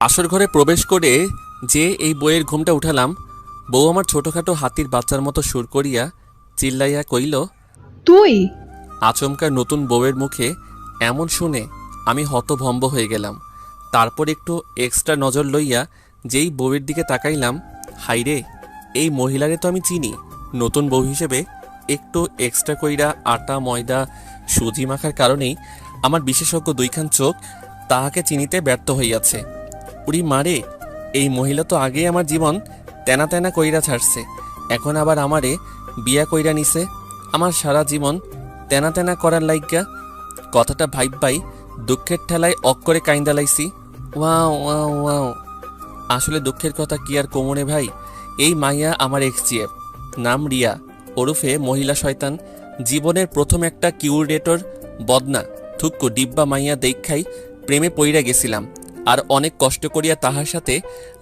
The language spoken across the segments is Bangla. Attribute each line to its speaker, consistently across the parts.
Speaker 1: আসর ঘরে প্রবেশ করে যে এই বইয়ের ঘুমটা উঠালাম, বউ আমার ছোটখাটো হাতির বাচ্চার মতো সুর করিয়া চিল্লাইয়া কইল,
Speaker 2: তুই?
Speaker 1: আচমকা নতুন বউয়ের মুখে এমন শুনে আমি হতভম্ব হয়ে গেলাম। তারপর একটু এক্সট্রা নজর লইয়া যেই বউয়ের দিকে তাকাইলাম, হাইরে, এই মহিলারে তো আমি চিনি। নতুন বউ হিসেবে একটু এক্সট্রা কইরা আটা ময়দা সুজি মাখার কারণেই আমার বিশেষজ্ঞ দুইখান চোখ তাহাকে চিনিতে ব্যর্থ হইয়াছে। উড়ি মারে, এই মহিলা তো আগেই আমার জীবন তেনা তেনা কইরা ছাড়ছে, এখন আবার আমারে বিয়া কইরা নিছে আমার সারা জীবন তেনা তেনা করার লাইগা। কথাটা ভাইব্বাই দুঃখের ঠেলায় অক্করে কাইন্দা লাইছি। Wow wow wow. আসলে দুঃখের কথা কি আর কোমরে ভাই, এই মাইয়া আমার এক্সজিএফ, নাম রিয়া, ওরফে মহিলা শয়তান। জীবনের প্রথম একটা কিউরেটর বদনা থুক্কু ডিব্বা মাইয়া দেখাই প্রেমে পইরা গেছিলাম, আর অনেক কষ্ট করিয়া তাহার সাথে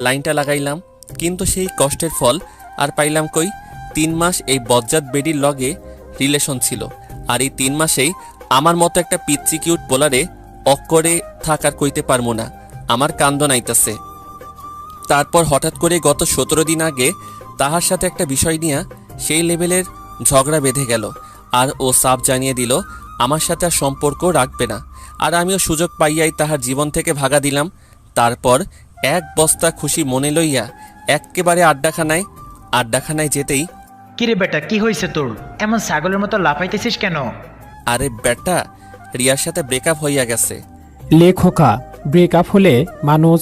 Speaker 1: লাইনটা লাগাইলাম, কিন্তু সেই কষ্টের ফল আর পাইলাম কই। 3 মাস এই বজ্জাত বেডির লগে রিলেশন ছিল, আর এই 3 মাসেই আমার মতো একটা পিচ্চি কিউট পোলারে অক্করে থাকার কইতে পারবো না, আমার কান্দ নাইতাছে। তারপর হঠাৎ করে গত 17 দিন আগে তাহার সাথে একটা বিষয় নিয়ে সেই লেভেলের ঝগড়া বেঁধে গেল, আর ও সাফ জানিয়ে দিল আমার সাথে আর সম্পর্ক রাখবে না, আর আমিও সুযোগ পাইয়াই তাহার জীবন থেকে ভাগা দিলাম। তারপর এক বস্তা খুশি মনে লইয়া এক্কেবারে আড্ডাখানায় যেতেই,
Speaker 3: কিরে বেটা, কি হয়েছে তোর? এমন ছাগলের মতো লাফাইতেছিস কেন?
Speaker 1: আরে বেটা, রিয়ার সাথে ব্রেকআপ হইয়া গেছে।
Speaker 4: লেখকা, ব্রেকআপ হলে মানুষ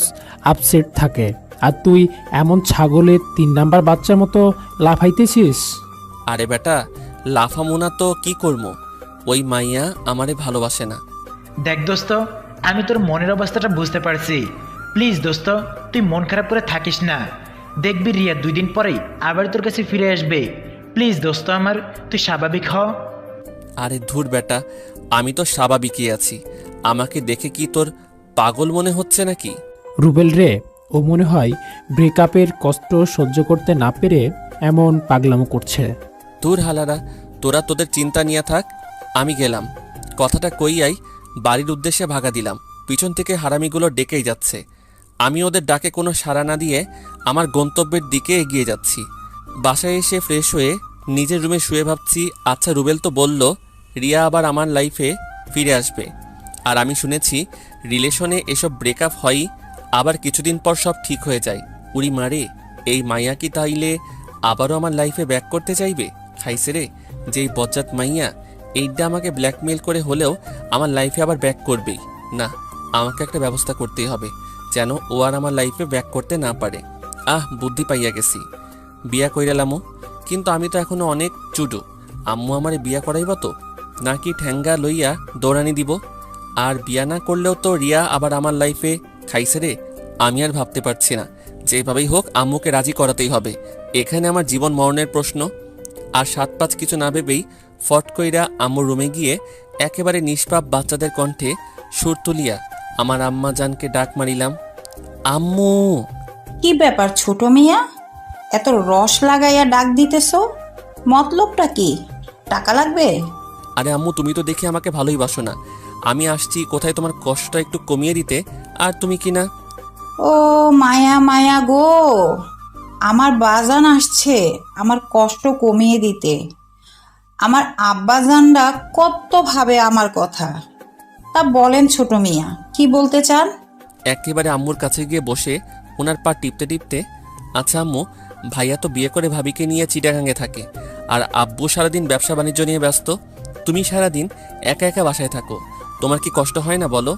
Speaker 4: আপসেট থাকে, আর তুই এমন ছাগলের 3 নাম্বার বাচ্চার মতো লাফাইতেছিস।
Speaker 1: আরে বেটা, লাফামুনা তো কি করবো, ওই মাইয়া আমারে ভালোবাসে না।
Speaker 3: দেখ দোস্ত, আমি তোর মনের অবস্থাটা বুঝতে পারছি। প্লিজ দোস্ত, তুই মন খারাপ করে থাকিস না। দেখবি রিয়া 2 দিন পরেই আবার তোর কাছে ফিরে আসবে। প্লিজ দোস্ত আমার, তুই স্বাভাবিক হ।
Speaker 1: আরে ধুর বেটা, আমি তো স্বাভাবিকই আছি, আমাকে দেখে কি তোর পাগল মনে হচ্ছে নাকি?
Speaker 4: রুবেল রে, ও মনে হয় ব্রেকআপের কষ্ট সহ্য করতে না পেরে এমন পাগলামো করছে।
Speaker 1: ধুর হালারা, তোরা তোদের চিন্তা নিয়ে থাক, আমি গেলাম। কথাটা কইয়াই বাড়ির উদ্দেশ্যে ভাগা দিলাম। পিছন থেকে হারামিগুলো ডেকেই যাচ্ছে, আমি ওদের ডাকে কোনো সাড়া না দিয়ে আমার গন্তব্যের দিকে এগিয়ে যাচ্ছি। বাসায় এসে ফ্রেশ হয়ে নিজের রুমে শুয়ে ভাবছি, আচ্ছা রুবেল তো বলল রিয়া আবার আমার লাইফে ফিরে আসবে, আর আমি শুনেছি রিলেশনে এসব ব্রেকআপ হয়ই, আবার কিছুদিন পর সব ঠিক হয়ে যায়। উড়ি মারে, এই মাইয়া কি তাইলে আবারও আমার লাইফে ব্যাক করতে চাইবে? খাইছে রে, যেই বজ্জাত মাইয়া, এইটা আমাকে ব্ল্যাকমেল করে হলেও আমার লাইফে আবার ব্যাক করবেই। না, আমাকে একটা ব্যবস্থা করতেই হবে যেন ও আর আমার লাইফে ব্যাক করতে না পারে। বুদ্ধি পাইয়া গেছি, বিয়া কইরালামও, কিন্তু আমি তো এখনো অনেক চুডু। আম্মু আমারে বিয়া করাইব তো, নাকি ঠ্যাঙ্গা লইয়া দৌড়ানি দিব? আর বিয়া না করলেও তো রিয়া আবার আমার লাইফে খাইছে রে। আমি আর ভাবতে পারছি না, যেভাবেই হোক আম্মুকে রাজি করাতেই হবে। এখানে আমার জীবন মরণের প্রশ্ন। আর 7-5 কিছু না ভেবেই ফট কইরা আম্মুর রুমে গিয়ে একেবারে নিষ্পাপ বাচ্চাদের কণ্ঠে সুর তুলিয়া আমার আম্মা জানকে ডাক মারিলাম, আম্মু।
Speaker 5: কি ব্যাপার ছোট মিয়া, এত রস লাগাইয়া ডাক দিতেছো? মতলবটা কি? টাকা লাগবে?
Speaker 1: আরে আম্মু, তুমি তো দেখি আমাকে ভালোই বাসো না। আমি আসছি কোথায় তোমার কষ্টটা একটু কমিয়ে দিতে, আর তুমি কি না।
Speaker 5: ও মায়া মায়া গো, আমার বাজান আসছে আমার কষ্ট কমিয়ে দিতে। আমার আব্বাজানরা কত ভাবে আমার কথা। তা বলেন ছোট মিয়া, কি বলতে চান?
Speaker 1: একেবারে আম্মুর কাছে গিয়ে বসে ওনার পা টিপতে টিপতে, আচ্ছা আম্মু, ভাইয়া তো বিয়ে করে ভাবিকে নিয়ে চিটাগাঙ্গে থাকে, আর আব্বু সারাদিন ব্যবসা বাণিজ্য নিয়ে ব্যস্ত। তুমি সারাদিন একা একা বাসায় থাকো, তোমার কি কষ্ট হয় না বলো?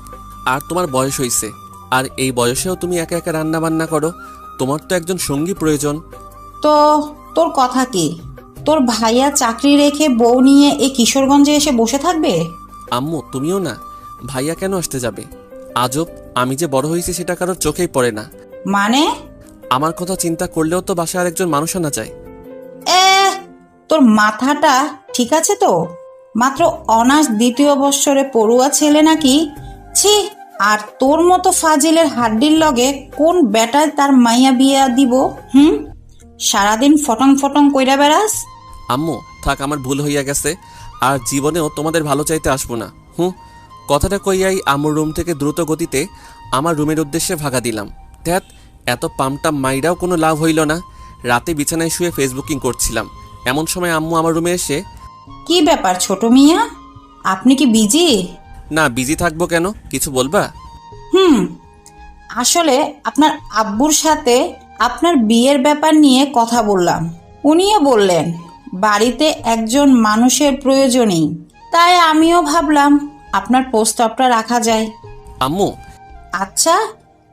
Speaker 1: আর তোমার বয়স হইছে, আর এই বয়সেও তুমি একা একা রান্না বান্না করো, তোমার তো একজন সঙ্গী প্রয়োজন।
Speaker 5: তো তোর কথা কি? তোর ভাইয়া চাকরি রেখে বউ নিয়ে এই কিশোরগঞ্জে এসে বসে থাকবে?
Speaker 1: আম্মু তুমিও না, ভাইয়া কেন আসতে যাবে? আজব, আমি যে বড় হয়েছি সেটা কারোর চোখেই পড়ে না।
Speaker 5: মানে?
Speaker 1: আমার কথা চিন্তা করলেও তো বাসায় আরেকজন মানুষ আনা যায়।
Speaker 5: এ, তোর মাথাটা ঠিক আছে তো? মাত্র অনার্স 2য় বৎসরে পড়ুয়া ছেলে নাকি? ছি! আর তোর মতো ফাজিলের হাড্ডির লগে কোন বেটায় তার মাইয়া বিয়া দিব? সারাদিন ফটং ফটং কইরা বেড়াস।
Speaker 1: আম্মু থাক, আমার ভুল হইয়া গেছে, আর জীবনেও তোমাদের ভালো চাইতে আসবো না। কথাটা কইয়াই আম্মুর রুম থেকে দ্রুত গতিতে আমার রুমের উদ্দেশ্যে ভাগা দিলাম। ধ্যাত, এত পামটা মাইরাও কোনো লাভ হইল না। রাতে বিছানায় শুয়ে ফেসবুকিং করছিলাম, এমন সময় আম্মু আমার রুমে এসে,
Speaker 5: কি ব্যাপার ছোট মিয়া, আপনি কি বিজি?
Speaker 1: না বিজি থাকবো কেন, কিছু বলবা?
Speaker 5: আসলে আপনার আব্বুর সাথে আপনার বিয়ের ব্যাপার নিয়ে কথা বললাম। উনিও বললেন বাড়িতে একজন মানুষের প্রয়োজনই, তাই আমিও ভাবলাম আপনার প্রস্তাবটা রাখা যায়।
Speaker 1: আম্মু,
Speaker 5: আচ্ছা,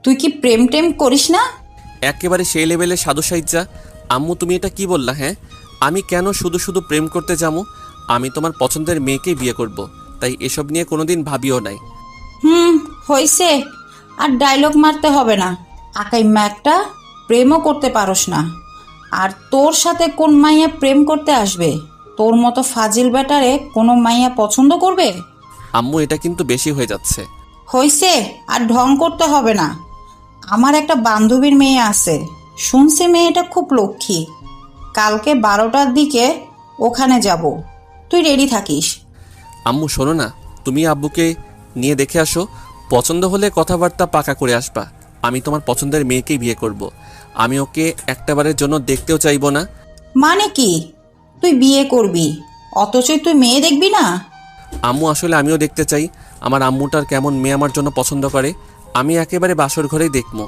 Speaker 5: তুই কি প্রেম টেম করিস না?
Speaker 1: একেবারে সেই লেভেলের সাধু সাইজ্জা। আম্মু তুমি এটা কি বললা? হ্যাঁ, আমি কেন শুধু শুধু প্রেম করতে যাবো? আমি তোমার পছন্দের মেয়েকেই বিয়ে করব, তাই এসব নিয়ে কোনোদিন ভাবিও নাই।
Speaker 5: হইছে, আর ডায়লগ মারতে হবে না। আকাইম্মা একটা, প্রেমও করতে পারোস না। আর তোর সাথে কোন মাইয়া প্রেম করতে আসবে? তোর মতো ফাজিল ব্যাটারে কোনো মাইয়া পছন্দ করবে?
Speaker 1: আম্মু এটা কিন্তু বেশি হয়ে যাচ্ছে।
Speaker 5: হইছে, আর ঢং করতে হবে না। আমার একটা বান্ধবীর মেয়ে আছে, শুনছি মেয়েটা খুব লক্ষ্মী। কালকে 12টার দিকে ওখানে যাব, তুই রেডি থাকিস।
Speaker 1: আম্মু শোনো না, তুমি আব্বুকে নিয়ে দেখে আসো, পছন্দ হলে কথাবার্তা পাকা করে আসবা। আমি তোমার পছন্দের মেয়েকেই বিয়ে করব। আমি ওকে একটাবারের জন্য দেখতেও চাইবো না।
Speaker 5: মানে কি, তুই বিয়ে করবি অথচ তুই মেয়ে দেখবি না?
Speaker 1: আম্মু আসলে আমিও দেখতে চাই আমার আম্মুটার কেমন মেয়ে আমার জন্য পছন্দ করে। আমি একেবারে বাসর ঘরেই দেখবো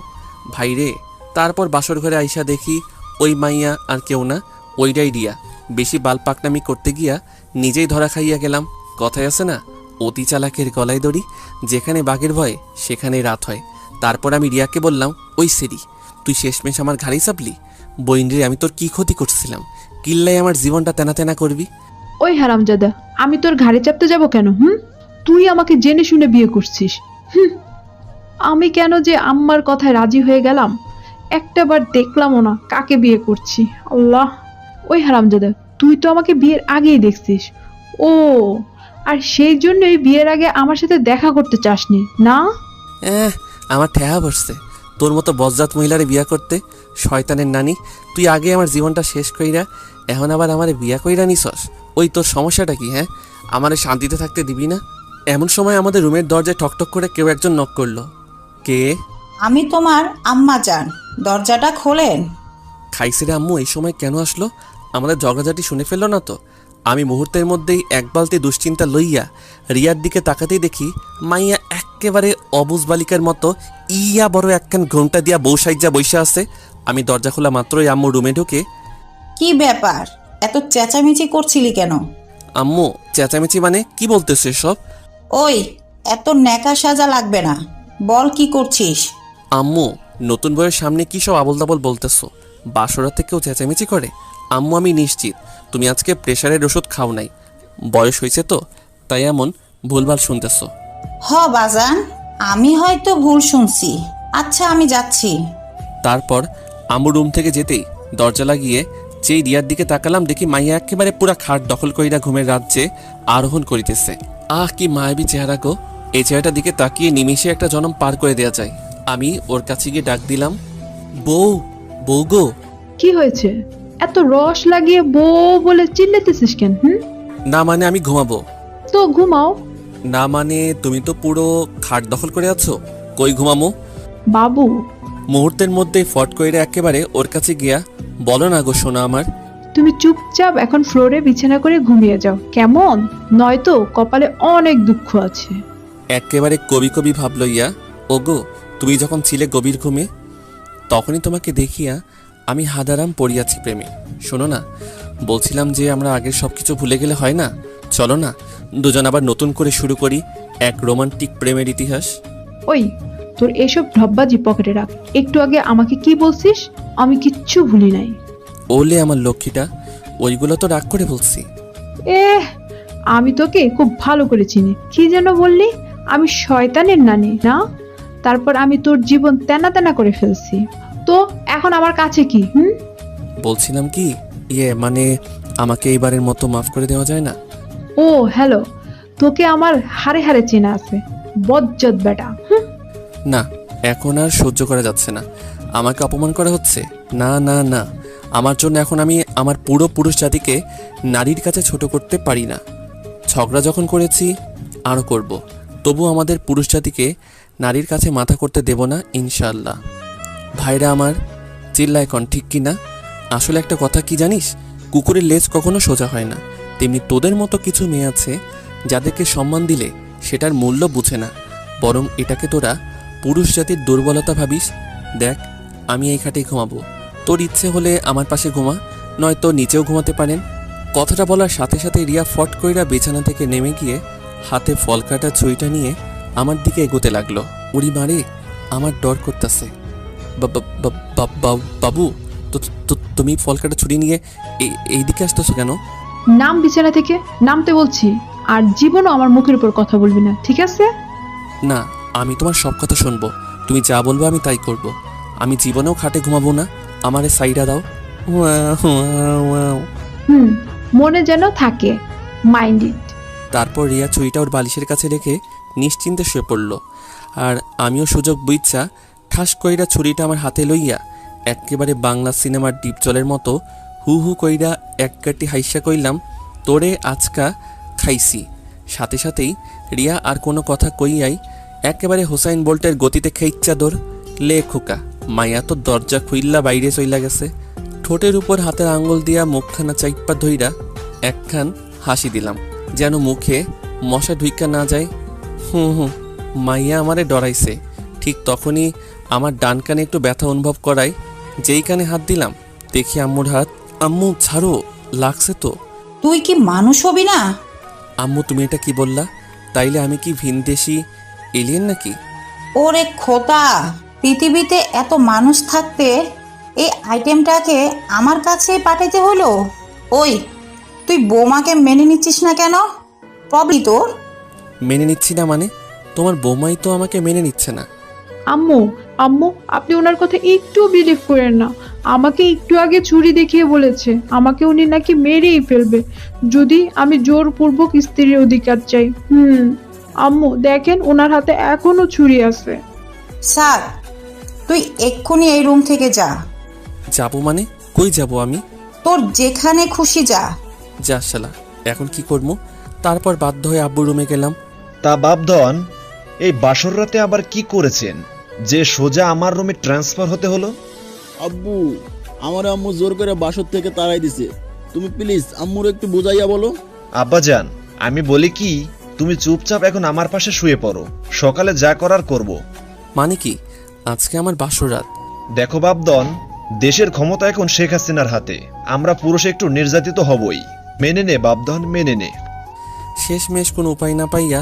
Speaker 1: ভাইরে। তারপর বাসর ঘরে আইসা দেখি ওই মাইয়া আর কেউ না, ওইটাই রিয়া। বেশি বালপাকনামি করতে গিয়া নিজেই ধরা খাইয়া গেলাম। কথায় আছে না, অতি চালাকের গলায় দড়ি, যেখানে বাঘের ভয় সেখানেই রাত হয়। তারপর আমি রিয়াকে বললাম, ওই সেরি, তুই শেষমেশ আমার ঘাড়ি চাপলি। বইনরে, আমি তোর কি ক্ষতি করছিলাম? কিল্লাই আমার জীবনটা তেনা তেনা করবি?
Speaker 2: ওই হারামজাদা, আমি তোর ঘাড়ে চাপতে যাব কেন? তুই আমাকে জেনে শুনে বিয়ে করছিস। আমি কেন যে আম্মার কথায় রাজি হয়ে গেলাম, একটাবার দেখলামও না কাকে বিয়ে করছি। আল্লাহ, ওই হারামজাদা, তুই তো আমাকে বিয়ের আগেই দেখছিস। ও, আর সেই জন্যই বিয়ের আগে আমার সাথে দেখা করতে চাসনি না?
Speaker 1: আমার ঠেহা বসছে তোর মতো বজ্জাত মহিলারে বিয়া করতে। শয়তানের নানি, তুই আগে আমার জীবনটা শেষ কইরা এখন আবার আমারে বিয়া কইরা নিছস। ওই তোর সমস্যাটা কি? হ্যাঁ, আমারে শান্তিতে থাকতে দিবি না? এমন সময় আমাদের রুমের দরজায় ঠকঠক করে কেউ একজন নক করলো। কে?
Speaker 5: আমি তোমার আম্মা জান, দরজাটা খোলেন।
Speaker 1: খাইছে রে আম্মু, এই সময় কেন আসলো? আমাদের ঝগড়াঝাটি শুনে ফেললো না তো? আমি মুহূর্তের মধ্যেই এক বালতি দুশ্চিন্তা লইয়া রিয়ার দিকে তাকাতেই দেখি মাইয়া একেবারে অবুজ বালিকার মতো ইয়া বড় একখান ঘোমটা দিয়া বউ সাইজা বইসা আছে। আমি দরজা খোলা মাত্রই আম্মু রুমে ঢুকে,
Speaker 5: কি ব্যাপার, এত চেঁচামেচি করছিলি কেন?
Speaker 1: আম্মু চেঁচামেচি মানে কি বলতেছে সব?
Speaker 5: ওই, এত ন্যাকা সাজা লাগবে না, বল কি করছিস?
Speaker 1: আম্মু নতুন বইয়ের সামনে কি সব আবল তাবল বলতেছো? বাসরাতে কেউ চেঁচামেচি করে? আম্মু আমি নিশ্চিত তুমি আজকে প্রেশারের ওষুধ খাও নাই, বয়স হয়েছে তো তাই এমন ভুলভাল শুনতেছো।
Speaker 5: বাজান, আমি হয়তো ভুল শুনছি। আচ্ছা, আমি যাচ্ছি।
Speaker 1: তারপর আম্মু রুম থেকে যেতেই দরজা লাগিয়ে যেই রিয়ার দিকে তাকালাম, দেখি মাইয়া একেবারে পুরা খাট দখল কইরা ঘুমের রাজ্যে আরোহণ করিতেছে। আহ কি মায়াবী চেহারা গো! এই চেহারাটার দিকে তাকিয়ে নিমিষে একটা জনম পার করে দেয়া যায়। আমি ওর কাছে গিয়ে ডাক দিলাম, বউ, বউ গো।
Speaker 2: কি হয়েছে? এত রস লাগিয়ে বউ বলে চিল্লাতেছিস কেন?
Speaker 1: না মানে আমি ঘুমাবো।
Speaker 2: তো ঘুমাও।
Speaker 1: না মানে তুমি তো পুরো খাট দখল করে আছো, কই ঘুমামো?
Speaker 2: বাবু,
Speaker 1: মুহূর্তের মধ্যেই ফট কইরা একেবারে ওর কাছে গিয়া, বলো না গো সোনা আমার।
Speaker 2: তুমি চুপচাপ এখন ফ্লোরে বিছানা করে ঘুমিয়ে যাও, কেমন? নয়তো কপালে অনেক দুঃখ আছে।
Speaker 1: একেবারে কবি কবি ভাব লইয়া, ওগো তুমি যখন ছিলে গভীর ঘুমে, তখনই তোমাকে দেখিয়া আমি হাদারাম পড়িয়াছি প্রেমে। শোনো না, বলছিলাম যে আমরা আগের সব কিছু ভুলে গেলে হয় না? চলো না দুজন আবার নতুন করে শুরু করি এক রোমান্টিক প্রেমের ইতিহাস।
Speaker 2: ওই, তোর এসব ঢব্বাজি পকেটে রাখ। একটু আগে আমাকে কি বলছিস? আমি কিচ্ছু ভুলি নাই।
Speaker 1: ওলে আমার লক্ষ্মীটা, ওইগুলো তো রাগ করে বলছি।
Speaker 2: আমি তোকে খুব ভালো করে চিনি। কি যেন বললি? আমি শয়তানের নানি না? তারপর আমি তোর জীবন তেনা তেনা করে ফেলছি। তো এখন আমার কাছে কি?
Speaker 1: বলছিলাম কি, মানে আমাকে এইবারের মতো মাফ করে দেওয়া যায় না?
Speaker 2: ও হ্যালো, তোকে আমার হারে হারে চেনা আছে, বজ্জত বেটা।
Speaker 1: না, এখন আর সহ্য করা যাচ্ছে না। আমাকে অপমান করা হচ্ছে। না না না, আমার জন্য এখন আমি আমার পুরো পুরুষ জাতিকে নারীর কাছে ছোট করতে পারি না। ঝগড়া যখন করেছি আরও করব, তবু আমাদের পুরুষ জাতিকে নারীর কাছে মাথা করতে দেব না ইনশাআল্লাহ। ভাইরা আমার, চিল্লায় কন ঠিক কি না? আসলে একটা কথা কি জানিস, কুকুরের লেজ কখনো সোজা হয় না। তেমনি তোদের মতো কিছু মেয়ে আছে যাদেরকে সম্মান দিলে সেটার মূল্য বুঝে না, বরং এটাকে তোরা পুরুষ জাতির দুর্বলতা ভাবিস। দেখ, আমি এই খাটেই ঘুমাবো, তোর ইচ্ছে হলে আমার পাশে ঘুমা, নয়তো নিচেও ঘুমাতে পারেন। কথাটা বলার সাথে সাথে রিয়া ফট কইরা বিছানা থেকে নেমে গিয়ে হাতে ফল কাটা ছুরিটা নিয়ে আমার দিকে এগোতে লাগলো। উড়ি মারে, আমার ডর করতেছে। বাবু, তুমি ফল কাটা ছুরি নিয়ে এই দিকে আসতেছো কেন?
Speaker 2: নাম বিছানা থেকে, নামতে বলছি। আর জীবনও আমার মুখের উপর কথা বলবি না, ঠিক আছে?
Speaker 1: না, আমি তোমার সব কথা শুনবো, তুমি যা বলবো আমি তাই করব। আমি জীবনেও খাটে ঘুমাবো না, আমারে সাইডা দাও।
Speaker 2: মনে যেন থাকে, মাইন্ড ইট।
Speaker 1: তারপর রিয়া ছুরিটা ওর বালিশের কাছে রেখে নিশ্চিন্তে শুয়ে পড়ল, আর আমিও সুযোগ বুইচ্ছা ঠাস কইরা ছুরিটা আমার হাতে লইয়া একেবারে বাংলা সিনেমার ডিপজলের মতো হু হু কইরা এক কাটি হাইসা কইলাম, তোরে আজকা খাইছি। সাথে সাথেই রিয়া আর কোনো কথা কইয়াই একেবারে হোসাইন বোল্টের গতিতে খেইচ্ছা দৌড়। লে খোকা, মাইয়া তো দরজা খুইল্লা বাইরে চইলা গেছে। ঠোঁটের উপর হাতের আঙ্গুল দিয়া মুখখানা চাইপা ধইরা একখান হাসি দিলাম, যেন মুখে মশা ঢুইকা না যায়। মাইয়া আমারে ডরাইছে। ঠিক তখনই আমার ডান কানে একটু ব্যথা অনুভব করায় যেই কানে হাত দিলাম, দেখি আম্মুর হাত। আম্মু ছাড়ো, লাগছে তো।
Speaker 5: তুই কি মানুষ হবি না?
Speaker 1: আম্মু তুমি এটা কি বললা? তাইলে আমি কি ভিনদেশি এলিয়েন নাকি?
Speaker 5: ওরে খোদা, পৃথিবীতে এত মানুষ থাকতে এই আইটেমটাকে আমার কাছে পাঠাইতে হলো। ওই, তুই বৌমাকে মেনে নিচ্ছিস না কেন? প্রবলি তোর।
Speaker 1: মেনে নিচ্ছি না মানে? তোমার বৌমাই তো আমাকে মেনে নিচ্ছে না।
Speaker 2: আম্মু, আম্মু, আপনি ওনার কথা একটু বিলিভ করেন না। আমাকে একটু আগে ছুরি দেখিয়ে বলেছে আমাকে উনি নাকি মেরেই ফেলবে যদি আমি জোরপূর্বক স্ত্রীর অধিকার চাই। আম্মু দেখেন, ওনার হাতে এখনো ছুরি আছে।
Speaker 5: স্যার, তুই এক্ষুনি এই রুম থেকে যা।
Speaker 1: যাবো মানে? কই যাব আমি?
Speaker 5: তোর যেখানে খুশি যা।
Speaker 1: যা শালা, এখন কি করবো? তারপর বাধ্য হয়ে আব্বুর রুমে গেলাম।
Speaker 6: তা বাপধন, এই বাসর রাতে আবার কি করেছেন যে সোজা আমার রুমে ট্রান্সফার হতে হলো?
Speaker 7: আব্বু, আমার আম্মু জোর করে বাসর থেকে তাড়াই দিছে। তুমি প্লিজ আম্মুর একটু বুঝাইয়া বলো।
Speaker 6: আব্বাজান, আমি বলি কি, তুমি চুপচাপ এখন আমার পাশে শুয়ে পড়ো, সকালে যা করার করব।
Speaker 1: মানে কি? আজকে আমার বাসর রাত।
Speaker 6: দেখো বাপধন, দেশের ক্ষমতা এখন শেখ হাসিনার হাতে, আমরা পুরুষ একটু নির্যাতিত হবই। মেনে নে বাপধন, মেনে নে।
Speaker 1: শেষমেশ কোনো উপায় না পাইয়া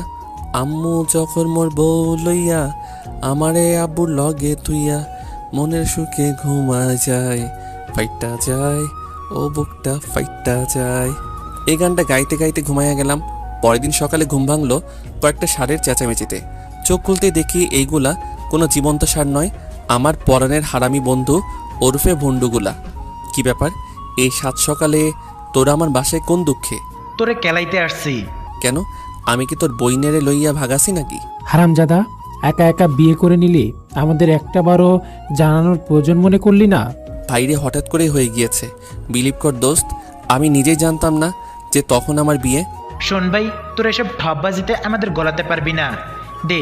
Speaker 1: আম্মু যখন মোর বউ লইয়া আমারে আব্বুর লগে তুইয়া মনের সুখে ঘুমা যায়, ফাইটা যায়, ও বুকটা ফাইটা যায়। এই গানটা গাইতে গাইতে ঘুমাইয়া গেলাম। পরের দিন সকালে ঘুম ভাঙলো কয়েকটা ষাঁড়ের চেঁচামেচিতে। চোখ খুলতে দেখি এইগুলা কোনো জীবন্ত ষাঁড় নয়, আমার পরাণের হারামি বন্ধু ওরফে ভণ্ডুগুলা। কি ব্যাপার, এই সাত সকালে তোরা আমার বাসায় কোন দুঃখে?
Speaker 3: তোরে কেলাইতে আসছি।
Speaker 1: কেন, আমি কি তোর বইনেরে লইয়া ভাগাছি নাকি?
Speaker 4: হারামজাদা, একা একা বিয়ে করে নিলি, আমাদের একটাবারও জানানোর প্রয়োজন মনে করলি না?
Speaker 1: বাইরে হঠাৎ করেই হয়ে গিয়েছে, বিলিভ কর দোস্ত, আমি নিজেই জানতাম না যে তখন আমার বিয়ে।
Speaker 3: শোন ভাই, তোর এসব ঠপবাজিতে আমাদের গলাতে পারবি না। দে,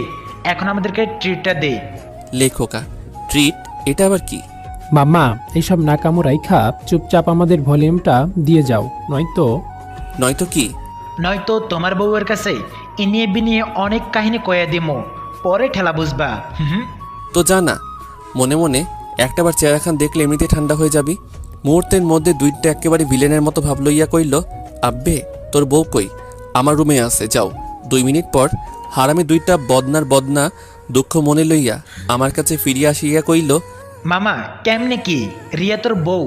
Speaker 3: এখন আমাদেরকে ট্রিটটা দে।
Speaker 1: লেখোকা, ট্রিট? এটা আবার কি?
Speaker 4: মাম্মা, এইসব নাকামো রাইখা চুপচাপ আমাদের ভলিউমটা দিয়ে যাও,
Speaker 1: নয়তো কি?
Speaker 3: নয়তো তোমার বউয়ের কাছে ইনিয়ে বিনিয়ে অনেক কাহিনী কয়ে দিমো, পরে ঠেলা বুঝবা।
Speaker 1: তো জানা, মনে মনে একটাবার চেহারাখান দেখলে এমনিতে ঠান্ডা হয়ে যাবি। মুহূর্তের মধ্যে দুইটা একেবারে ভিলেনের মতো ভাব লইয়া কইল, আব্বে তোর বউ কই? আমার রুমে আছে, যাও। 2 মিনিট পর হারামি দুইটা বদনা দুঃখ মনে লইয়া আমার কাছে ফিরিয়া আসিয়া কইল,
Speaker 3: মামা কেমনে কি? রিয়া তোর বউ?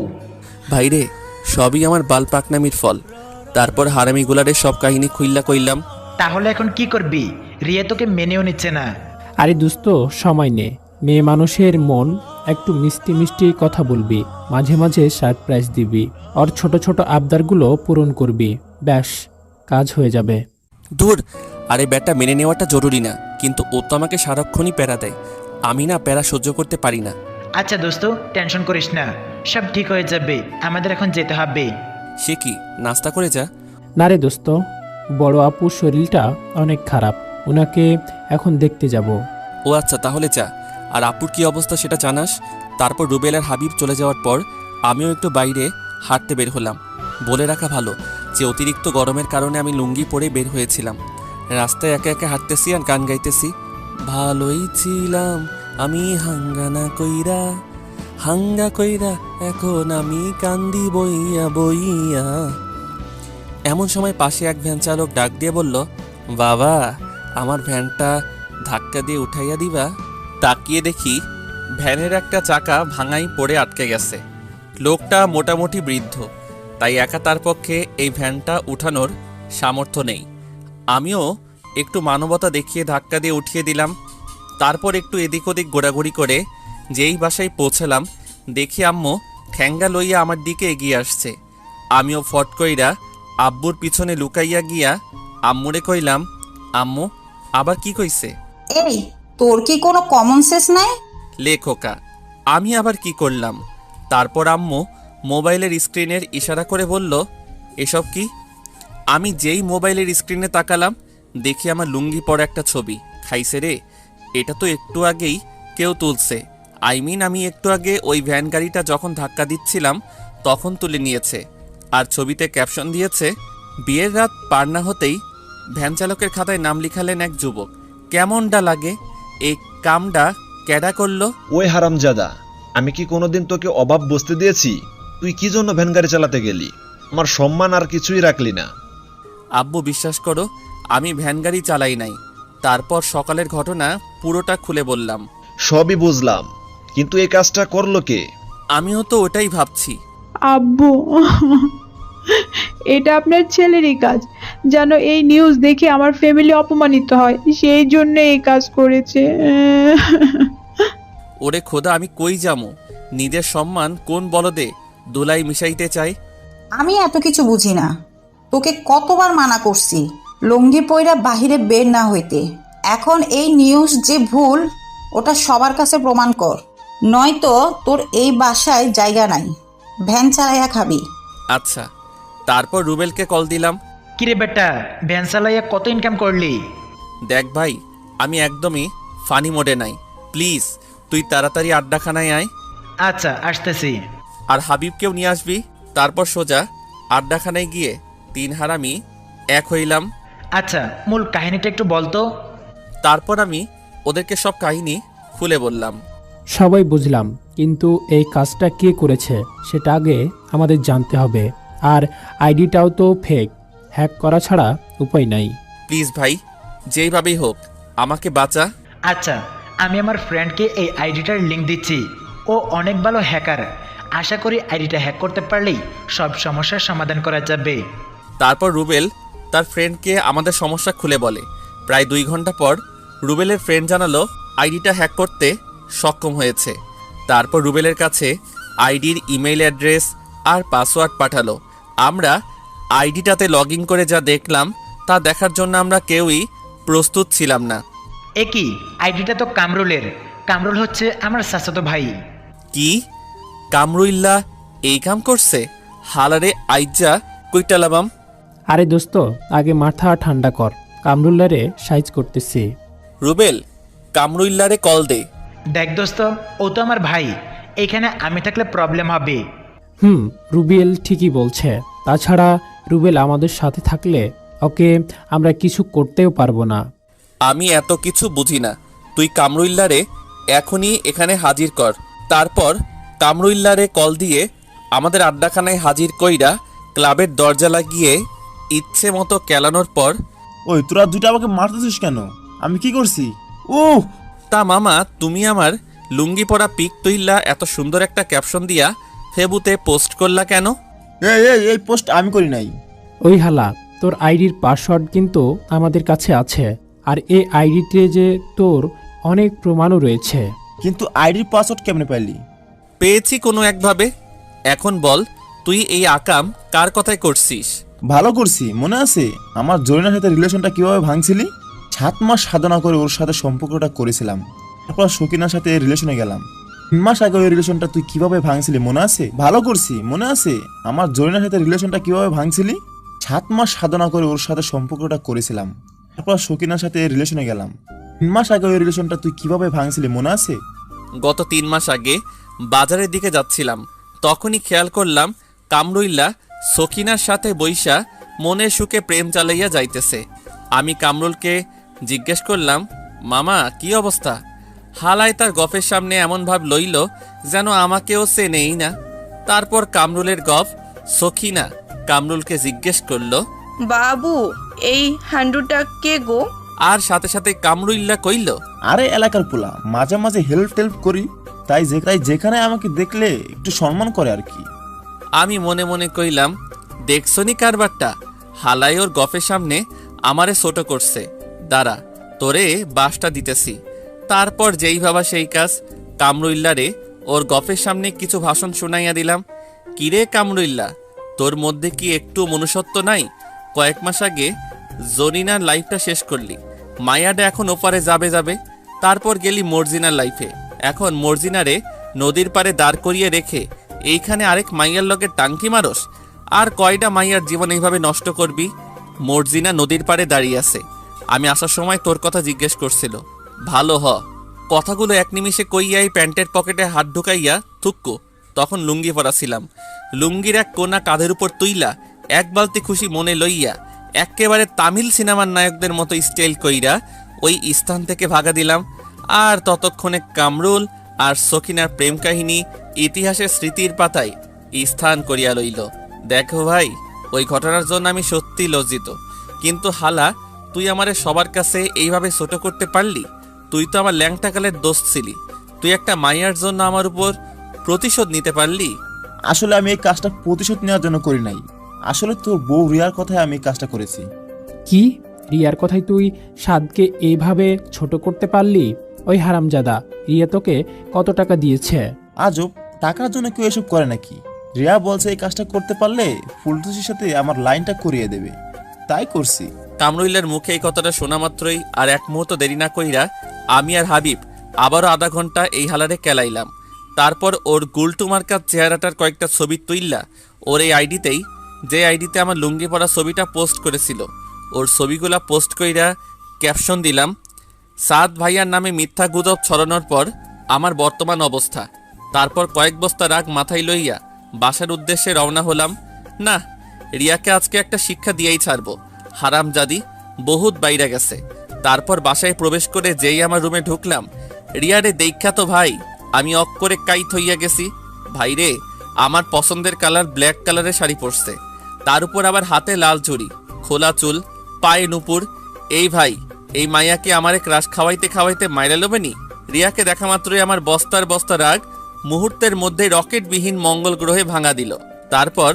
Speaker 1: ভাইরে, সবই আমার বাল পাকনামির ফল। তারপর হারামিগুলারে সব কাহিনী খুইল্লা কইলাম।
Speaker 3: তাহলে এখন কি করবি? রিয়া তোকে মেনেও নিচ্ছে না।
Speaker 4: আরে দোস্ত, সময় নে, মেয়ে মানুষের মন, একটু মিষ্টি মিষ্টি কথা বলবি, মাঝে মাঝে সারপ্রাইজ দিবি, ওর ছোট ছোট আবদারগুলো পূরণ করবি, ব্যাস কাজ হয়ে যাবে।
Speaker 1: ধুর, আরে ব্যাটা মেনে নেওয়াটা জরুরি না, কিন্তু ও তো আমাকে সারাক্ষণই প্যারা দেয়। আমি না প্যারা সহ্য করতে পারি না।
Speaker 3: আচ্ছা দোস্ত, টেনশন করিস না, সব ঠিক হয়ে যাবে। আমাদের এখন যেতে হবে।
Speaker 1: সে কি, নাস্তা করে যা।
Speaker 4: না রে দোস্ত, বড় আপুর শরীরটা অনেক খারাপ, ওনাকে এখন দেখতে যাব।
Speaker 1: ও আচ্ছা, তাহলে যা। আর আপুর কি অবস্থা সেটা জানাস? তারপর রুবেল আর হাবিব চলে যাওয়ার পর আমিও একটু বাইরে হাঁটতে বের হলাম। বলে রাখা ভালো যে অতিরিক্ত গরমের কারণে আমি লুঙ্গি পরে বের হয়েছিলাম। রাস্তায় একা একা হাঁটতেছি আর গান গাইতেছি, ভালোই ছিলাম আমি হাঙ্গা কইরা এখন আমি কান্দি বইয়া বইয়া। এমন সময় পাশে এক ভ্যান চালক ডাক দিয়ে বলল, বাবা আমার ভ্যানটা ধাক্কা দিয়ে উঠাইয়া দিবা। তাকিয়ে দেখি ভ্যানের একটা চাকা ভাঙাই পড়ে আটকে গেছে। লোকটা মোটামুটি বৃদ্ধ, তাই একা তার পক্ষে এই ভ্যানটা উঠানোর সামর্থ্য নেই। আমিও একটু মানবতা দেখিয়ে ধাক্কা দিয়ে উঠিয়ে দিলাম। তারপর একটু এদিক ওদিক ঘোরাঘুরি করে যেই বাসায় পৌঁছলাম দেখি আম্মু ঠ্যাঙ্গা লইয়া আমার দিকে এগিয়ে আসছে। আমিও ফট কইরা আব্বুর পিছনে লুকাইয়া গিয়া আম্মুরে কইলাম, আম্মু আবার কি কইছে?
Speaker 5: এই, তোর কি কোনো কমন সেন্স নাই?
Speaker 1: লেখোকা, আমি আবার কি করলাম? তারপর আম্মু মোবাইলের স্ক্রিনের ইশারা করে বলল, এসব কি? আমি যেই মোবাইলের স্ক্রিনে তাকালাম দেখি আমার লুঙ্গি পরা একটা ছবি। খাইছে রে, এটা তো একটু আগেই কেউ তুলছে। আমি একটু আগে ওই ভ্যান গাড়িটা যখন ধাক্কা দিচ্ছিলাম তখন তুলে নিয়েছে। আর ছবিতে ক্যাপশন দিয়েছে, বিয়ের রাত পার না হতেই ভ্যান চালকের খাতায় নাম লিখালেন এক যুবক। কেমনটা লাগে? এই কামটা ক্যাডা করলো?
Speaker 6: ওই হারামজাদা, আমি কি কোনোদিন তোকে অভাব বসতে দিয়েছি? তুই কি জন্য ভ্যান গাড়ি চালাতে গেলি? আমার সম্মান আর কিছুই রাখলি না।
Speaker 1: আব্বু বিশ্বাস করো, আমি ভ্যান গাড়ি চালাই নাই। তারপর সকালের ঘটনা পুরোটা খুলে বললাম।
Speaker 6: সবই বুঝলাম, কিন্তু এই কাজটা করলো কে?
Speaker 1: আমিও তো ওটাই ভাবছি।
Speaker 2: আব্বু, এটা আপনার ছেলেরই কাজ। যেন এই নিউজ দেখে আমার ফ্যামিলি অপমানিত হয়, সেই জন্য এই কাজ করেছে।
Speaker 1: ওরে খোদা, আমি কই যামু? নিজের সম্মান কোন বলদে দোলাই মিশাইতে চাই?
Speaker 5: আমি এত কিছু বুঝি না। তোকে কতবার মানা করছি লুঙ্গি পইরা বাহিরে বের না হইতে। এখন এই নিউজ যে ভুল, ওটা সবার কাছে প্রমাণ কর, নয়তো তোর এই বাসায় জায়গা নাই। ভ্যান চালাইয়া খাবি।
Speaker 1: আচ্ছা। তারপর রুবেলকে কল দিলাম।
Speaker 3: কিরে বেটা, ভ্যান চালাইয়া কত ইনকাম করলি?
Speaker 1: দেখ ভাই, আমি একদমই ফানি মোডে নাই। প্লিজ তুই তাড়াতাড়ি আড্ডাখানায় আয়।
Speaker 3: আচ্ছা, আসতেছি।
Speaker 1: আর হাবিবকেও নিয়ে আসবি। তারপর সোজা আড্ডাখানায় গিয়ে 3 হারামি এক হইলাম।
Speaker 3: আচ্ছা, মূল কাহিনীটা একটু বলতো।
Speaker 1: তারপর আমি ওদেরকে সব কাহিনী খুলে বললাম।
Speaker 4: সবাই বুঝলাম, কিন্তু এই কাজটা কে করেছে সেটা আগে আমাদের জানতে হবে। আর আইডিটাও তো ফেক, হ্যাক করা ছাড়া উপায় নাই।
Speaker 1: প্লিজ ভাই, যেইভাবেই হোক আমাকে বাঁচা।
Speaker 3: আচ্ছা, আমি আমার ফ্রেন্ডকে এই আইডিটার লিঙ্ক দিচ্ছি। ও অনেক ভালো হ্যাকার। আশা করি আইডিটা হ্যাক করতে পারলেই সব সমস্যার সমাধান করা যাবে।
Speaker 1: তারপর রুবেল তার ফ্রেন্ডকে আমাদের সমস্যা খুলে বলে। প্রায় 2 ঘন্টা পর রুবেলের ফ্রেন্ড জানালো আইডিটা হ্যাক করতে সক্ষম হয়েছে। তারপর রুবেলের কাছে আইডির ইমেইল অ্যাড্রেস আর পাসওয়ার্ড পাঠালো। আমরা আইডিটাতে লগ ইন করে যা দেখলাম তা দেখার জন্য আমরা কেউই প্রস্তুত ছিলাম না।
Speaker 3: একই, আইডিটা তো কামরুলের। কামরুল হচ্ছে আমার চাচাতো ভাই।
Speaker 1: কি? কামরুইল্লা এই কাম করছে? হালারে আইজা কুইটালাবাম।
Speaker 4: আরে দোস্ত, আগে মাথা ঠান্ডা কর, কামরুল্লারে সাইজ করতেছি।
Speaker 1: রুবেল, কামরুইল্লারে কল দে।
Speaker 3: দেখ দোস্ত, ও তো আমার ভাই। এখানে আমি থাকলে প্রবলেম হবে।
Speaker 4: রুবেল ঠিকই বলছে। তাছাড়া রুবেল আমাদের সাথে থাকলে ওকে আমরা কিছু করতেও পারবো না।
Speaker 1: আমি এত কিছু বুঝি না। তুই কামরুইল্লারে এখনই এখানে হাজির কর। তারপর কামরুইল্লারে কল দিয়ে আমাদের আড্ডাখানায় হাজির কইরা ক্লাবের দরজা লাগিয়ে ইচ্ছে মতো কেলানোর পর,
Speaker 8: ওই তোরা দুটো আমাকে মারতেছিস কেন? আমি কি করছি? ও
Speaker 1: তা মামা, তুমি আমার লুঙ্গি পরা পিক তুইল্লা এত সুন্দর একটা ক্যাপশন দিয়া ফেবুতে পোস্ট করলা কেন?
Speaker 8: এই পোস্ট আমি করি নাই।
Speaker 4: ওই হালা, তোর আইডির পাসওয়ার্ড কিন্তু আমাদের কাছে আছে। আর এই আইডিতে যে তোর অনেক প্রমাণও রয়েছে।
Speaker 8: কিন্তু আইডির পাসওয়ার্ড কেমনে পাইলি?
Speaker 1: পেয়েছি কোনো একভাবে। এখন বল, তুই এই আকাম কার কথায় করছিস?
Speaker 8: ভালো করছি, মনে আছে আমার জরিনার সাথে রিলেশনটা কিভাবে ভাঙছিলি? 7 মাস সাধনা করে ওর সাথে সম্পর্কটা করেছিলাম। তারপর সকিনার সাথে রিলেশনে গেলাম। 3 মাস আগে ওই রিলেশনটা তুই কিভাবে ভাঙছিলি মনে আছে? ভালো করছি, মনে আছে আমার জরিনার সাথে রিলেশনটা কিভাবে ভাঙছিলি? 7 মাস সাধনা করে ওর সাথে সম্পর্কটা করেছিলাম। তারপর সকিনার সাথে রিলেশনে গেলাম। 3 মাস আগে ওই রিলেশনটা তুই কিভাবে ভাঙছিলি মনে আছে?
Speaker 1: গত 3 মাস আগে বাজারের দিকে যাচ্ছিলাম, তখনই খেয়াল করলাম কামরুইল্লা সকিনার সাথে বইসা মনের সুখে প্রেম চালাইয়া যাইতেছে। আমি কামরুলকে জিজ্ঞেস করলাম, মামা কি অবস্থা? হালাই তার গফের সামনে এমন ভাব লইল যেন আমাকেও সে নেই না। তারপর কামরুলের গফ সখিনা কামরুলকে জিজ্ঞেস করলো,
Speaker 9: বাবু এই হান্ডুটা কে গো?
Speaker 1: আর সাথে সাথে কামরুইল্লা কইল,
Speaker 8: আরে এলাকার পোলা, মাঝে মাঝে হেল্প টেল্প করি, তাই যেখানে আমাকে দেখলে একটু সম্মান করে আর কি।
Speaker 1: আমি মনে মনে কইলাম, দেখছনি কারবারটা, হালাই ওর গফের সামনে আমারে ছোট করছে, দাঁড়া তোরে বাসটা দিতেছি। তারপর যেই ভাবা সেই কাজ, কামরুইল্লারে ওর গফের সামনে কিছু ভাষণ শুনাইয়া দিলাম। কিরে কামরুইল্লা, তোর মধ্যে কি একটু মনুষ্যত্ব নাই? কয়েক মাস আগে জরিনার লাইফটা শেষ করলি, মায়াডা এখন ওপারে যাবে, তারপর গেলি মর্জিনার লাইফে, এখন মর্জিনারে নদীর পারে দাঁড় করিয়ে রেখে এইখানে আরেক মাইয়ার লগে টাঙ্কি মারস। আর কয়টা মাইয়ার জীবন এইভাবে নষ্ট করবি? মর্জিনা নদীর পারে দাঁড়িয়ে আছে, আমি আসার সময় তোর কথা জিজ্ঞেস করছিল, ভালো হ। কথাগুলো এক নিমিষে কইয়াই প্যান্টের পকেটে হাত ঢুকাইয়া থুক্কু, তখন লুঙ্গি পরা ছিলাম। লুঙ্গির এক কোনা কাঁধের উপর তুইলা এক বালতি খুশি মনে লইয়া একেবারে তামিল সিনেমার নায়কদের মতো স্টাইল কইরা ওই স্থান থেকে ভাগা দিলাম। আর ততক্ষণে কামরুল আর সখিনার প্রেম কাহিনী ইতিহাসের স্মৃতির পাতায় স্থান করিয়া লইল। দেখো ভাই, ওই ঘটনার জন্য আমি সত্যি লজ্জিত, কিন্তু হালা তুই আমারে সবার কাছে এইভাবে ছোট করতে পারলি? তুই তো আমার ল্যাংটাকালের দোস্ত ছিলি, তুই একটা মাইয়ার জন্য আমার উপর প্রতিশোধ নিতে পারলি?
Speaker 8: আসলে আমি এই কাজটা প্রতিশোধ নেওয়ার জন্য করি নাই, আসলে তোর বউ রিয়ার কথায় আমি এই কাজটা করেছি।
Speaker 4: কি? রিয়ার কথায় তুই সাদকে এইভাবে ছোট করতে পারলি? ওই হারামজাদা, রিয়া তোকে কত টাকা দিয়েছে?
Speaker 8: আজব, টাকার জন্য কেউ এসব করে নাকি? রিয়া বলছে এই কাজটা করতে পারলে ফুলটুসির সাথে আমার লাইনটা করিয়ে দেবে, তাই করছি।
Speaker 1: কামরুইলের মুখে এই কথাটা শোনা মাত্রই আর এক মুহূর্ত দেরি না কইরা আমি আর হাবিব আবারও আধা ঘন্টা এই হালারে কেলাইলাম। তারপর ওর গুলটু মার্কার চেহারাটার কয়েকটা ছবি তুইল্লা ওর এই আইডিতেই, যে আইডিতে আমার লুঙ্গি পরা ছবিটা পোস্ট করেছিল, ওর ছবিগুলা পোস্ট কইরা ক্যাপশন দিলাম, সাদ ভাইয়ার নামে মিথ্যা গুজব ছড়ানোর পর আমার বর্তমান অবস্থা। তারপর কয়েক বস্তা রাগ মাথায় লইয়া বাসার উদ্দেশ্যে রওনা হলাম। না, রিয়াকে আজকে একটা শিক্ষা দিয়েই ছাড়বো, হারামজাদি বহুত বাইরে গেছে। তারপর বাসায় প্রবেশ করে যেই আমার রুমে ঢুকলাম, রিয়ারে দেখা তো ভাই আমি অক করে কাইত হইয়া গেছি। ভাইরে, আমার পছন্দের কালার ব্ল্যাক কালারের শাড়ি পরছে, তার উপর আবার হাতে লাল চুড়ি, খোলা চুল, পায়ে নুপুর। এই ভাই, এই মাইয়াকে আমারে ক্রাশ খাওয়াইতে খাওয়াইতে মাইরা লোবেনি। রিয়াকে দেখা মাত্রই আমার বস্তার বস্তা রাগ মুহূর্তের মধ্যে রকেটবিহীন মঙ্গল গ্রহে ভাঙা দিল। তারপর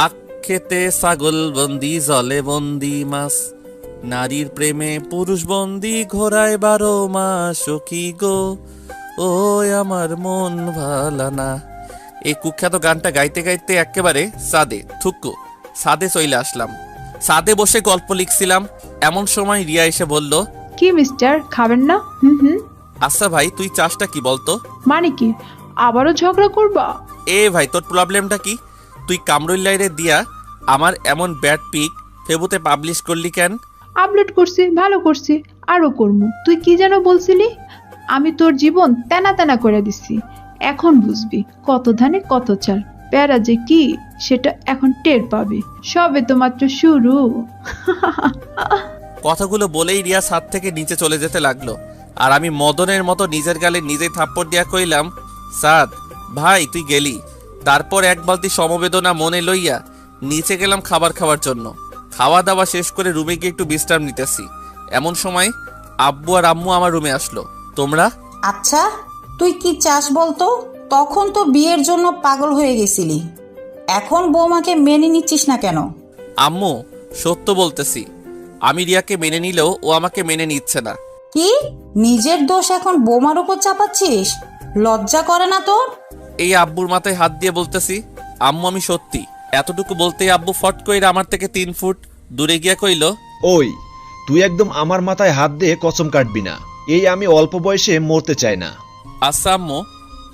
Speaker 1: আখ খেতে ছাগল বন্দি, জলে বন্দি মাছ, নারীর প্রেমে পুরুষ বন্দি, ঘোড়ায় 12 মাস কি গো, ও আমার মন ভালা না। এই কুখ্যাত গানটা গাইতে গাইতে একেবারে সাদে চইলে আসলাম। সাদে বসে গল্প লিখছিলাম, এমন সময় রিয়া এসে বলল,
Speaker 2: কি মিস্টার, খাবেন না? হুম।
Speaker 1: আচ্ছা ভাই, তুই চাষটা কি বলতো?
Speaker 2: মানে কি, আবারও ঝগড়া করবা?
Speaker 1: এ ভাই, তোর প্রবলেমটা কি? তুই কামরুল্লাইরে দিয়া আমার এমন ব্যাড পিক ফেবুতে পাবলিশ করলি কেন?
Speaker 2: আপলোড করছি, ভালো করছি, আরো করমু। তুই কি যেন বলছিলি? আমি তোর জীবন তেনা তেনা করে দিছি, এখন বুঝবি কত ধানে কত চাল। প্যারা যে কি সেটা এখন টের পাবি, সবে তো মাত্র শুরু।
Speaker 1: কথাগুলো বলেই রিয়া ছাদ থেকে নিচে চলে যেতে লাগলো, আর আমি মদনের মতো নিজের গালে নিজেই থাপ্পড় দিয়া কইলাম, সাদ ভাই তুই গেলি। তারপর এক বালতি সমবেদনা মনে লইয়া নিচে গেলাম খাবার খাওয়ার জন্য। খাওয়া দাওয়া শেষ করে রুমে গিয়ে একটু বিশ্রাম নিতেছি, এমন সময় আব্বু আর আম্মু আমার রুমে আসলো। তোমরা?
Speaker 5: আচ্ছা, তুই কি চাস বলতো? তখন তো বিয়ের জন্য পাগল হয়ে গেছিলি, এখন বৌমাকে মেনে নিচ্ছিস না কেন?
Speaker 1: আম্মু, সত্য বলতেছি, আমি রিয়াকে মেনে নিলেও ও আমাকে মেনে নিচ্ছে না।
Speaker 5: কি, নিজের দোষ এখন বৌমার উপর চাপাচ্ছিস? লজ্জা করে না তোর?
Speaker 1: এই আব্বুর মাথায় হাত দিয়ে বলতেছি, আম্মু আমি সত্যি। এতটুকু বলতেই আব্বু ফট কইরা আমার থেকে 3 ফুট দূরে গিয়া কইল,
Speaker 6: ওই তুই একদম আমার মাথায় হাত দিয়ে কসম কাটবি না, এই আমি অল্প বয়সে মরতে চাই না।
Speaker 1: আচ্ছা আম্মু,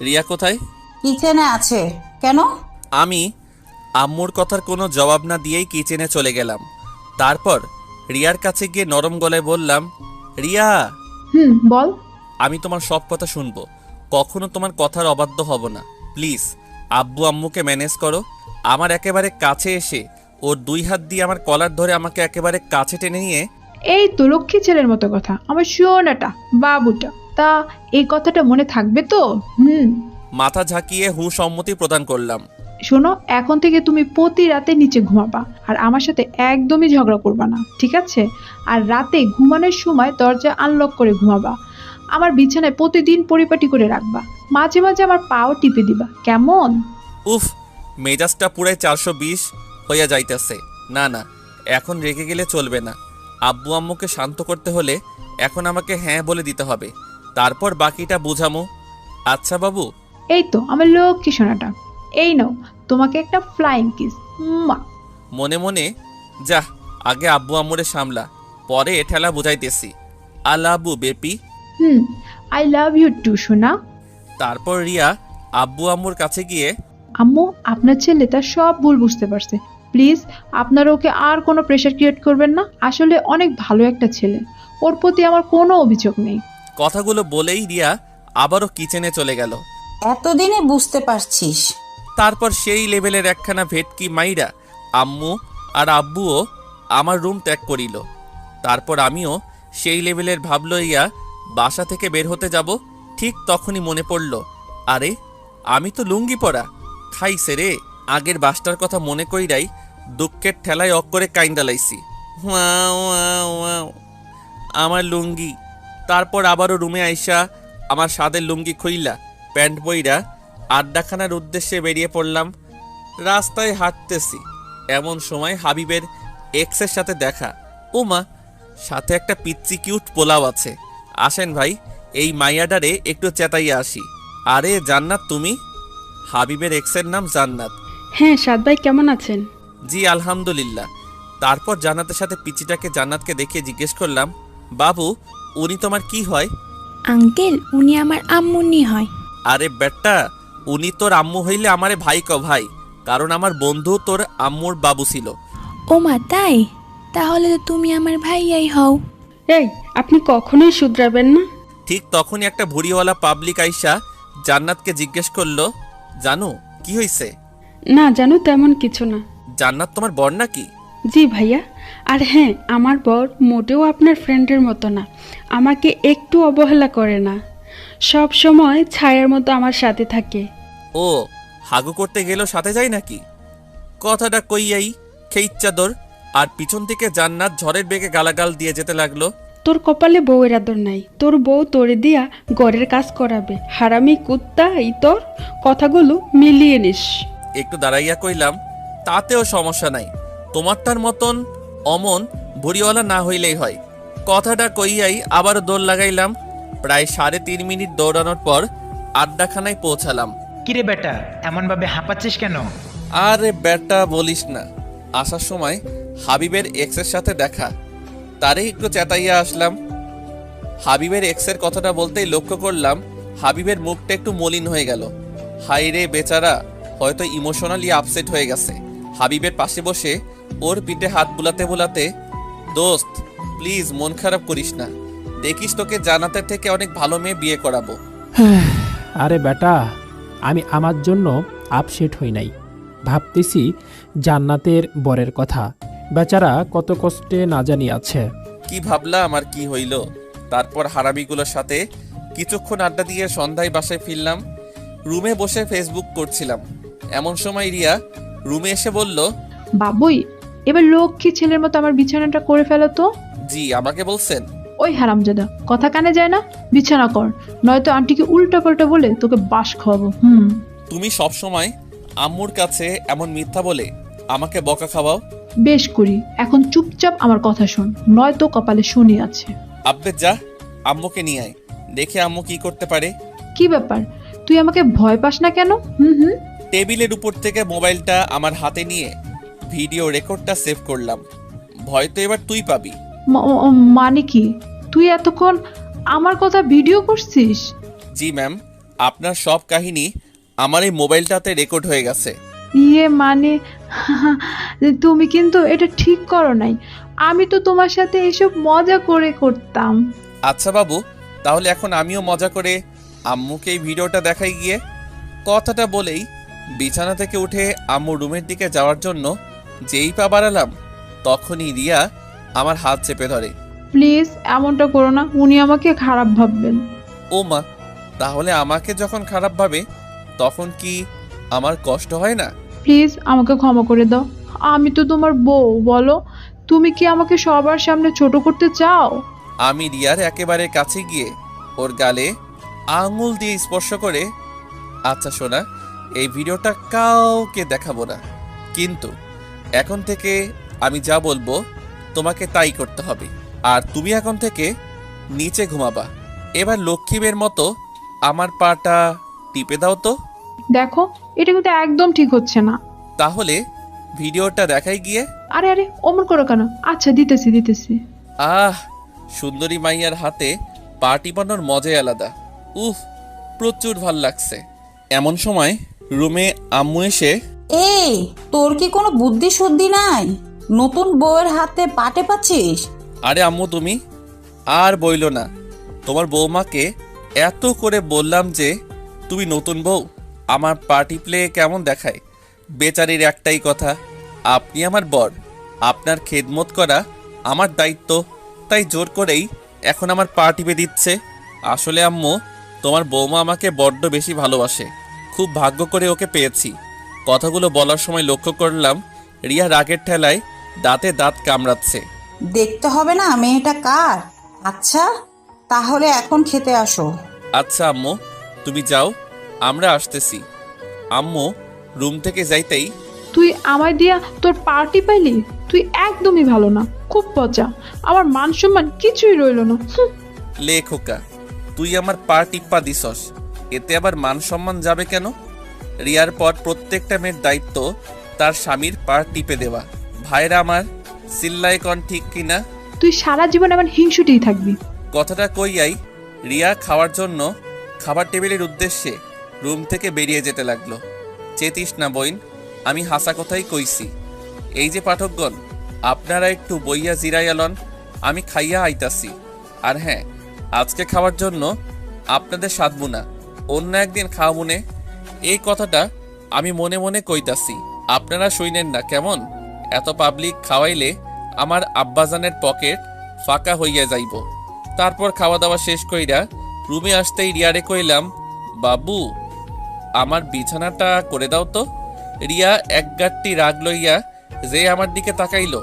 Speaker 1: রিয়া কোথায়?
Speaker 5: কিচেনে আছে। কেন?
Speaker 1: আমি আম্মুর কথার কোনো জবাব না দিয়েই কিচেনে চলে গেলাম। তারপর রিয়ার কাছে গিয়ে নরম গলায় বললাম, রিয়া
Speaker 2: বল।
Speaker 1: আমি তোমার সব কথা শুনবো, কখনো তোমার কথার অবাধ্য হব না। প্লিজ আব্বু আম্মুকে ম্যানেজ করো। আমার একেবারে কাছে এসে ওর 2 হাত দিয়ে আমার কলার ধরে আমাকে একেবারে কাছে টেনে নিয়ে,
Speaker 2: এই তো লক্ষ্মী ছেলের মতো কথা, আমার সোনাটা বাবুটা। তা এই কথাটা মনে থাকবে তো?
Speaker 1: মাথা ঝাঁকিয়ে সম্মতি প্রদান করলাম।
Speaker 2: শোনো, এখন থেকে তুমি প্রতি রাতে নিচে ঘুমাবা, আর আমার সাথে একদমই ঝগড়া করবা না, ঠিক আছে? আর রাতে ঘুমানোর সময় দরজা আনলক করে ঘুমাবা। আমার বিছানায় প্রতিদিন পরিপাটি করে রাখবা, মাঝে মাঝে আমার পাও টিপে দিবা, কেমন?
Speaker 1: উফ, মেজাজটা পুরাই 420 হইয়া যাইতেছে। না না, এখন রেগে গেলে চলবে না। আব্বু আম্মুকে শান্ত করতে হলে এখন আমাকে হ্যাঁ বলে দিতে হবে, তারপর বাকিটা বুঝামো। আচ্ছা বাবু।
Speaker 2: এই তো আমার লক্ষ্মী সোনাটা, এই নাও তোমাকে একটা ফ্লাইং কিস।
Speaker 1: মনে মনে, যা আগে আব্বু আম্মুরে সামলা, পরে ঠেলা বুঝাইতেছি। I love you baby.
Speaker 2: I love you too সোনা।
Speaker 1: তারপর রিয়া আব্বু আম্মুর কাছে গিয়ে,
Speaker 2: আম্মু, আপনার ছেলে তার সব ভুল বুঝতে পারছে, প্লিজ আপনারা ওকে আর কোনো প্রেশার ক্রিয়েট করবেন না। আসলে অনেক ভালো একটা ছেলে, ওর প্রতি আমার কোনো অভিযোগ নেই।
Speaker 1: কথাগুলো বলেই রিয়া আবারও কিচেনে চলে গেল।
Speaker 5: এতদিনে বুঝতে পারছিস?
Speaker 1: তারপর সেই লেভেলের একখানা ভেটকি মাইরা আম্মু আর আব্বুও আমার রুম ত্যাগ করিল। তারপর আমিও সেই লেভেলের ভাব লইয়া বাসা থেকে বের হতে যাব। ঠিক তখনই মনে পড়ল, আরে আমি তো লুঙ্গি পরা। খাইছে রে, আগের বাসটার কথা মনে কইরাই দুঃখের ঠেলায় করে কাইন্দালাইছি। আমার লুঙ্গি। তারপর আবারও রুমে আইসা আমার সাদের লুঙ্গি খুইলা প্যান্ট বইরা আড্ডাখানার উদ্দেশ্যে বেরিয়ে পড়লাম। রাস্তায় হাঁটতেছি, এমন সময় হাবিবের এক্সের সাথে দেখা। ওমা, সাথে একটা পিচ্চি কিউট পোলাও আছে। আসেন ভাই, এই মাইয়াডারে একটু চেতাইয়া আসি। আরে জান্নাত তুমি? হাবিবের এক্সের নাম জান্নাত।
Speaker 10: হ্যাঁ সাদ ভাই, কেমন আছেন?
Speaker 1: জি আলহামদুলিল্লাহ। তারপর জান্নাতের সাথে পিচিটাকে জান্নাতকে দেখিয়ে জিজ্ঞেস করলাম, বাবু উনি তোমার কি হয়?
Speaker 11: আঙ্কেল, উনি আমার আম্মুনি হয়।
Speaker 1: আরে বেটা, উনি তোর আম্মু হইলে আমারে ভাই ক ভাই, কারণ আমার বন্ধু তোর আম্মুর বাবু ছিল।
Speaker 11: ওমা তাই? তাহলে তো তুমি আমার ভাইয়াই হও।
Speaker 10: এই, আপনি কখনোই শুধরাবেন না।
Speaker 1: ঠিক তখনই একটা ভুড়িওয়ালা পাবলিক আইসা জান্নাতকে জিজ্ঞেস করলো, জানো কি হইছে?
Speaker 10: না জানো, তেমন কিছু না।
Speaker 1: জান্নাত তোমার বর নাকি?
Speaker 10: জি ভাইয়া। আর হ্যাঁ, আমার বর মোটেও আপনার ফ্রেন্ডের মতো না, আমাকে একটু অবহেলা করে না, সব সময় ছায়ার মতো আমার সাথে থাকে।
Speaker 1: ও, হাগু করতে গেলেও সাথে যায় নাকি? কথাটা কইয়াই খেই চাদর, আর পিছন থেকে জান্নাত ঝড়ের বেগে গালাগাল দিয়ে যেতে লাগলো।
Speaker 10: তোর কপালে বউয়ের আদর নাই, তোর বউ তোরে দিয়া ঘরের কাজ করাবে, হারামি কুত্তা। এই তোর কথাগুলো মিলিয়ে নিস।
Speaker 1: একটু দাঁড়াইয়া কইলাম, তাতেও সমস্যা নাই, তোমারটার মতন অমন ভুড়িওয়ালা না হইলেই হয়। কথাটা কইয়াই আবার দৌড় লাগাইলাম। প্রায় 3.5 মিনিট দৌড়ানোর পর আড্ডাখানায় পৌঁছালাম।
Speaker 3: কিরে বেটা, এমনভাবে হাঁপাচ্ছিস কেন?
Speaker 1: আরে বেটা বলিস না, আসার সময় হাবিবের এক্সের সাথে দেখা, তারে একটু চেতাইয়া আসলাম। হাবিবের এক্সের কথাটা বলতেই লক্ষ্য করলাম হাবিবের মুখটা একটু মলিন হয়ে গেল। হাই রে বেচারা, হয়তো ইমোশনালি আপসেট হয়ে গেছে। হাবিবের পাশে বসে ওর পিঠে হাত বুলাতে বুলাতে, দোস্ত প্লিজ মন খারাপ করিস না, দেখিস তোকে জান্নাতের থেকে অনেক ভালো মেয়ে বিয়ে করাবো।
Speaker 4: আরে বেটা, আমি আমার জন্য আপসেট হই নাই, ভাবতেছি জান্নাতের বরের কথা। বেচারা কত কষ্টে না জানি আছে।
Speaker 1: কি ভাবলাম আর কি হইল। তারপর হারামিগুলোর সাথে কিছুক্ষণ আড্ডা দিয়ে সন্ধ্যায় বাসায় ফিরলাম। রুমে বসে ফেসবুক করছিলাম, এমন সময় রিয়া রুমে এসে বলল,
Speaker 2: বাবুই, এবার লক্ষ্মী ছেলের মতো আমার বিছানাটা করে ফেলো তো।
Speaker 1: জি আমাকে বলছেন?
Speaker 2: ওই হারামজাদা, কথা কানে যায় না, বিছানা কর, নয়তো আন্টিকে উল্টা পাল্টা বলে তোকে বাস খাওয়াবো।
Speaker 1: তুমি সব সময় আম্মুর কাছে এমন মিথ্যা বলে আমাকে বকা খাওয়াও।
Speaker 2: বেশ করি, এখন চুপচাপ আমার কথা শোন, নয়তো কপালে শনি আছে।
Speaker 1: আব্বে যা, আম্মুকে নিয়ে আয়, দেখে আম্মু কি করতে পারে।
Speaker 2: কি ব্যাপার, তুই আমাকে ভয় পাস না কেন?
Speaker 1: টেবিলের উপর থেকে মোবাইলটা আমার হাতে নিয়ে ভিডিও রেকর্ডটা সেভ করলাম। ভয় তো এবার তুই পাবি।
Speaker 2: মানে কি, তুই এতক্ষণ আমার কথা ভিডিও করছিস?
Speaker 1: জি ম্যাম, আপনার সব কাহিনী আমার এই মোবাইলটাতে রেকর্ড হয়ে গেছে।
Speaker 2: মানে তুমি কিন্তু এটা ঠিক করো নাই, আমি তো তোমার সাথে এসব মজা করে করতাম।
Speaker 1: আচ্ছা বাবু, তাহলে এখন আমিও মজা করে আম্মুকে এই ভিডিওটা দেখাই গিয়ে। কথাটা বলেই বিছানা থেকে উঠে আম্মু রুমের দিকে যাওয়ার জন্য যেই পা বাড়ালাম তখনই রিয়া আমার হাত চেপে ধরে।
Speaker 2: প্লিজ এমনটা করো না, উনি আমাকে খারাপ ভাববেন।
Speaker 1: ও মা, তাহলে আমাকে যখন খারাপ ভাবে তখন কি আমার কষ্ট হয় না?
Speaker 2: প্লিজ আমাকে ক্ষমা করে দাও, আমি তো তোমার বউ। বলো, তুমি কি আমাকে সবার সামনে ছোট করতে চাও?
Speaker 1: আমি রিয়ার একেবারে কাছে গিয়ে ওর গালে আঙুল দিয়ে স্পর্শ করে, আচ্ছা শোনা, এই ভিডিওটা কাউকে দেখাবো না, কিন্তু এখন থেকে আমি যা বলবো তোমাকে তাই করতে হবে। আর তুমি এখন থেকে নিচে ঘুমাবা। এবার লক্ষ্মীমের মতো আমার পাটা টিপে দাও তো।
Speaker 2: দেখো, এটা কিন্তু একদম ঠিক হচ্ছে না।
Speaker 1: তাহলে ভিডিওটা দেখাই গিয়ে।
Speaker 2: আরে আরে, অমন করো কেন? আচ্ছা, দিতেছি।
Speaker 1: আহ, সুন্দরী মাইয়ার হাতে পা টিপানোর মজাই আলাদা। উফ, প্রচুর ভাল লাগছে। এমন সময় রুমে আম্মু এসে,
Speaker 5: এই তোর কি কোনো বুদ্ধি শুদ্ধি নাই? নতুন বউয়ের হাতে পাটে পাচ্ছিস?
Speaker 1: আরে আম্মু তুমি আর বইলো না, তোমার বৌমাকে এত করে বললাম যে তুমি নতুন বউ, আমার পার্টি প্লে কেমন দেখায়। বেচারির একটাই কথা, আপনি আমার বর, আপনার খেদমত করা আমার দায়িত্ব, তাই জোর করেই এখন আমার পা টিপে দিচ্ছে। আসলে আম্মু, তোমার বৌমা আমাকে বড্ড বেশি ভালোবাসে, খুব ভাগ্য করে ওকে পেয়েছি। কথাগুলো বলার সময় লক্ষ্য করলাম রিয়া রাগের ঠেলায় দাঁতে দাঁত কামড়াচ্ছে।
Speaker 5: দেখতে হবে না মেয়েটা কার? আচ্ছা তাহলে এখন খেতে আসো।
Speaker 1: আচ্ছা আম্মু, তুমি যাও, আমরা আসতেছি। আম্মু রুম থেকে যাইতেই,
Speaker 2: তুই আমায় দিয়া তোর পার্টি পাইলি? তুই একদমই ভালো না, খুব পচা। আমার মান সম্মান কিছুই রইল না।
Speaker 1: লে খোকা, তুই আমার পা টিপ্পা দিছস, এতে আবার মান সম্মান যাবে কেন? রিয়ার পর প্রত্যেকটা মেয়ের দায়িত্ব তার স্বামীর পা টিপে দেওয়া। ভাইরা আমার, চিল্লায় কন ঠিক কিনা?
Speaker 2: তুই সারা জীবন এমন হিংসুটেই থাকবি।
Speaker 1: কথাটা কইয়াই রিয়া খাওয়ার জন্য খাবার টেবিলের উদ্দেশ্যে রুম থেকে বেরিয়ে যেতে লাগলো। চেতিস না বইন, আমি হাসা কথাই কইছি। এই যে পাঠকগণ, আপনারা একটু বইয়া জিরাইয়ালন, আমি খাইয়া আইতাছি। আর হ্যাঁ, আজকে খাওয়ার জন্য আপনাদের সাধবো না, অন্য একদিন খাওয়াবুনে। এই কথাটা আমি মনে মনে কইতাছি, আপনারা শুইনেন না কেমন? এত পাবলিক খাওয়াইলে আমার আব্বাজানের পকেট ফাঁকা হইয়া যাইব। তারপর খাওয়া দাওয়া শেষ কইরা রুমে আসতেই রিয়ারে কইলাম, বাবু আমার বিছানাটা করে দাও তো। রিয়া এক গাঁটটি রাগ লইয়া যে আমার দিকে তাকাইল,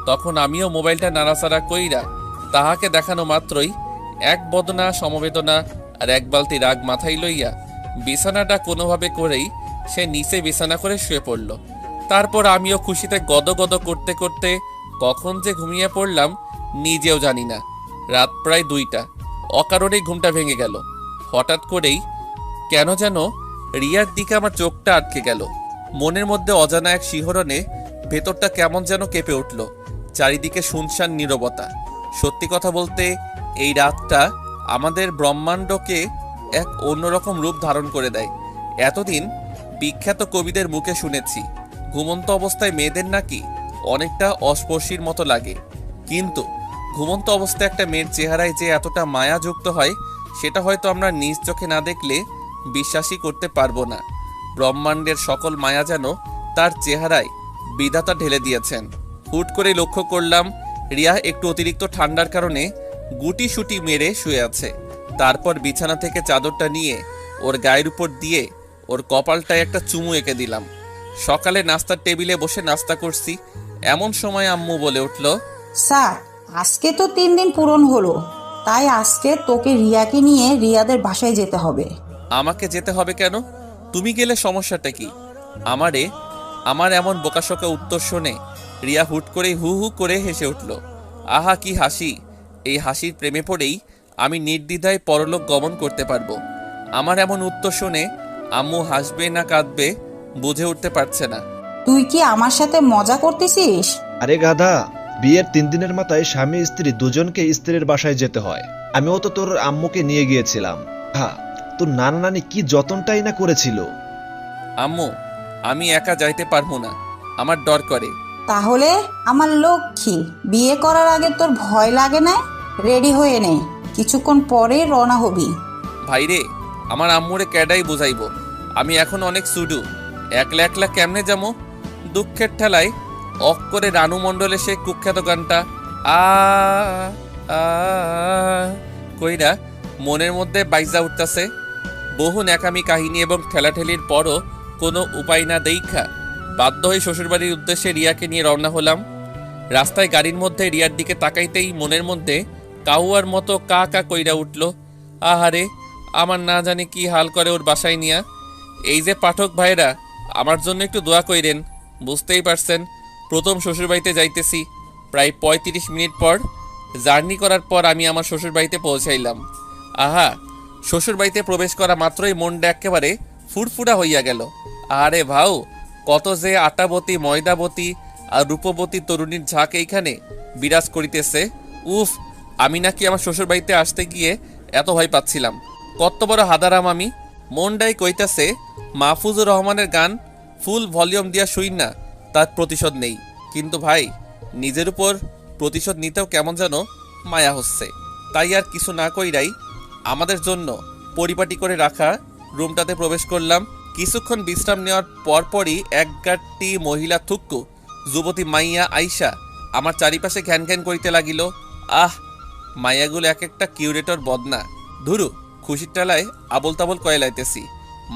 Speaker 1: তখন আমিও মোবাইলটা নাড়াচাড়া কইরা তাহাকে দেখানো মাত্রই এক বদনা সমবেদনা আর এক বালতি রাগ মাথায় লইয়া বিছানাটা কোনোভাবে করেই সে নিচে বিছানা করে শুয়ে পড়ল। তারপর আমিও খুশিতে গদগদ করতে করতে কখন যে ঘুমিয়ে পড়লাম নিজেও জানি না। রাত প্রায় 2টা, অকারণেই ঘুমটা ভেঙে গেল। হঠাৎ করেই কেন যেন রিয়ার দিকে আমার চোখটা আটকে গেল। মনের মধ্যে অজানা এক শিহরণে ভেতরটা কেমন যেন কেঁপে উঠল। চারিদিকে শুনশান নীরবতা। সত্যি কথা বলতে এই রাতটা আমাদের ব্রহ্মাণ্ডকে এক অন্যরকম রূপ ধারণ করে দেয়। এতদিন বিখ্যাত কবিদের মুখে শুনেছি ঘুমন্ত অবস্থায় মেয়েদের নাকি অনেকটা অস্পর্শীর মতো লাগে, কিন্তু ঘুমন্ত অবস্থায় একটা মেয়ের চেহারায় যে এতটা মায়া যুক্ত হয় সেটা হয়তো আমরা নিজ চোখে না দেখলে বিশ্বাসই করতে পারবো না। ব্রহ্মাণ্ডের সকল মায়া যেন তার চেহারায় বিধাতা ঢেলে দিয়েছেন। হুট করে লক্ষ্য করলাম রিয়া একটু অতিরিক্ত ঠান্ডার কারণে গুটি সুটি মেরে শুয়ে আছে। তারপর বিছানা থেকে চাদরটা নিয়ে ওর গায়ের উপর দিয়ে ওর কপালটায় একটা চুমু এঁকে দিলাম। সকালে নাস্তার টেবিলে বসে নাস্তা করছি, এমন সময় আম্মু বলে উঠল,
Speaker 5: স্যার আজকে তো 3 দিন পূরণ হলো, তাই আজকে তোকে রিয়াকে নিয়ে রিয়াদের বাসায় যেতে হবে।
Speaker 1: আমাকে যেতে হবে কেন? তুমি গেলে সমস্যাটা কি? আমার এমন বোকাশোকা উত্তর শুনে রিয়া হুট করে হু হু করে হেসে উঠল। আহা কি হাসি! এই হাসির প্রেমে পড়েই আমি নির্দ্বিধায় পরলোক গমন করতে পারবো। আমার এমন উত্তর শুনে আম্মু হাসবে না কাঁদবে বুঝে উঠতে পারছে না।
Speaker 5: তুই কি আমার সাথে মজা করতেছিস?
Speaker 6: আরে গাধা, বিয়ের 3 দিনের মাথায় স্বামী স্ত্রী দুজনকে স্ত্রীর বাসায় যেতে হয়। আমিও তো তোর আম্মুকে নিয়ে গিয়েছিলাম। হ্যাঁ, তোর নানা নানি কি যতনটাই না করেছিল।
Speaker 1: আম্মু, আমি একা যাইতে পারবো না, আমার ডর করে।
Speaker 5: তাহলে আমার লক্ষ্মী, বিয়ে করার আগে তোর ভয় লাগে না? রেডি হয়ে নে, কিছুক্ষণ পরে রওনা হবি।
Speaker 1: ভাইরে, আমার আম্মুরে ক্যাডাই বুঝাইব। আমি এখন অনেক সুডু, একলা একলা কেমনে যাবো? দুঃখের ঠেলায় অক করে রানু মণ্ডলের সে কুখ্যাত গানটা আ আ কইরা মনের মধ্যে বাইজা উঠতেছে। বহু ন্যাকামি কাহিনী এবং ঠেলাঠেলির পরও কোনো উপায় না দেখা বাধ্য হয়ে শ্বশুরবাড়ির উদ্দেশ্যে রিয়াকে নিয়ে রওনা হলাম। রাস্তায় গাড়ির মধ্যে রিয়ার দিকে তাকাইতেই মনের মধ্যে কাউয়ার মতো কা কা কইরা উঠল। আহারে, আমার না জানি কি হাল করে ওর বাসায় নিয়া। এই যে পাঠক ভাইরা, আমার জন্য একটু দোয়া কইরেন। বুঝতেই পারছেন, প্রথম শ্বশুরবাড়িতে যাইতেছি। প্রায় 35 মিনিট পর জার্নি করার পর আমি আমার শ্বশুরবাড়িতে পৌঁছাইলাম। আহা, শ্বশুরবাড়িতে প্রবেশ করা মাত্রই মনটা একেবারে ফুরফুরা হইয়া গেল। আরে ভাও, কত যে আটাবতী, ময়দাবতী আর রূপবতী তরুণীর ঝাঁক এইখানে বিরাজ করিতেছে। উফ, আমি নাকি আমার শ্বশুরবাড়িতে আসতে গিয়ে এত ভয় পাচ্ছিলাম। কত বড় হাদারাম আমি। মনটাই কইতাছে মাহফুজুর রহমানের গান ফুল ভলিউম দিয়া শুই না, তার প্রতিশোধ নেই। কিন্তু ভাই, নিজের উপর প্রতিশোধ নিতেও কেমন যেন মায়া হচ্ছে। তাই আর কিছু না কইরাই আমাদের জন্য পরিপাটি করে রাখা রুমটাতে প্রবেশ করলাম। কিছুক্ষণ বিশ্রাম নেওয়ার পরপরই এক গাঁটটি মহিলা থুক্কু যুবতী মাইয়া আইসা আমার চারিপাশে ঘ্যান ঘ্যান করিতে লাগিল। আহ, মাইয়াগুলো এক একটা কিউরেটর বদনা। ধুরু, খুশির টালায় আবল তাবল কয়লাইতেছি।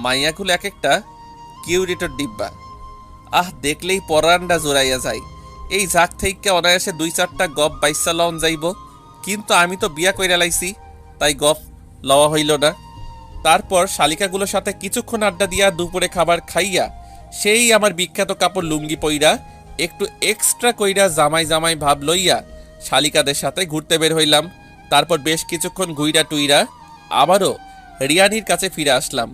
Speaker 1: মাইয়াগুলো এক একটা কিউরেটর ডিব্বা। আহ, দেখলেই পরানটা জোড়াইয়া যায়। এই ঝাঁক থেকে অনায়াসে 2-4টা গপ বাইসা লন যাইব, কিন্তু আমি তো বিয়া কইরা লাইছি, তাই গপ লওয়া হইল না। তারপর শালিকাগুলোর সাথে কিছুক্ষণ আড্ডা দিয়া দুপুরে খাবার খাইয়া সেই আমার বিখ্যাত কাপড় লুঙ্গি পইরা একটু এক্সট্রা কইরা জামাই জামাই ভাব লইয়া শালিকাদের সাথে ঘুরতে বের হইলাম। তারপর বেশ কিছুক্ষণ ঘুইরা টুইরা আবারও রিয়ানির কাছে ফিরে আসলাম।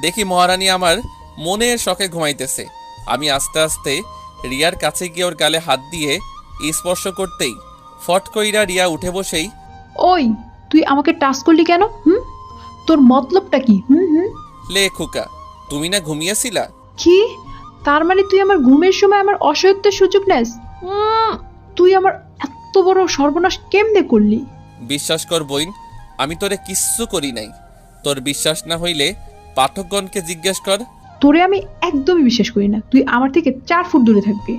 Speaker 1: দেখি মহারানী আমার মনের শখে ঘুমাইতেছে। আমি আস্তে আস্তে রিয়ার কাছে গিয়ে ওর গালে হাত দিয়ে স্পর্শ করতেই ফট কইরা রিয়া উঠে বসেই,
Speaker 2: ওই, তুই আমাকে টাচ করলি কেন? তোর মতলবটা কি?
Speaker 1: লে খোকা, তুমি না ঘুমিয়েছিলা?
Speaker 2: কি? তার মানে তুই আমার ঘুমের সময় আমার অসহায়ত্বের সুযোগ নেস? তুই আমার এত বড় সর্বনাশ কেমনে করলি?
Speaker 1: বিশ্বাস কর বইন, আমি তোরে কিচ্ছু করি নাই। তোর বিশ্বাস না হইলে পাঠকগণকে জিজ্ঞেস কর।
Speaker 2: তোরে আমি একদমই বিশ্বাস করি না। তুই আমার থেকে 4 ফুট দূরে থাকবি।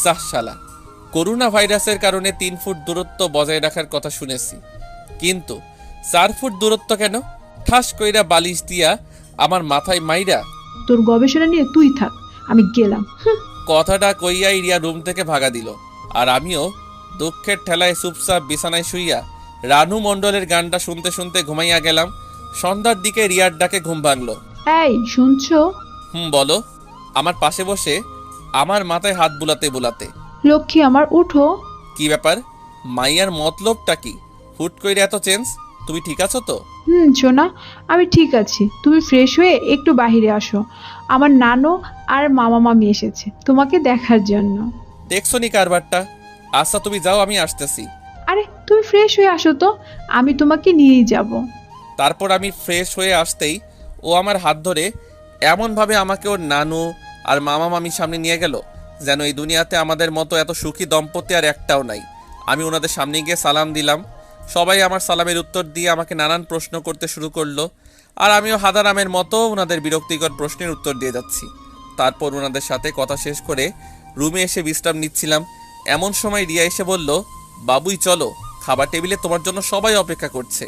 Speaker 1: যাহ শালা, করোনা ভাইরাসের কারণে 3 ফুট দূরত্ব বজায় রাখার কথা শুনেছি, কিন্তু 4 ফুট দূরত্ব কেন? ঠাস কইরা বালিশ দিয়া আমার মাথায় মাইরা।
Speaker 2: তোর গবেষণা নিয়ে তুই থাক, আমি গেলাম।
Speaker 1: কথাটা কইয়াই রিয়া রুম থেকে ভাগা দিল। আর আমিও দুঃখের ঠেলায় চুপচাপ বিছানায় শুইয়া রানু মণ্ডলের গানটা শুনতে শুনতে ঘুমাইয়া গেলাম। সন্ধ্যার দিকে রিয়ার ডাকে ঘুম ভাঙল।
Speaker 2: এই শুনছো?
Speaker 1: বলো। আমার পাশে বসে আমার মাথায় হাত বুলাতে বুলাতে,
Speaker 2: লক্ষ্মী আমার, উঠো।
Speaker 1: কি ব্যাপার? মাইয়ার মতলবটা কি? হুট কইরা এত চেঞ্জ? তুমি ঠিক আছো তো?
Speaker 2: সোনা, আমি ঠিক আছি। তুমি ফ্রেশ হয়ে একটু বাহিরে আসো। আমার নানু আর মামা মামি এসেছে তোমাকে দেখার জন্য।
Speaker 1: দেখছো নি কারবারটা? আচ্ছা তুমি যাও, আমি আসতেছি।
Speaker 2: আরে তুমি ফ্রেশ হয়ে আসো তো, আমি তোমাকে নিয়েই যাব।
Speaker 1: তারপর আমি ফ্রেশ হয়ে আসতেই ও আমার হাত ধরে এমনভাবে আমাকে ওর নানু আর মামা মামির সামনে নিয়ে গেল যেন এই দুনিয়াতে আমাদের মতো এত সুখী দম্পতি আর একটাও নাই। আমি ওনাদের সামনে গিয়ে সালাম দিলাম। সবাই আমার সালামের উত্তর দিয়ে আমাকে নানান প্রশ্ন করতে শুরু করলো, আর আমিও হাদারামের মতো ওনাদের বিরক্তিকর প্রশ্নের উত্তর দিয়ে যাচ্ছি। তারপর ওনাদের সাথে কথা শেষ করে রুমে এসে বিশ্রাম নিচ্ছিলাম। এমন সময় রিয়া এসে বলল, বাবুই চলো, খাবার টেবিলে তোমার জন্য সবাই অপেক্ষা করছে।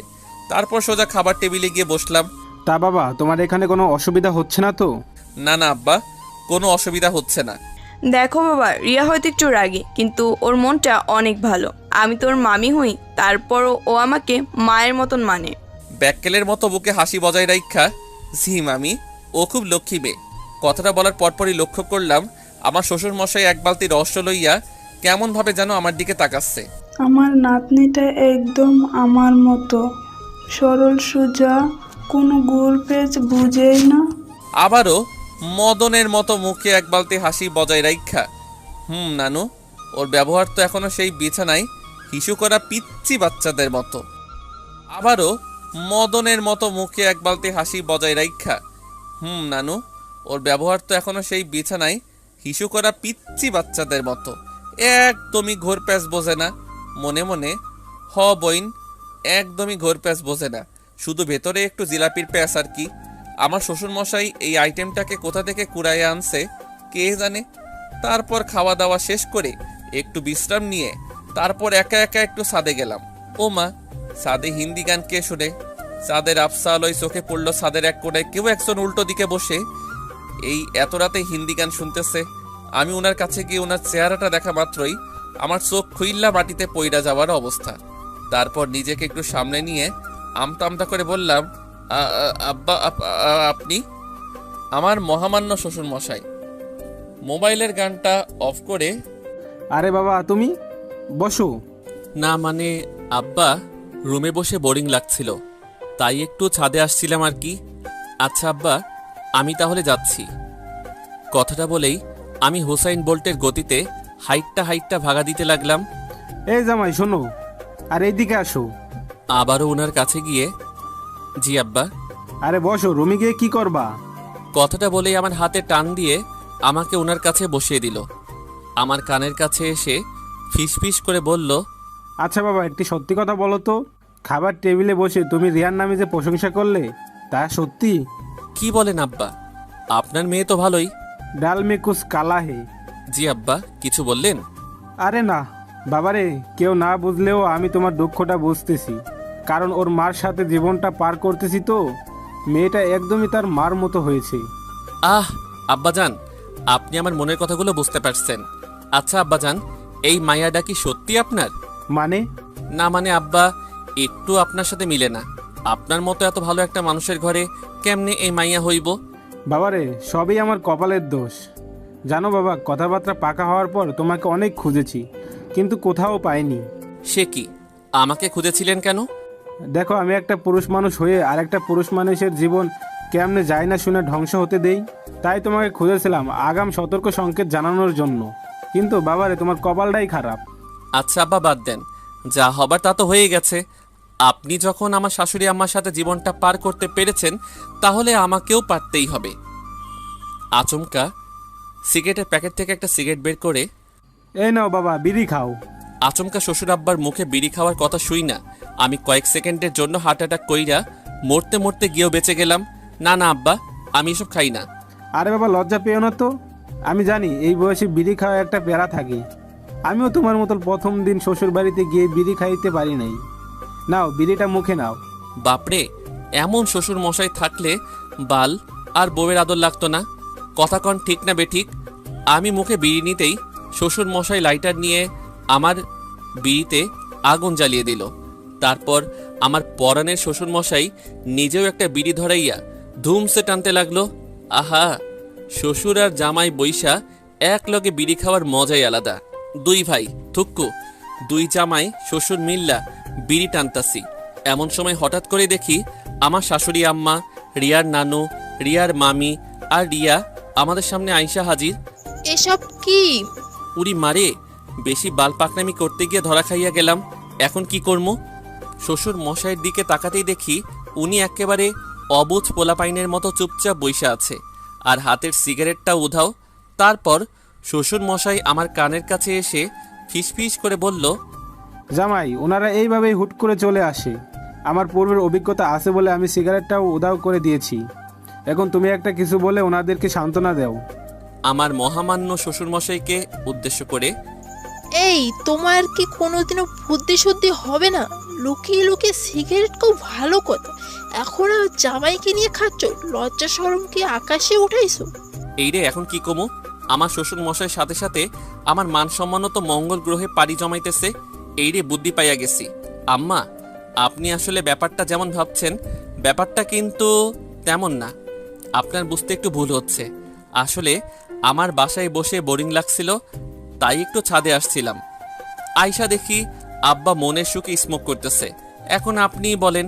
Speaker 1: তারপর সোজা খাবার টেবিলে গিয়ে বসলাম।
Speaker 12: তা বাবা, তোমার এখানে কোনো অসুবিধা হচ্ছে না তো?
Speaker 1: না না আব্বা, কোনো অসুবিধা হচ্ছে না।
Speaker 9: দেখো বাবা, রিয়া হয়তো একটু রাগী, কিন্তু ওর মনটা অনেক ভালো। আমি তোর মামি হই, তারপরও ও আমাকে মায়ের মতন মানে।
Speaker 1: ব্যাককেলের মতো বুকে হাসি বজায় রাখা, জি মামি, ও খুব লক্ষ্মী মেয়ে। কথাটা বলার পরপরই লক্ষ্য করলাম আমার শ্বশুর মশাই এক বালতি রহস্য লইয়া কেমনভাবে যেন আমার দিকে তাকাচ্ছে।
Speaker 13: আমার নাতনিটা একদম আমার মতো, সরল সোজা, কোনো গোল পেচ বুঝেই না।
Speaker 1: আবারও মদনের মতো মুখে এক বালতি হাসি বজায় রাখা, নানু, ওর ব্যবহার তো এখনো সেই বিছানায় হিসু করা পিচ্চি বাচ্চাদের মতো। আবারও মদনের মতো মুখে এক বালতি হাসি বজায় রাখা, নানু, ওর ব্যবহার তো এখনো সেই বিছানায় হিসু করা পিচ্চি বাচ্চাদের মতো। একদমই ঘোর প্যাঁচ বোঝে না। মনে মনে, হ বইন, একদমই ঘোর প্যাঁচ বোঝে না। শুধু ভেতরে একটু জিলাপির প্যাঁচ আর কি। আমার শ্বশুরমশাই এই আইটেমটাকে কোথা থেকে কুড়াইয়া আনছে কে জানে। তারপর খাওয়া দাওয়া শেষ করে একটু বিশ্রাম নিয়ে তারপর একা একা একটু ছাদে গেলাম। ও মা, ছাদে হিন্দি গান কে শুনে? ছাদের আফসাল ওই চোখে পড়লো ছাদের এক কোণায় কেউ একজন উল্টো দিকে বসে এই এত রাতে হিন্দি গান শুনতেছে। আমি ওনার কাছে গিয়ে ওনার চেহারাটা দেখা মাত্রই আমার চোখ খুইল্লা মাটিতে পইড়া যাওয়ার অবস্থা। তারপর নিজেকে একটু সামনে নিয়ে আমতা আমতা করে বললাম, আব্বা আপনি? আমার মহামান্য শ্বশুর মশাই। মোবাইলের গানটা অফ করে,
Speaker 12: আরে বাবা তুমি বসো।
Speaker 1: না মানে আব্বা, রুমে বসে বোরিং লাগছিল, তাই একটু ছাদে আসছিলাম আর কি। আচ্ছা আব্বা, আমি তাহলে যাচ্ছি। কথাটা বলেই আমি হুসাইন বোল্টের গতিতে হাইটটা ভাগা দিতে লাগলাম।
Speaker 12: এই জামাই শোনো, আর এইদিকে আসো।
Speaker 1: আবারও ওনার কাছে গিয়ে, জি আব্বা।
Speaker 12: আরে বসো, রুমে গিয়ে কি করবা?
Speaker 1: কথাটা বলেই আমার হাতে টান দিয়ে আমাকে ওনার কাছে বসিয়ে দিল। আমার কানের কাছে এসে ফিসফিস করে বলল,
Speaker 12: আচ্ছা বাবা, একটি সত্যি কথা বলো তো, খাবার টেবিলে বসে তুমি রিয়ার নামে যে প্রশংসা করলে তা সত্যি?
Speaker 1: কি বলেন আব্বা, আপনার মেয়ে তো ভালোই।
Speaker 12: ডাল মে কুছ কালা হে।
Speaker 1: জি আব্বা, কিছু বললেন?
Speaker 12: আরে না বাবারে, কেউ না বুঝলেও আমি তোমার দুঃখটা বুঝতেছি, কারণ ওর মার সাথে জীবনটা পার করতেছি তো। মেয়েটা একদমই তার মার মতো হয়েছে।
Speaker 1: আহ আব্বাজান, আপনি আমার মনের কথাগুলো বুঝতে পারছেন। আচ্ছা আব্বাজান, এই মায়াটা কি সত্যি আপনার?
Speaker 12: মানে?
Speaker 1: না মানে আব্বা, একটু আপনার সাথে মিলে না। আপনার মতো এত ভালো একটা মানুষের ঘরে কেমনে এই মাইয়া হইব?
Speaker 12: বাবারে, সবই আমার কপালের দোষ। জানো বাবা, কথাবার্তা পাকা হওয়ার পর তোমাকে অনেক খুঁজেছি, কিন্তু কোথাও পাইনি।
Speaker 1: সে কি, আমাকে খুঁজেছিলেন কেন?
Speaker 12: দেখো, আমি একটা পুরুষ মানুষ হয়ে আর একটা পুরুষ মানুষের জীবন কেমনে যায় না শুনে ধ্বংস হতে দেই, তাই তোমাকে খুঁজেছিলাম আগাম সতর্ক সংকেত জানানোর জন্য। কিন্তু বাবারে, তোমার কপালটাই খারাপ।
Speaker 1: আচ্ছা আব্বা, বাদ দেন, যা হবার তা তো হয়ে গেছে। আপনি যখন আমার শাশুড়ি আম্মার সাথে জীবনটা পার করতে পেরেছেন, তাহলে আমাকেও পারতেই হবে। আচমকা সিগারেটের প্যাকেট থেকে একটা সিগারেট বের করে,
Speaker 12: এই নাও বাবা, বিড়ি খাও।
Speaker 1: আচমকা শ্বশুর আব্বার মুখে বিড়ি খাওয়ার কথা শুই না আমি কয়েক সেকেন্ডের জন্য হার্ট অ্যাটাক কইরা মরতে মরতে গিয়েও বেঁচে গেলাম। না না আব্বা, আমি এসব খাই না।
Speaker 12: আরে বাবা, লজ্জা পেও না তো। আমি জানি এই বয়সে বিড়ি খাওয়া একটা প্যারা থাকে। আমিও তোমার মতো প্রথম দিন শ্বশুর বাড়িতে গিয়ে বিড়ি খাইতে পারি নাই। নাও, বিড়িটা মুখে নাও।
Speaker 1: বাপরে, এমন শ্বশুর মশাই থাকলে বাল আর বউয়ের আদর লাগতো না। কথা কন ঠিক না বেঠিক? আমি মুখে বিড়ি নিতেই শ্বশুর মশাই লাইটার নিয়ে আমার বিড়িতে আগুন জ্বালিয়ে দিল। তারপর আমার পরাণের শ্বশুর মশাই নিজেও একটা বিড়ি ধরাইয়া ধুমসে টানতে লাগলো। আহা, শ্বশুর আর জামাই বৈশা এক লগে বিড়ি খাওয়ার মজাই আলাদা। দুই ভাই থুক্কু, দুই জামাই শ্বশুর মিল্লা বিড়ি টানতাছি। এমন সময় হঠাৎ করে দেখি আমার শাশুড়ি আম্মা, রিয়ার নানু, রিয়ার মামি আর রিয়া আমাদের সামনে আইসা হাজির।
Speaker 14: এসব কি?
Speaker 1: উড়ি মারে, বেশি বাল পাকনামি করতে গিয়ে ধরা খাইয়া গেলাম। এখন কি করবো? শ্বশুর মশাইয়ের দিকে তাকাতেই দেখি উনি একেবারে অবুঝ পোলাপাইনের মতো চুপচাপ বইসা আছে, আর হাতের সিগারেটটা উধাও। তারপর শ্বশুর মশাই আমার কানের কাছে এসে ফিসফিস করে বলল,
Speaker 12: জামাই, ওনারা এইভাবেই হুট করে চলে আসে। আমার পূর্বের অভিজ্ঞতা আছে বলে আমি সিগারেটটাও উধাও করে দিয়েছি। এখন তুমি একটা কিছু বলে ওনাদেরকে সান্ত্বনা দাও।
Speaker 1: আমার মহামান্য শ্বশুরমশাইকে উদ্দেশ্য করে,
Speaker 14: এই তোমার কি কোনোদিনও বুদ্ধি শুদ্ধি হবে না? লুকিয়ে লুকিয়ে সিগারেট খুব ভালো কথা, এখন আর জামাইকে নিয়ে খাচ্ছ? লজ্জা শরম কি আকাশে উঠাইছো?
Speaker 1: এই রে, এখন কি কমু? আমার শ্বশুর মশাইয়ের সাথে সাথে আমার মান সম্মান তো মঙ্গল গ্রহে পাড়ি জমাইতেছে। এই রে, বুদ্ধি পাইয়া গেছি। আম্মা, আপনি আসলে ব্যাপারটা যেমন ভাবছেন ব্যাপারটা কিন্তু তেমন না। আপনার বুঝতে একটু ভুল হচ্ছে। আসলে আমার বাসায় বসে বোরিং লাগছিল, তাই একটু ছাদে আসছিলাম। আয়শা দেখি আব্বা মনের সুখে স্মোক করতেছে। এখন আপনিই বলেন,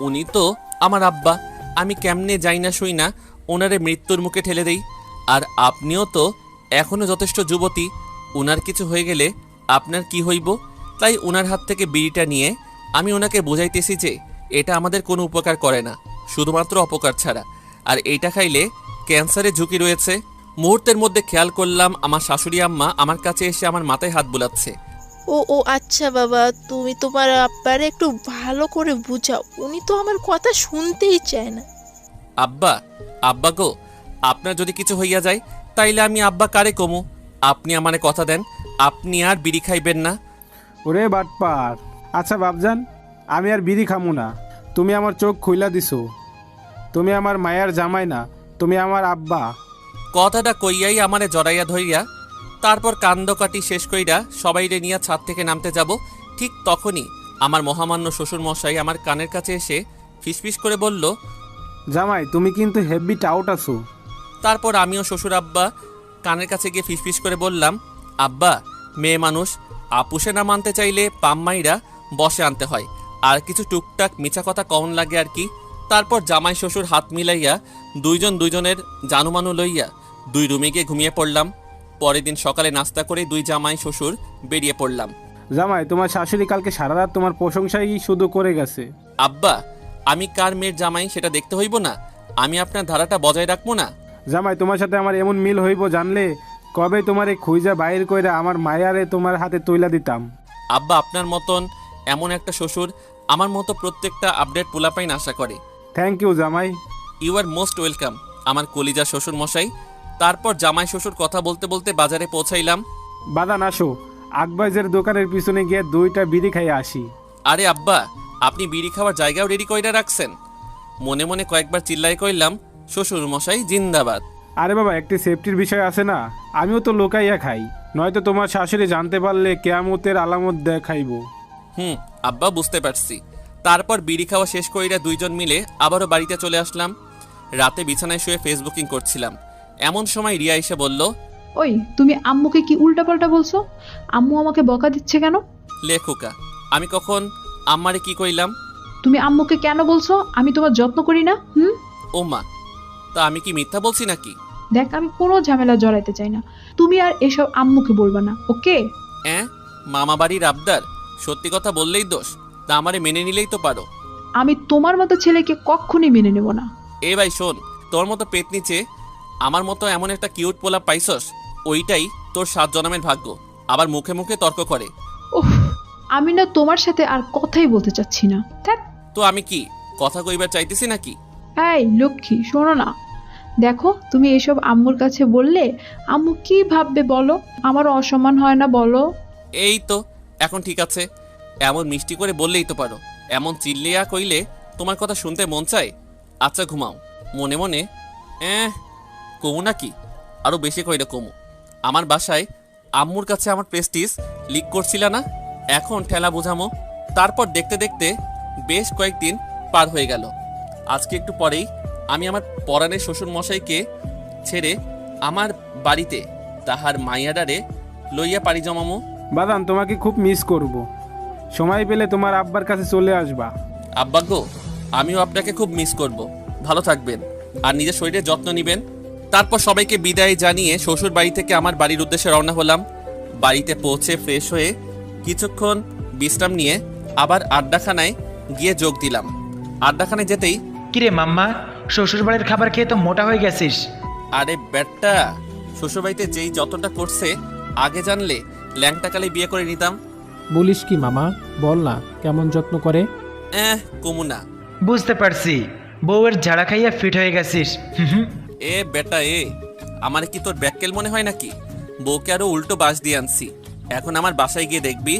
Speaker 1: উনি তো আমার আব্বা, আমি কেমনে যাই না শুই না ওনারে মৃত্যুর মুখে ঠেলে দেই। আর আপনিও তো এখনো যথেষ্ট যুবতী, ওনার কিছু হয়ে গেলে আপনার কি হইব? তাই ওনার হাত থেকে বিড়িটা নিয়ে আমি ওনাকে বোঝাইতেছি যে এটা আমাদের কোনো উপকার করে না, শুধুমাত্র অপকার ছাড়া, আর এইটা খাইলে ক্যান্সারের ঝুঁকি রয়েছে। মুহূর্তের মধ্যে খেয়াল করলাম আমার শাশুড়ি আম্মা আমার কাছে এসে আমার মাথায় হাত বুলাচ্ছে।
Speaker 14: ও আচ্ছা বাবা, তুমি তোমার আব্বারে একটু ভালো করে বুঝাও, উনি তো আমার কথা শুনতেই চায় না।
Speaker 1: আব্বা, আব্বা গো, আপনার যদি কিছু হইয়া যায় তাইলে আমি আব্বা কারে কমু? আপনি আমারে কথা দেন, আপনি আর বিড়ি খাইবেন না।
Speaker 12: ওরে বাটপার! আচ্ছা বাপজান, আমি আর বিড়ি খামু না। তুমি আমার চোখ খুইলা দিছো। তুমি আমার মায়ার জামাই না, তুমি আমার আব্বা।
Speaker 1: কথাটা কইয়াই আমারে জড়াইয়া ধইয়া তারপর কান্দকাটি শেষ কইরা সবাইরে নিয়ে ছাদ থেকে নামতে যাব। ঠিক তখনই আমার মহামান্য শ্বশুর মশাই আমার কানের কাছে এসে ফিসফিস করে বলল,
Speaker 12: জামাই তুমি কিন্তু হেভি টাউট আছো।
Speaker 1: তারপর আমিও শ্বশুর আব্বা কানের কাছে গিয়ে ফিসফিস করে বললাম, আব্বা, মেয়ে মানুষ আপুসে না মানতে চাইলে পাম্মাইরা বসে আনতে হয়, আর কিছু টুকটাক মিছা কথা কম লাগে আর কি। তারপর জামাই শ্বশুর হাত মিলাইয়া দুইজন দুইজনের জানুমানু লইয়া 2 রুমে গিয়ে ঘুমিয়ে পড়লাম। পরের দিন সকালে নাস্তা করে 2 জামাই শ্বশুর বেরিয়ে পড়লাম।
Speaker 12: জামাই, তোমার শাশুড়ি কালকে সারা রাত তোমার প্রশংসাই শুধু করে গেছে।
Speaker 1: আব্বা, আমি কার মেয়ের জামাই সেটা দেখতে হইব না? আমি আপনার ধারাটা বজায় রাখবো না?
Speaker 12: জামাই, তোমার সাথে আমার এমন মিল হইব জানলে কবে তোমার এই খুঁজা বাইর কইরা আমার মায়ারে তোমার হাতে তৈলা দিতাম।
Speaker 1: আব্বা, আপনার মতন এমন একটা শ্বশুর আমার মতো প্রত্যেকটা আপডেট পোলাপাইন আশা করে।
Speaker 12: থ্যাংক ইউ জামাই।
Speaker 1: ইউ আর মোস্ট ওয়েলকাম আমার কলিজা শ্বশুর মশাই। তারপর জামাই শ্বশুর কথা বলতে বলতে বাজারে পৌঁছাইলাম।
Speaker 12: বাদান আসো, আকবাইজের দোকানের পিছনে গিয়ে 2টা বিড়ি খাইয়ে আসি।
Speaker 1: আরে আব্বা, আপনি বিড়ি খাওয়ার জায়গাও রেডি কইরা রাখছেন? মনে মনে কয়েকবার চিল্লাই কইলাম, শ্বশুর মশাই জিন্দাবাদ।
Speaker 12: আরে বাবা, একটি সেফটির বিষয় আছে না, আমিও তো লোকাইয়া খাই, নয়তো তোমার শাশুড়ি জানতে পারলে কেয়ামতের আলামত দেখাইব।
Speaker 1: আব্বা, বুঝতে পারছি। তারপর বিড়ি খাওয়া শেষ কইরা 2 জন মিলে আবারও বাড়িতে চলে আসলাম। রাতে বিছানায় শুয়ে ফেসবুকিং করছিলাম, এমন সময় রিয়া এসে বলল,
Speaker 2: ওই তুমি আম্মুকে কি উল্টাপাল্টা বলছো? আম্মু আমাকে বকা দিচ্ছে কেন?
Speaker 1: লেখুকা, আমি কখন আম্মারে কি কইলাম?
Speaker 2: তুমি আম্মুকে কেন বলছো আমি তোমার যত্ন করি না?
Speaker 1: ও মা, তা আমি কি মিথ্যা বলছি নাকি?
Speaker 2: দেখ, আমি কোনো ঝামেলা জড়াইতে চাই না, তুমি আর এসব আম্মুকে বলবা না, ওকে?
Speaker 1: মামা বাড়ির আবদার, সত্যি কথা বললেই দোষ, তা আমারে মেনে নিলেই তো পারো।
Speaker 2: আমি তোমার মতো ছেলেকে কখনই মেনে নেব না।
Speaker 1: এ ভাই শোন, তোর মতো পেট নিচে আমার মতো এমন একটা কিউট পোলা পাইছস, ওইটাই তোর 7 জন্মের ভাগ্য। আবার মুখে মুখে তর্ক করে।
Speaker 2: ওহ, আমি না তোমার সাথে আর কথাই বলতে চাচ্ছি না।
Speaker 1: তো আমি কি কথা কইবার চাইতেছি নাকি?
Speaker 2: এই লক্ষ্মী, শোনো না, দেখো তুমি এসব আম্মুর কাছে বললে আম্মু কি ভাববে বলো? আমারও অসম্মান হয় না বলো?
Speaker 1: এই তো এখন ঠিক আছে, এমন মিষ্টি করে বললেই তো পারো। এমন চিল্লিয়া কইলে তোমার কথা শুনতে মন চায়। আচ্ছা ঘুমাও। মনে মনে কমু নাকি? আরো বেশি কইলে কমু। আমার বাসায় আম্মুর কাছে আমার প্রেস্টিজ লিক করছিল না, এখন ঠেলা বোঝামো। তারপর দেখতে দেখতে বেশ কয়েকদিন পার হয়ে গেল। আজকে একটু পরেই আমি আমার পরাণের শ্বশুর মশাইকে ছেড়ে আমার বাড়িতে তাহার মাইয়াডারে লইয়া পাড়ি জমামো।
Speaker 12: বাদান, তোমাকে খুব মিস করব, সময় পেলে তোমার আব্বার কাছে চলে আসবা।
Speaker 1: আব্বা গো, আমিও আপনাকে খুব মিস করব। ভালো থাকবেন আর নিজের শরীরের যত্ন নেবেন। তারপর সবাইকে বিদায় জানিয়ে শ্বশুর বাড়ি থেকে আমার বাড়ির উদ্দেশ্যে রওনা হলাম। বাড়িতে পৌঁছে ফ্রেশ হয়ে কিছুক্ষণ বিশ্রাম নিয়ে আবার আড্ডাখানায় গিয়ে যোগ দিলাম। আড্ডাখানায় যেতেই,
Speaker 3: কিরে মাম্মা, শ্বশুর বাড়ির খাবার খেয়ে তো মোটা হয়ে গেছিস।
Speaker 1: আরে বেটা, শ্বশুরবাড়িতে যেই যতটা করছে আগে জানলে ল্যাংটাকালে বিয়ে করে নিতাম।
Speaker 4: বলিস কি মামা, বল না কেমন যত্ন করে?
Speaker 1: কমুনা,
Speaker 3: বুঝতে পারছি, বউয়ের ঝাড়া খাইয়া ফিট হয়ে গেছিস।
Speaker 1: এ বেটা, আমার কি তোর ব্যাককেল মনে হয় নাকি? বউকে আরো উল্টো বাস দিয়ে আনছি। এখন আমার বাসায় গিয়ে দেখবি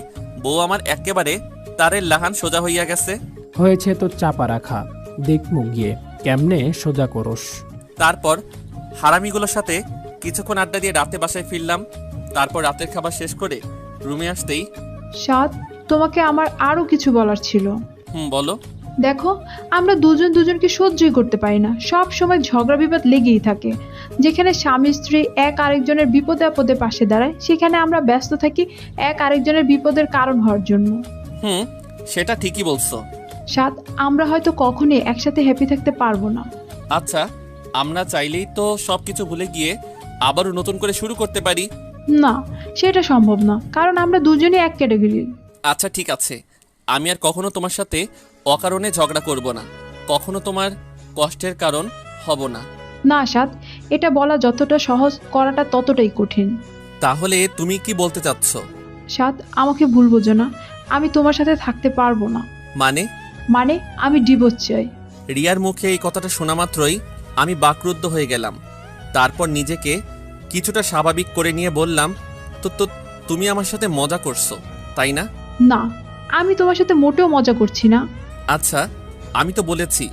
Speaker 1: বউ আমার একেবারে তারের লাহান সোজা হইয়া গেছে।
Speaker 4: হয়েছে তো চাপা রাখা, দেখমু গিয়ে কেমনে সোজা করস।
Speaker 1: তারপর হারামিগুলোর সাথে কিছুক্ষণ আড্ডা দিয়ে রাতে বাসায় ফিরলাম। তারপর রাতের খাবার শেষ করে রুমে আসতেই,
Speaker 2: সাদ, তোমাকে আমার আরো কিছু বলার ছিল।
Speaker 1: বলো।
Speaker 2: দেখো, আমরা দুজন দুজনকে সহ্যই করতে পারি না, সব সময় ঝগড়া বিবাদ লেগেই থাকে। যেখানে স্বামী স্ত্রী এক আরেকজনের বিপদে আপদে পাশে দাঁড়ায়, সেখানে আমরা ব্যস্ত থাকি এক আরেকজনের বিপদের কারণ হওয়ার জন্য।
Speaker 1: সেটা ঠিকই বলছো
Speaker 2: সাদ, আমরা হয়তো কখনোই একসাথে হ্যাপি থাকতে পারবো না।
Speaker 1: আচ্ছা, আমরা চাইলেই তো সবকিছু ভুলে গিয়ে আবারও নতুন করে শুরু করতে পারি।
Speaker 2: না, সেটা সম্ভব না, কারণ আমরা দুজনেই এক ক্যাটাগরির।
Speaker 1: আচ্ছা ঠিক আছে, আমি আর কখনো তোমার সাথে অকারণে ঝগড়া করব না, কখনো তোমার কষ্টের কারণ হব না।
Speaker 2: না সাদ, এটা বলা যতটা সহজ, করাটা ততটাই কঠিন।
Speaker 1: তাহলে তুমি কি বলতে চাচ্ছ?
Speaker 2: সাদ, আমাকে ভুল বোঝো না, আমি তোমার সাথে থাকতে পারবো না।
Speaker 1: মানে
Speaker 2: আমি ডিভোর্স চাই।
Speaker 1: রিয়ার মুখে এই কথাটা শোনা মাত্রই আমি বাকরুদ্ধ হয়ে গেলাম। তারপর নিজেকে কিছুটা স্বাভাবিক করে নিয়ে বললাম, তো তো তুমি আমার সাথে মজা করছো তাই না?
Speaker 2: না, আমি তোমার সাথে মোটেও মজা করছি না।
Speaker 1: আচ্ছা, আমি তো বলেছি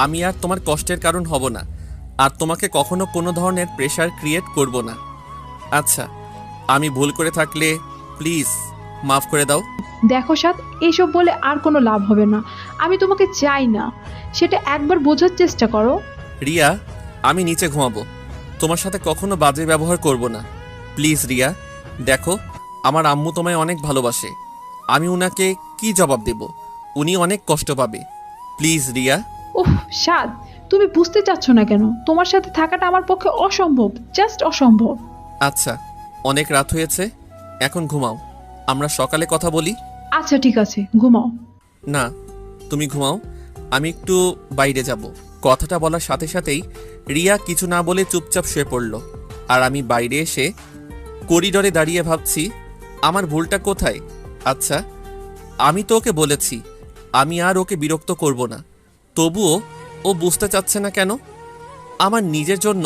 Speaker 1: আমি আর তোমার কষ্টের কারণ হব না, আর তোমাকে কখনো কোনো ধরনের প্রেশার ক্রিয়েট করব না। আচ্ছা, আমি ভুল করে থাকলে প্লিজ মাফ করে দাও।
Speaker 2: দেখো সাদ, এইসব বলে আর কোনো লাভ হবে না। আমি তোমাকে চাই না, সেটা একবার বোঝার চেষ্টা করো।
Speaker 1: রিয়া, আমি নিচে ঘুমাবো, তোমার সাথে কখনো বাজে ব্যবহার করব না। প্লিজ রিয়া, দেখো আমার আম্মু তোমায় অনেক ভালোবাসে, আমি উনাকে কি জবাব দেব? উনি অনেক কষ্ট পাবে। প্লিজ রিয়া।
Speaker 2: উফ সাদ, তুমি বুঝতে চাচ্ছ না কেন? তোমার সাথে থাকাটা আমার পক্ষে অসম্ভব, জাস্ট অসম্ভব।
Speaker 1: আচ্ছা, অনেক রাত হয়েছে, এখন ঘুমাও, আমরা সকালে কথা বলি।
Speaker 2: আচ্ছা ঠিক আছে, ঘুমাও।
Speaker 1: না, তুমি ঘুমাও, আমি একটু বাইরে যাব। কথাটা বলার সাথে সাথেই রিয়া কিছু না বলে চুপচাপ শুয়ে পড়ল। আর আমি বাইরে এসে করিডোরে দাঁড়িয়ে ভাবছি আমার ভুলটা কোথায়। আচ্ছা, আমি তো ওকে বলেছি আমি আর ওকে বিরক্ত করব না, তবুও ও বুঝতে চাচ্ছে না কেন? আমার নিজের জন্য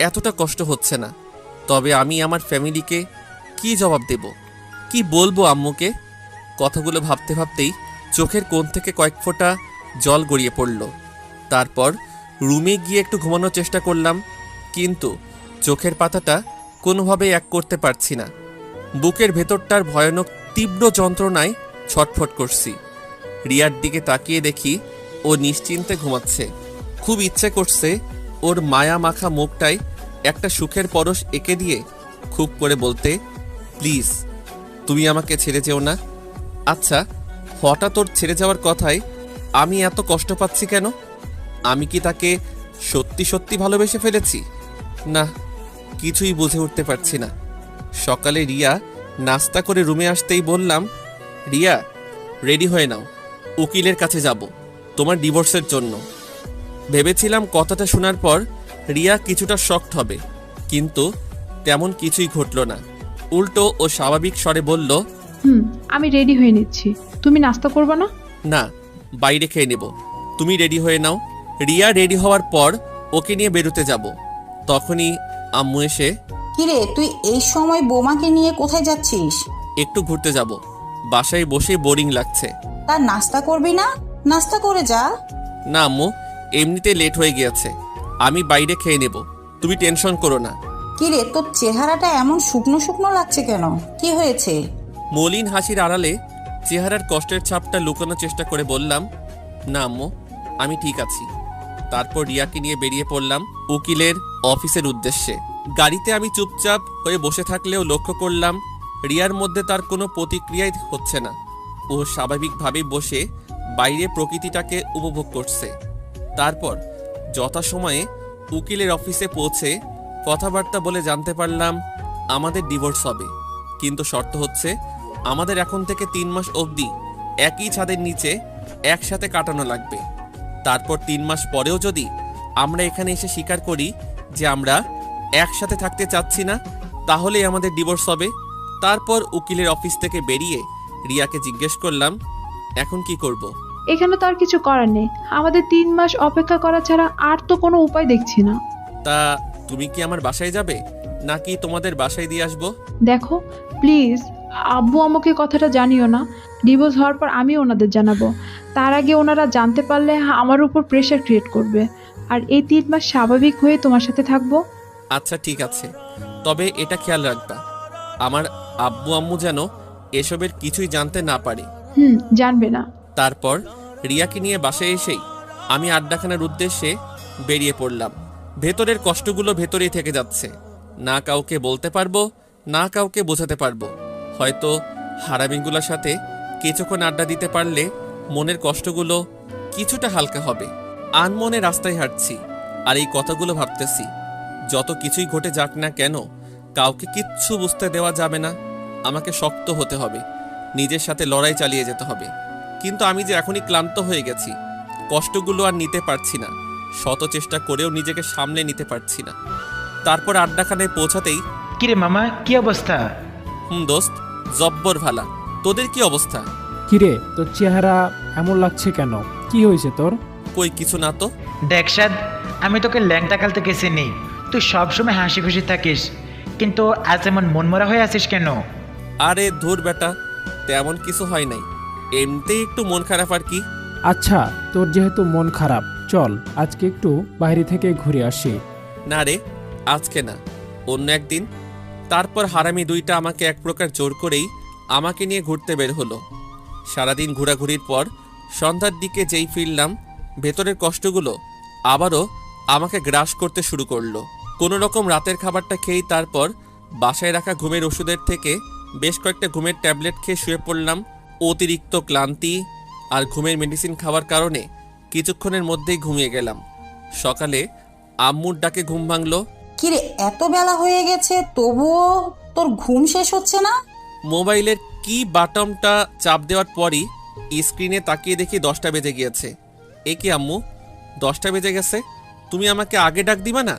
Speaker 1: এতটা কষ্ট হচ্ছে না, তবে আমি আমার ফ্যামিলিকে কি জবাব দেব, কি বলবো আম্মুকে? কথাগুলো ভাবতে ভাবতেই চোখের কোণ থেকে কয়েক ফোঁটা জল গড়িয়ে পড়ল। তারপর রুমে গিয়ে একটু ঘুমানোর চেষ্টা করলাম, কিন্তু চোখের পাতাটা কোনোভাবেই এক করতে পারছি না। বুকের ভেতরটার ভয়ানক তীব্র যন্ত্রণায় ছটফট করছি। রিয়ার দিকে তাকিয়ে দেখি ও নিশ্চিন্তে ঘুমাচ্ছে। খুব ইচ্ছে করছে ওর মায়া মাখা মুখটায় একটা সুখের পরশ এঁকে দিয়ে খুব করে বলতে, প্লিজ তুমি আমাকে ছেড়ে যেও না। আচ্ছা, হঠাৎ ওর ছেড়ে যাওয়ার কথায় আমি এত কষ্ট পাচ্ছি কেন? আমি কি তাকে সত্যি সত্যি ভালোবেসে ফেলেছি? না, কিছুই বুঝে উঠতে পারছি না। সকালে রিয়া নাস্তা করে রুমে আসতেই বললাম, রিয়া রেডি হয়ে নাও, উকিলের কাছে যাব তোমার ডিভোর্সের জন্য। ভেবেছিলাম কথাটা শোনার পর রিয়া কিছুটা শকড হবে, কিন্তু তেমন কিছুই ঘটল না। উল্টো ও স্বাভাবিক স্বরে বলল,
Speaker 2: আমি রেডি হয়ে নিচ্ছি, তুমি নাস্তা করবে না?
Speaker 1: না, বাইরে খেয়ে নেব, তুমি রেডি হয়ে নাও। রিয়া রেডি হওয়ার পর ওকে নিয়ে বেরোতে যাব, তখনই আম্মু এসে,
Speaker 5: কিরে তুই এই সময় বোমাকে নিয়ে কোথায় যাচ্ছিস?
Speaker 1: একটু ঘুরতে যাব, বাসায় বসে বোরিং লাগছে।
Speaker 5: তা নাস্তা করবি না? নাস্তা করে যা।
Speaker 1: না আম্মু, এমনিতে লেট হয়ে গিয়েছে, আমি বাইরে খেয়ে নেব, তুমি টেনশন করো না।
Speaker 5: কিরে তোর চেহারাটা এমন শুকনো শুকনো লাগছে কেন? কি হয়েছে?
Speaker 1: মলিন হাসির আড়ালে চেহারার কষ্টের ছাপটা লুকানোর চেষ্টা করে বললাম, না আম্মু, আমি ঠিক আছি। তারপর রিয়াকে নিয়ে বেরিয়ে পড়লাম উকিলের অফিসের উদ্দেশ্যে। গাড়িতে আমি চুপচাপ হয়ে বসে থাকলেও লক্ষ্য করলাম রিয়ার মধ্যে তার কোনো প্রতিক্রিয়াই হচ্ছে না। ও স্বাভাবিকভাবেই বসে বাইরে প্রকৃতিটাকে উপভোগ করছে। তারপর যথাসময়ে উকিলের অফিসে পৌঁছে কথাবার্তা বলে জানতে পারলাম আমাদের ডিভোর্স হবে, কিন্তু শর্ত হচ্ছে আমাদের এখন থেকে 3 মাস অবধি একই ছাদের নিচে একসাথে কাটানো লাগবে। তারপর 3 মাস পরেও যদি আমরা এখানে এসে স্বীকার করি যে আমরা একসাথে থাকতে চাচ্ছি না, তাহলেই আমাদের ডিভোর্স হবে। তারপর উকিলের অফিস থেকে বেরিয়ে রিয়াকে জিজ্ঞেস করলাম, এখন কি করব?
Speaker 2: এখানে তো আর কিছু করার নেই, আমাদের 3 মাস অপেক্ষা করা ছাড়া আর তো কোনো উপায় দেখছি না।
Speaker 1: তা তুমি কি আমার বাসায় যাবে, নাকি তোমাদের বাসায় দিয়ে আসবো?
Speaker 2: দেখো প্লিজ, আব্বু আমাকে কথাটা জানিও না। ডিভোর্স হওয়ার পর আমি ওনাদের জানাবো, তার আগে ওনারা জানতে পারলে আমার উপর প্রেশার ক্রিয়েট করবে। আর এই 3 মাস স্বাভাবিক হয়ে তোমার সাথে থাকবো।
Speaker 1: আচ্ছা ঠিক আছে, তবে এটা খেয়াল রাখবা আমার আব্বু আম্মু যেন এসবের কিছুই জানতে না পারে।
Speaker 2: জানবে না।
Speaker 1: তারপর রিয়াকে নিয়ে বাসায় এসেই আমি আড্ডাখানার উদ্দেশ্যে বেরিয়ে পড়লাম। ভেতরের কষ্টগুলো ভেতরেই থেকে যাচ্ছে, না কাউকে বলতে পারবো, না কাউকে বোঝাতে পারবো। হয়তো হারামিগুলোর সাথে কিছুক্ষণ আড্ডা দিতে পারলে মনের কষ্টগুলো কিছুটা হালকা হবে। আনমনে রাস্তায় হাঁটছি আর এই কথাগুলো ভাবতেছি, যত কিছুই ঘটে যাক না কেন কাউকে কিচ্ছু বুঝতে দেওয়া যাবে না। আমাকে শক্ত হতে হবে, নিজের সাথে লড়াই চালিয়ে যেতে হবে। কিন্তু আমি যে এখনই ক্লান্ত হয়ে গেছি, কষ্টগুলো আর নিতে পারছি না, শত চেষ্টা করেও নিজেকে সামলে নিতে পারছি না। তারপর আড্ডাখানায় পৌঁছাতেই,
Speaker 3: কিরে মামা, কি অবস্থা?
Speaker 1: দোস্ত, জব্বর ভালা। তোদের কি অবস্থা?
Speaker 4: কিরে, তোর চেহারা এমন লাগছে কেন? কি হয়েছে তোর?
Speaker 1: কই কিছু না তো।
Speaker 3: দেখ সাদ, আমি তোকে ল্যাংটা কাল থেকে চিনি। তুই সবসময় হাসি খুশি থাকিস, কিন্তু আজ এমন মনমরা হয়ে আছিস কেন?
Speaker 1: আরে ধুর বেটা, তেমন কিছু হয় নাই, এমনিতেই একটু মন খারাপ আর কি।
Speaker 4: আচ্ছা, তোর যেহেতু মন খারাপ, চল আজকে একটু বাইরে থেকে ঘুরে আসি।
Speaker 1: না রে, আজকে না, অন্য একদিন। তারপর হারামি দুইটা আমাকে এক প্রকার জোর করেই আমাকে নিয়ে ঘুরতে বের হলো। সারাদিন ঘোরাঘুরির পর সন্ধ্যার দিকে যেই ফিরলাম, ভেতরের কষ্টগুলো আবারও আমাকে গ্রাস করতে শুরু করলো। কোনো রকম রাতের খাবারটা খেয়েই তারপর বাসায় রাখা ঘুমের ওষুধের থেকে বেশ কয়েকটা ঘুমের ট্যাবলেট খেয়ে শুয়ে পড়লাম। অতিরিক্ত ক্লান্তি আর ঘুমের মেডিসিন খাওয়ার কারণে কিছুক্ষণের মধ্যেই ঘুমিয়ে গেলাম। সকালে আম্মুর ডাকে ঘুম ভাঙলো।
Speaker 5: কিরে, এত বেলা হয়ে গেছে তবুও তোর ঘুম শেষ হচ্ছে না?
Speaker 1: মোবাইলের কি বাটনটা চাপ দেওয়ার পরই স্ক্রিনে তাকিয়ে দেখি 10টা বেজে গিয়েছে। এ কি আম্মু, 10টা বেজে গেছে? তুমি আমাকে আগে ডাক দিবা না?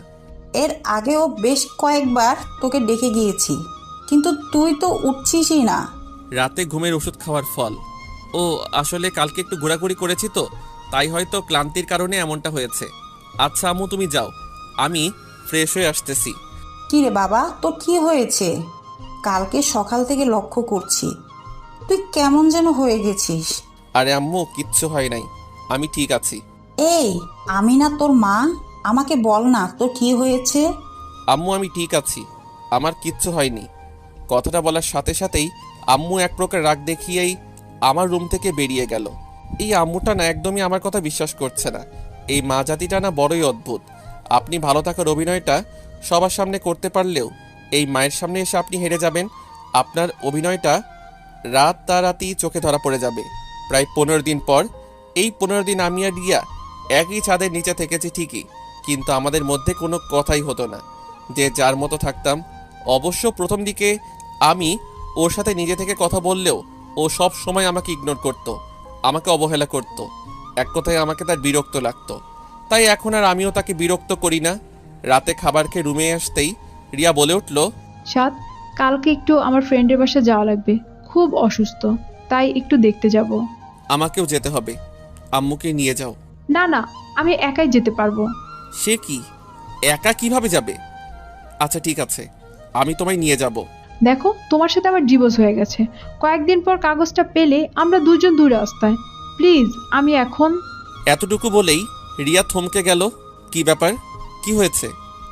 Speaker 5: এর আগেও বেশ কয়েকবার তোকে ডেকে গিয়েছি, কিন্তু তুই তো উঠছিসই না।
Speaker 1: রাতে ঘুমের ওষুধ খাওয়ার ফল। ও আসলে কালকে একটু ঘোরাঘুরি করেছি তো, তাই হয়তো ক্লান্তির কারণে এমনটা হয়েছে। আচ্ছা আম্মু, তুমি যাও, আমি ফ্রেশ হয়ে আসতেছি।
Speaker 5: কিরে বাবা, তোর কি হয়েছে? কালকে সকাল থেকে লক্ষ্য করছি তুই কেমন যেন হয়ে গেছিস।
Speaker 1: আরে আম্মু, কিচ্ছু হয় নাই, আমি ঠিক আছি।
Speaker 5: এই, আমি না তোর মা, আমাকে বল না তোর কি হয়েছে।
Speaker 1: আম্মু আমি ঠিক আছি, আমার কিচ্ছু হয়নি। কথাটা বলার সাথে সাথেই আম্মু এক প্রকার রাগ দেখিয়েই আমার রুম থেকে বেরিয়ে গেল। এই আম্মুটা না একদমই আমার কথা বিশ্বাস করছে না। এই মা জাতিটা না বড়ই অদ্ভুত। আপনি ভালো থাকার অভিনয়টা সবার সামনে করতে পারলেও এই মায়ের সামনে এসে আপনি হেরে যাবেন। আপনার অভিনয়টা রাতারাতি চোখে ধরা পড়ে যাবে। প্রায় 15 দিন পর, এই 15 দিন আমি আর রিয়া একই ছাদের নিচে থেকেছি ঠিকই, কিন্তু আমাদের মধ্যে কোনো কথাই হতো না। যে যার মতো থাকতাম। অবশ্য প্রথম দিকে আমি ওর সাথে নিজে থেকে কথা বললেও ও সব সময় আমাকে ইগনোর করত, আমাকে অবহেলা করত। এক কথায় আমাকে তার বিরক্ত লাগতো। তাই এখন আর আমিও তাকে বিরক্ত করি না। রাতে খাবার খেয়ে রুমে আসতেই রিয়া বলে উঠল,
Speaker 2: সাদ, কালকে একটু আমার ফ্রেন্ডের বাসায় যাওয়া লাগবে, খুব অসুস্থ, তাই একটু দেখতে যাব।
Speaker 1: আমাকেও যেতে হবে, আম্মুকে নিয়ে যাও।
Speaker 2: না না, আমি একাই যেতে পারবো।
Speaker 1: সে কি, একা কিভাবে যাবে? আচ্ছা ঠিক আছে, আমি তোমায় নিয়ে যাব।
Speaker 2: দেখো, তোমার সাথে আমার ডিভোর্স হয়ে গেছে, কয়েকদিন পর কাগজটা পেলে আমরা দুজন দূরে আসতাম। প্লিজ, আমি এখন।
Speaker 1: এতটুকু বলেই রিয়া থমকে গেল। কি ব্যাপার, কি হয়েছে,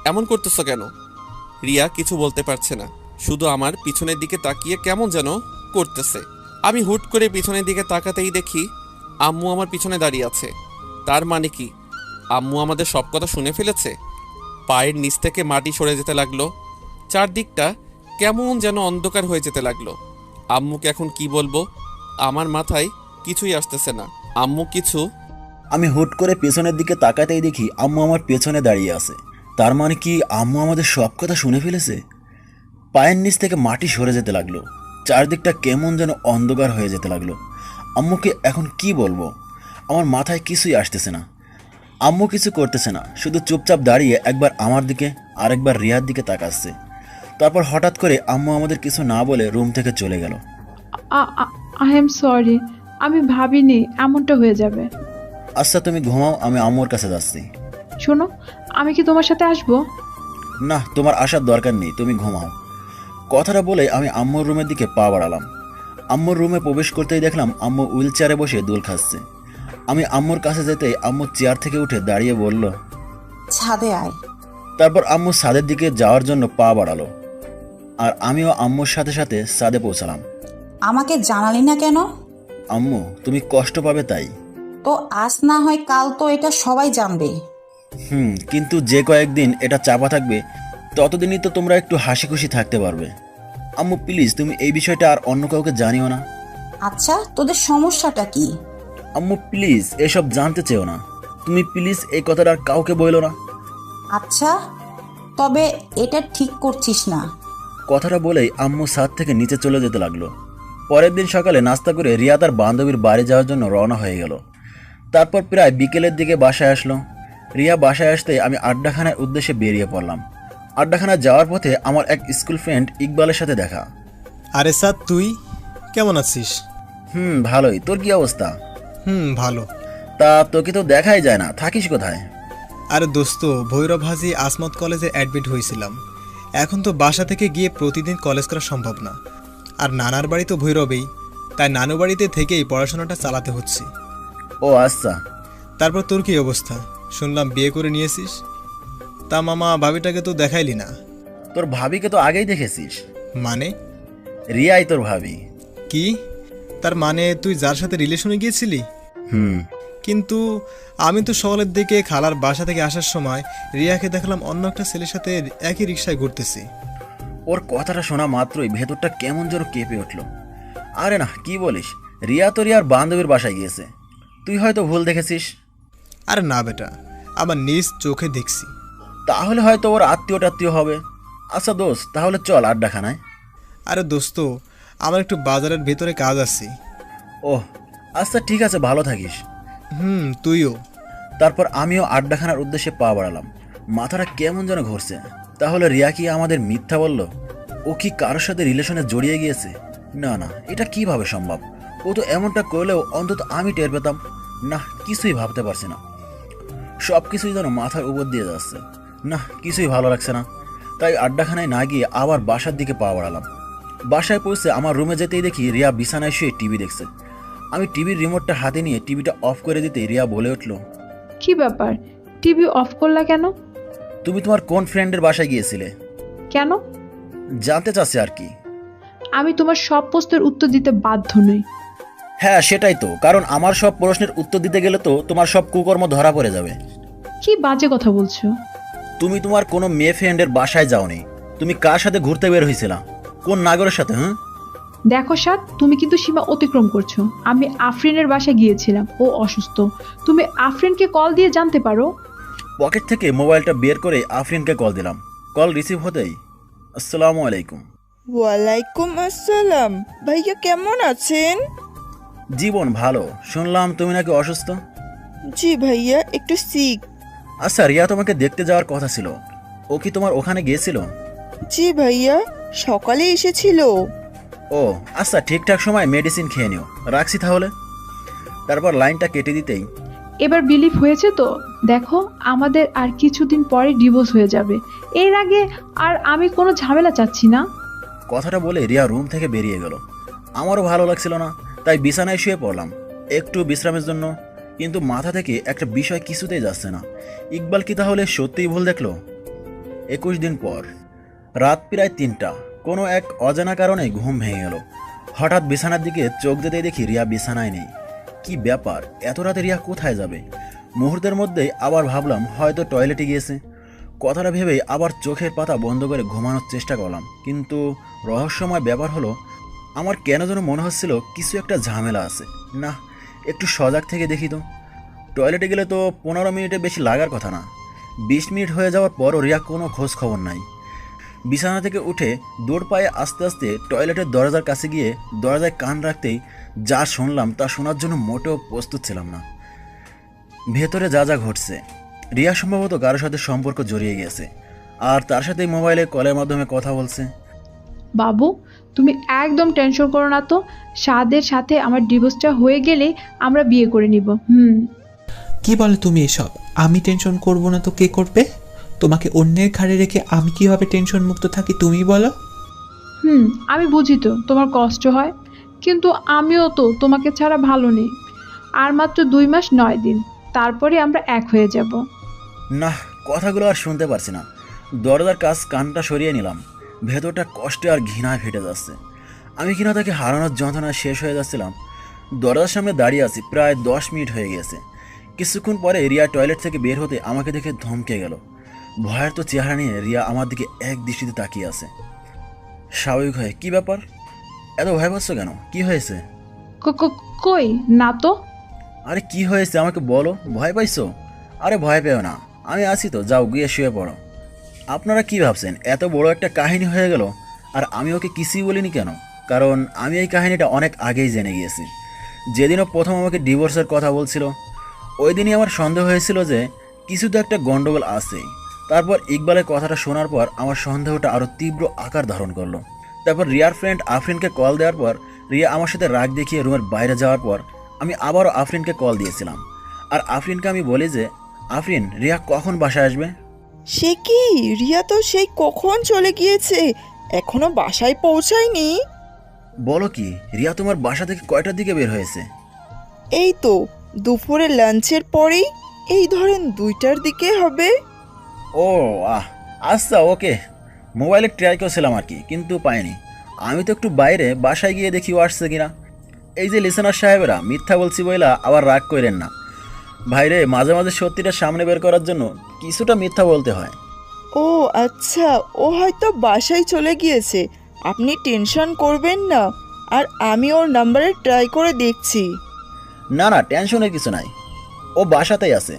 Speaker 1: এমন করতেছ কেন? রিয়া কিছু বলতে পারছে না, শুধু আমার পিছনের দিকে তাকিয়ে কেমন যেন করতেছে। আমি হুট করে পিছনের দিকে তাকাতেই দেখি আম্মু আমার পিছনে দাঁড়িয়ে আছে। তার মানে কি আম্মু আমাদের সব কথা শুনে ফেলেছে? পায়ের নিচ থেকে মাটি সরে যেতে লাগলো, চারদিকটা কেমন যেন অন্ধকার হয়ে যেতে লাগলো। আম্মুকে এখন কি বলবো, আমার মাথায় কিছুই আসতেছে না। আম্মু কিছু।
Speaker 7: আমি হুট করে পেছনের দিকে তাকাতেই দেখি আম্মু আমার পেছনে দাঁড়িয়ে আছে। তার মানে কি আম্মু আমাদের সব কথা শুনে ফেলেছে? পায়ের নিচ থেকে মাটি সরে যেতে লাগলো, চারদিকটা কেমন যেন অন্ধকার হয়ে যেতে লাগলো। আম্মুকে এখন কি বলবো, আমার মাথায় কিছুই আসতেছে না। আম্মু কিছু করতেছে না, শুধু চুপচাপ দাঁড়িয়ে একবার আমার দিকে আর একবার রিয়ার দিকে তাকাচ্ছে। তারপর হঠাৎ করে আম্মু আমাদের কিছু না বলে রুম থেকে চলে গেল।
Speaker 2: আই এম সরি, আমি ভাবিনি এমনটা হয়ে যাবে।
Speaker 7: আচ্ছা তুমি ঘুমাও, আমি আম্মুর কাছে যাচ্ছি।
Speaker 2: শোনো, আমি কি তোমার সাথে আসবো?
Speaker 7: না, তোমার আসার দরকার নেই, তুমি ঘুমাও। কথাটা বলে আমি আম্মুর রুমের দিকে পা বাড়ালাম। আম্মুর রুমে প্রবেশ করতেই দেখলাম আম্মু হুইল চেয়ারে বসে দোল খাচ্ছে। আমি আম্মুর কাছে যেতেই আম্মু চেয়ার থেকে উঠে দাঁড়িয়ে বলল,
Speaker 5: ছাদে আয়।
Speaker 7: তারপর আম্মু ছাদের দিকে যাওয়ার জন্য পা বাড়ালো, আর আমিও আম্মুর সাথে সাথে ছাদে পৌঁছালাম।
Speaker 5: আমাকে জানালি না কেন?
Speaker 7: আম্মু, তুমি কষ্ট পাবে তাই।
Speaker 5: তো আজ না হয় কাল তো এটা সবাই জানবে।
Speaker 7: কিন্তু যে কয়েকদিন এটা চাপা থাকবে ততদিনই তো তোমরা একটু হাসি খুশি থাকতে পারবে। আম্মু প্লিজ, তুমি এই বিষয়টা আর অন্য কাউকে জানিও না।
Speaker 5: আচ্ছা, তোদের সমস্যাটা কি?
Speaker 7: আম্মু প্লিজ, এসব জানতে চেও না। তুমি প্লিজ এই কথাটা আর কাউকে বলো না।
Speaker 5: আচ্ছা, তবে এটা ঠিক করছিস না।
Speaker 7: কথাটা বলেই আম্মু ছাদ থেকে নিচে চলে যেতে লাগলো। পরের দিন সকালে নাস্তা করে রিয়া তার বান্ধবীর বাড়ি যাওয়ার জন্য রওনা হয়ে গেল। তারপর প্রায় বিকেলের দিকে বাসায় আসলো। রিয়া বাসায় আসতে আমি আড্ডাখানার উদ্দেশ্যে বেরিয়ে পড়লাম। আড্ডাখানা যাওয়ার পথে আমার এক স্কুল ফ্রেন্ড ইকবালের সাথে দেখা।
Speaker 15: আরে স্যার, তুই কেমন আছিস?
Speaker 7: ভালোই। তোর কি অবস্থা?
Speaker 15: ভালো।
Speaker 7: তা তোকে তো দেখাই যায় না, থাকিস কোথায়?
Speaker 15: আরে দোস্ত, ভৈরব হাজি আসমত কলেজে অ্যাডমিট হয়েছিলাম। এখন তো বাসা থেকে গিয়ে প্রতিদিন কলেজ করা সম্ভব না, আর নানার বাড়ি তো ভৈরবেই, তাই নানু বাড়িতে থেকেই পড়াশোনাটা চালাতে হচ্ছে।
Speaker 7: ও আচ্ছা।
Speaker 15: তারপর তোর কি অবস্থা? শুনলাম বিয়ে করে নিয়েছিস। তা মামা, ভাবিটাকে তো দেখাইলি না।
Speaker 7: তোর ভাবিকে তো আগেই দেখেছিস।
Speaker 15: মানে?
Speaker 7: রিয়াই তোর ভাবি।
Speaker 15: কি? তার মানে তুই যার সাথে রিলেশনে গিয়েছিলি? কিন্তু আমি তো সকালের দিকে খালার বাসা থেকে আসার সময় রিয়াকে দেখলাম অন্য একটা ছেলের সাথে একই রিক্সায় ঘুরতেছে।
Speaker 7: ওর কথাটা শোনা মাত্রই ভেতরটা কেমন যেন কেঁপে উঠল। আরে না, কি বলিস, রিয়া তো রিয়ার বান্ধবীর বাসায় গিয়েছে। তুই হয়তো ভুল দেখেছিস।
Speaker 15: আরে না বেটা, আমার নিজ চোখে দেখছি।
Speaker 7: তাহলে হয়তো ওর আত্মীয় টাত্মীয় হবে। আচ্ছা দোস্ত, তাহলে চল আড্ডাখানায়।
Speaker 15: আরে দোস্ত, আমার একটু বাজারের ভেতরে কাজ আছে।
Speaker 7: ওহ আচ্ছা, ঠিক আছে, ভালো থাকিস।
Speaker 15: তুইও।
Speaker 7: তারপর আমিও আড্ডাখানার উদ্দেশ্যে পা বাড়ালাম। মাথাটা কেমন যেন ঘুরছে। তাহলে রিয়া কি আমাদের মিথ্যা বলল? ও কি কারোর সাথে রিলেশনে জড়িয়ে গিয়েছে? না না, এটা কিভাবে সম্ভব? ও তো এমনটা করলেও অন্তত আমি টের পেতাম না। কিছুই ভাবতে পারছি না, সব কিছুই যেন মাথার উপর দিয়ে যাচ্ছে। না, কিছুই ভালো লাগছে না। তাই আড্ডাখানায় না গিয়ে আবার বাসার দিকে পা বাড়ালাম। বাসায় পৌঁছে আমার রুমে যেতেই দেখি রিয়া বিছানায় শুয়ে টিভি দেখছে। আমি টিভির রিমোটটা হাতে নিয়ে টিভিটা অফ করে দিতে রিয়া বলে উঠল,
Speaker 2: কি ব্যাপার, টিভি অফ করলা কেন?
Speaker 7: তুমি তোমার কোন ফ্রেন্ডের বাসায় গিয়েছিলে?
Speaker 2: কেন?
Speaker 7: জানতে চাচ্ছি আর কি।
Speaker 2: আমি তোমার সব প্রশ্নের উত্তর দিতে বাধ্য নই।
Speaker 7: হ্যাঁ সেটাই তো, কারণ আমার সব প্রশ্নের উত্তর দিতে গেলে তো তোমার সব কুকর্ম ধরা পড়ে যাবে।
Speaker 2: কি বাজে কথা বলছো?
Speaker 7: তুমি তোমার কোনো মেয়ে ফ্রেন্ডের বাসায় যাওনি। তুমি কার সাথে ঘুরতে বের হয়েছিলা? কোন নাগরের সাথে?
Speaker 2: দেখো সাদ, তুমি কিন্তু সীমা অতিক্রম করছো। আমি আফরিনের বাসায় গিয়েছিলাম, ও অসুস্থ। তুমি আফরিনকে কল দিয়ে জানতে পারো।
Speaker 7: পকেট থেকে মোবাইলটা বের করে আফরিনকে কল দিলাম। কল রিসিভ হতেই, আসসালামু আলাইকুম।
Speaker 16: ওয়ালাইকুম আসসালাম। ভাইয়া কেমন আছেন?
Speaker 7: জীবন ভালো। শুনলাম তুমি নাকি অসুস্থ।
Speaker 16: জি ভাইয়া, একটু সিক।
Speaker 7: আচ্ছা, রিয়া তোমাকে দেখতে যাওয়ার কথা ছিল, ও কি তোমার ওখানে গিয়েছিল?
Speaker 16: জি ভাইয়া, সকালে এসেছিল।
Speaker 7: ও আচ্ছা, ঠিকঠাক সময় মেডিসিন খেয়ে নিও। রাখছি তাহলে। তারপর লাইনটা কেটে দিতেই,
Speaker 2: এবার বিলিভ হয়েছে তো? দেখো, আমাদের আর কিছুদিন পরে ডিভোর্স হয়ে যাবে। এর আগে আর আমি কোনো ঝামেলা চাচ্ছি না।
Speaker 7: কথাটা বলে রিয়া রুম থেকে বেরিয়ে গেল। আমারও ভালো লাগছিল না, তাই বিছানায় শুয়ে পড়লাম একটু বিশ্রামের জন্য। কিন্তু মাথা থেকে একটা বিষয় কিছুতেই যাচ্ছে না। ইকবাল কি তাহলে সত্যিই ভুল দেখলো? 21 দিন পর রাত প্রায় 3টা। কোনো এক অজানা কারণে ঘুম ভেঙে গেল। হঠাৎ বিছানার দিকে চোখ দিতেই দেখি রিয়া বিছানায় নেই। কি ব্যাপার, এত রাতে রিয়া কোথায় যাবে? মুহূর্তের মধ্যেই আবার ভাবলাম হয়তো টয়লেটে গিয়েছে। কথাটা ভেবেই আবার চোখের পাতা বন্ধ করে ঘুমানোর চেষ্টা করলাম। কিন্তু রহস্যময় ব্যাপার হলো, আমার কেন যেন মনে হচ্ছিল কিছু একটা ঝামেলা আছে। না, একটু সজাগ থেকে দেখি তো। টয়লেটে গেলে তো 15 মিনিটের বেশি লাগার কথা না। 20 মিনিট হয়ে যাওয়ার পরও রিয়া কোনো খোঁজ খবর নাই। বিছানা থেকে উঠে দৌড় পায়ে আস্তে আস্তে টয়লেটের দরজার কাছে গিয়ে দরজায় কান রাখতেই যা শুনলাম তা শোনার জন্য মোটেও প্রস্তুত ছিলাম না। ভেতরে যা যা ঘটছে, রিয়া সম্ভবত কারোর সাথে সম্পর্ক জড়িয়ে গিয়েছে, আর তার সাথে মোবাইলে কলের মাধ্যমে কথা বলছে।
Speaker 2: বাবু, তুমি একদম টেনশন করো না তো। সাদের সাথে আমার ডিভোর্সটা হয়ে গেলে আমরা বিয়ে করে নিব।
Speaker 17: কি বলে তুমি এসব? আমি টেনশন করব না তো কে করবে? তোমাকে অন্যের ঘাড়ে রেখে আমি কিভাবে টেনশন মুক্ত থাকি তুমি বলো।
Speaker 2: আমি বুঝি তো তোমার কষ্ট হয়, কিন্তু আমিও তো তোমাকে ছাড়া ভালো নেই। আর মাত্র 2 মাস 9 দিন, তারপরে আমরা এক হয়ে যাব।
Speaker 7: না, কথাগুলো আর শুনতে পারছি না। দরজার কাছ কানটা সরিয়ে নিলাম। ভেতরটা কষ্টে আর ঘৃণায় ফেটে যাচ্ছে। আমি কিনা তাকে হারানোর যন্ত্রণা শেষ হয়ে যাচ্ছিলাম। দরজার সামনে দাঁড়িয়ে আছি, প্রায় 10 মিনিট হয়ে গেছে। কিছুক্ষণ পরে রিয়া টয়লেট থেকে বের হতে আমাকে দেখে ধমকে গেল। ভয়ের তো চেহারা নিয়ে রিয়া আমার দিকে এক দৃষ্টিতে তাকিয়ে আছে। স্বাভাবিক হয়ে, কি ব্যাপার, এত ভয় পাচ্ছ কেন? কি হয়েছে?
Speaker 2: কই না তো।
Speaker 7: আরে কি হয়েছে আমাকে বলো, ভয় পাইছো? আরে ভয় পেও না, আমি আছি তো, যাও গিয়ে শুয়ে পড়ো। আপনারা কি ভাবছেন এত বড় একটা কাহিনী হয়ে গেল আর আমি ওকে কিছুই বলিনি কেন? কারণ আমি এই কাহিনীটা অনেক আগেই জেনে গিয়েছি। যেদিনও প্রথম আমাকে ডিভোর্সের কথা বলছিল, ওই দিনই আমার সন্দেহ হয়েছিল যে কিছু তো একটা গন্ডগোল আছে। তারপর ইকবালের কথাটা শোনার পর আমার সন্দেহটা আরও তীব্র আকার ধারণ করলো। তারপর রিয়ার ফ্রেন্ড আফরিনকে কল দেওয়ার পর রিয়া আমার সাথে রাগ দেখিয়ে রুমের বাইরে যাওয়ার পর আমি আবারও আফরিনকে কল দিয়েছিলাম। আর আফরিনকে আমি বলি যে, আফরিন, রিয়া কখন বাসায় আসবে?
Speaker 16: সে কি, রিয়া তো সেই কখন চলে গিয়েছে, এখনো বাসায় পৌঁছায়নি।
Speaker 7: বলো কি, রিয়া তোমার বাসা থেকে কয়টার দিকে বের হয়েছে?
Speaker 16: এই তো দুপুরে লাঞ্চের পরেই, এই ধরেন 2টার দিকে হবে।
Speaker 7: ও আচ্ছা, ওকে। মোবাইলে ট্রাই করছিলাম আর কি, কিন্তু পাইনি। আমি তো একটু বাইরে, বাসায় গিয়ে দেখি ও আসছে কিনা। এই যে লিসেনার সাহেবেরা, মিথ্যা বলছি বইলা আবার রাগ করেন না ভাইরে, মাঝে মাঝে সত্যিটা সামনে বের করার জন্য কিছুটা মিথ্যা বলতে হয়।
Speaker 16: ও আচ্ছা, ও হয়তো বাসায় চলে গিয়েছে, আপনি টেনশন করবেন না, আর আমি ওর নাম্বারে ট্রাই করে দেখছি।
Speaker 7: না না, টেনশনের কিছু নাই, ও বাসাতেই আছে।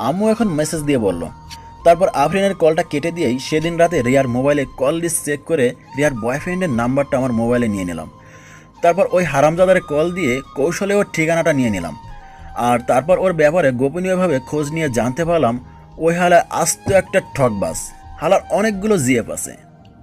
Speaker 7: আম্মু এখন মেসেজ দিয়ে বলল। তারপর আফরিনের কলটা কেটে দিয়েই সেদিন রাতে রিয়ার মোবাইলে কল লিস্ট চেক করে রিয়ার বয়ফ্রেন্ডের নাম্বারটা আমার মোবাইলে নিয়ে নিলাম। তারপর ওই হারামজাদারে কল দিয়ে কৌশলে ওর ঠিকানাটা নিয়ে নিলাম। আর তারপর ওর ব্যাপারে গোপনীয়ভাবে খোঁজ নিয়ে জানতে পারলাম ওই হালায় আস্ত একটা ঠকবাজ। হালার অনেকগুলো জিএফ আছে।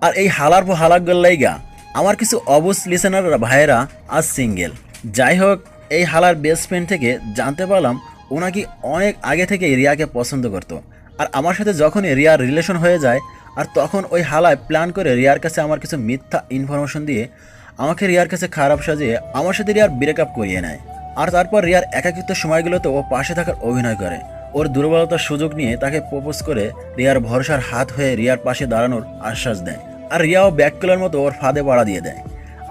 Speaker 7: আর এই হালার পর হালাকগুলো লাইগা আমার কিছু অবুজ লিসেনার ভাইয়েরা আজ সিঙ্গেল। যাই হোক, এই হালার বেস্ট ফ্রেন্ড থেকে জানতে পারলাম ও নাকি অনেক আগে থেকে রিয়াকে পছন্দ করতো। আর আমার সাথে যখনই রিয়ার রিলেশন হয়ে যায়, আর তখন ওই হালায় প্ল্যান করে রিয়ার কাছে আমার কিছু মিথ্যা ইনফরমেশন দিয়ে আমাকে রিয়ার কাছে খারাপ সাজিয়ে আমার সাথে রিয়ার ব্রেকআপ করিয়ে নেয়। আর তারপর রিয়ার একাকিত্ব সময়গুলোতে ও পাশে থাকার অভিনয় করে, ওর দুর্বলতার সুযোগ নিয়ে তাকে প্রপোজ করে রিয়ার ভরসার হাত হয়ে রিয়ার পাশে দাঁড়ানোর আশ্বাস দেয়। আর রিয়াও ব্যাককলার মতো ওর ফাঁদে পাড়া দিয়ে দেয়।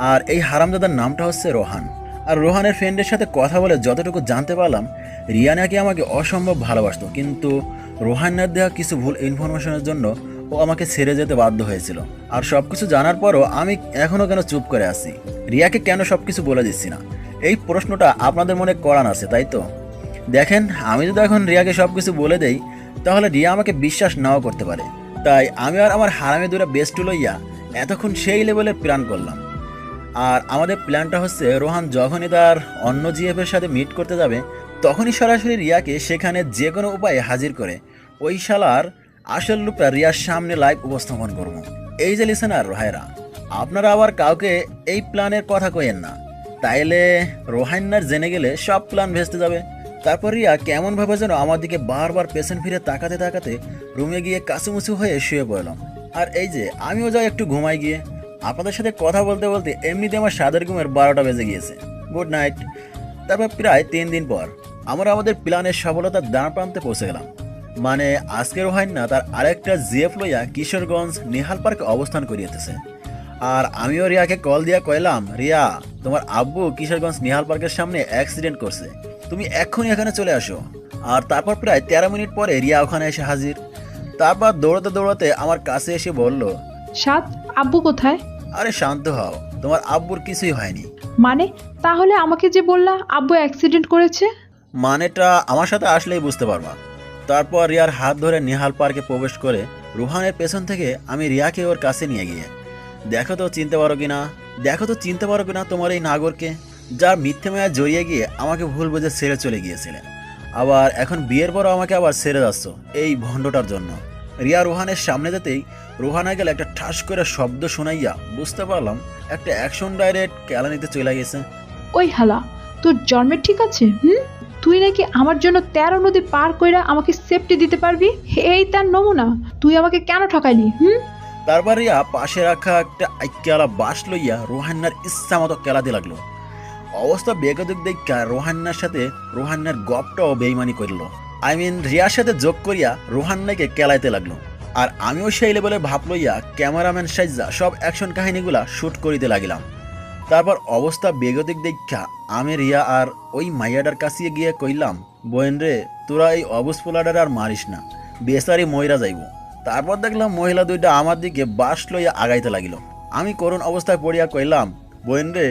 Speaker 7: আর এই হারামজাদার নামটা হচ্ছে রোহান। আর রোহানের ফ্রেন্ডের সাথে কথা বলে যতটুকু জানতে পারলাম, রিয়া নাকি আমাকে অসম্ভব ভালোবাসতো, কিন্তু রোহানের দেওয়া কিছু ভুল ইনফরমেশনের জন্য ও আমাকে ছেড়ে যেতে বাধ্য হয়েছিল। আর সব কিছু জানার পরও আমি এখনও কেন চুপ করে আছি, রিয়াকে কেন সব কিছু বলে দিচ্ছি না, এই প্রশ্নটা আপনাদের মনে করান আছে, তাই তো? দেখেন, আমি যদি এখন রিয়াকে সব কিছু বলে দেই, তাহলে রিয়া আমাকে বিশ্বাস নাও করতে পারে। তাই আমি আর আমার হারামে দুরা বেস্ট লইয়া এতক্ষণ সেই লেভেলের প্ল্যান করলাম। আর আমাদের প্ল্যানটা হচ্ছে, রোহান যখনই তার অন্য জিএফের সাথে মিট করতে যাবে, তখনই সরাসরি রিয়াকে সেখানে যে কোনো উপায়ে হাজির করে ওই শালার আসল রূপটা রিয়ার সামনে লাইভ উপস্থাপন করব। এই যে লিসেনার ভাইরা, আপনারা আবার কাউকে এই প্ল্যানের কথা কইেন না, তাইলে রোহান্নার জেনে গেলে সব প্ল্যান ভেস্তে যাবে। তারপর রিয়া কেমনভাবে যেন আমার দিকে বারবার পেছন ফিরে তাকাতে তাকাতে রুমে গিয়ে কাছুমুছু হয়ে শুয়ে পড়লাম। আর এই যে আমিও যাই একটু ঘুমাই গিয়ে। আপনাদের সাথে কথা বলতে বলতে এমনিতে আমার সাদের ঘুমের 12টা বেজে গিয়েছে। Good night. তারপর প্রায় 3 দিন পর আমরা আমাদের প্ল্যানের সফলতার দ্বার প্রান্তে পৌঁছে গেলাম। মানে আজকে রোহান্না তার আরেকটা জিএফ লইয়া কিশোরগঞ্জ নেহাল পার্কে অবস্থান করিয়েছে। আর আমিও রিয়াকে কল দিয়া কইলাম, রিয়া, তোমার আব্বু কিশোরগঞ্জ নেহাল পার্কের সামনে অ্যাক্সিডেন্ট করছে, তুমি এক্ষুনি এখানে চলে আসো। আর তারপর প্রায় 13 মিনিট পরে রিয়া ওখানে এসে হাজির। তারপর দৌড়াতে দৌড়াতে আমার কাছে এসে বলল,
Speaker 2: সাত, আব্বু কোথায়?
Speaker 7: আরে শান্ত হও, তোমার আব্বুর কিছুই হয়নি।
Speaker 2: মানে তাহলে আমাকে যে বললা আব্বু অ্যাক্সিডেন্ট করেছে?
Speaker 7: মানেটা আমার সাথে আসলেই বুঝতে পারবা। তারপর রিয়ার হাত ধরে নেহাল পার্কে প্রবেশ করে রোহানের পেছন থেকে আমি রিয়াকে ওর কাছে নিয়ে গিয়ে, দেখো তো চিনতে পারো কিনা তোমার এই নাগরকে, যার মিথ্যে মায়া জড়িয়ে গিয়ে আমাকে ভুল বুঝে ছেড়ে চলে গিয়েছিলেন, আবার এখন বিয়ের পরও আমাকে আবার ছেড়ে যাচ্ছ এই ভণ্ডটার জন্য। রিয়া রোহানের সামনে যেতেই রোহানা গেলে একটা ঠাস করে শব্দ শোনাইয়া বুঝতে পারলাম একটা অ্যাকশন ডাইরেক্ট কেলানিতে চলে গেছে।
Speaker 2: ওই হালা, তোর জন্মের ঠিক আছে? তুই নাকি আমার জন্য 13 নদী পার কইরা আমাকে সেফটি দিতে পারবি? এই তার নমুনা, তুই আমাকে কেন ঠকাইলি?
Speaker 7: তারপর রিয়া পাশে রাখা একটা আইক্যালা বাঁশ লইয়া রোহান্নার ইচ্ছা মতো কেলাতে লাগলো। অবস্থা বেগদিক দেখা রোহান্নার সাথে রোহান্নার গপটাও বেইমানি করলো। রিয়ার সাথে যোগ করিয়া রোহান্নাকে কেলাইতে লাগলো। আর আমিও সেই লেভেলে ভাব লইয়া ক্যামেরাম্যান সাইজা সব অ্যাকশন কাহিনীগুলা শ্যুট করিতে লাগিলাম। তারপর অবস্থা বেগতিক দেখা আমি রিয়া আর ওই মাইয়াডার কাছে গিয়ে কইলাম, বোন রে, তোরা এই অবুজ পোলাডার আর মারিস না, বেচারি ময়রা যাইব। তারপর দেখলাম মহিলা দুইটা আমার দিকে বাঁশ লইয়া আগাইতে লাগিল। আমি করুণ অবস্থায় পড়িয়া কইলাম, বোন রে,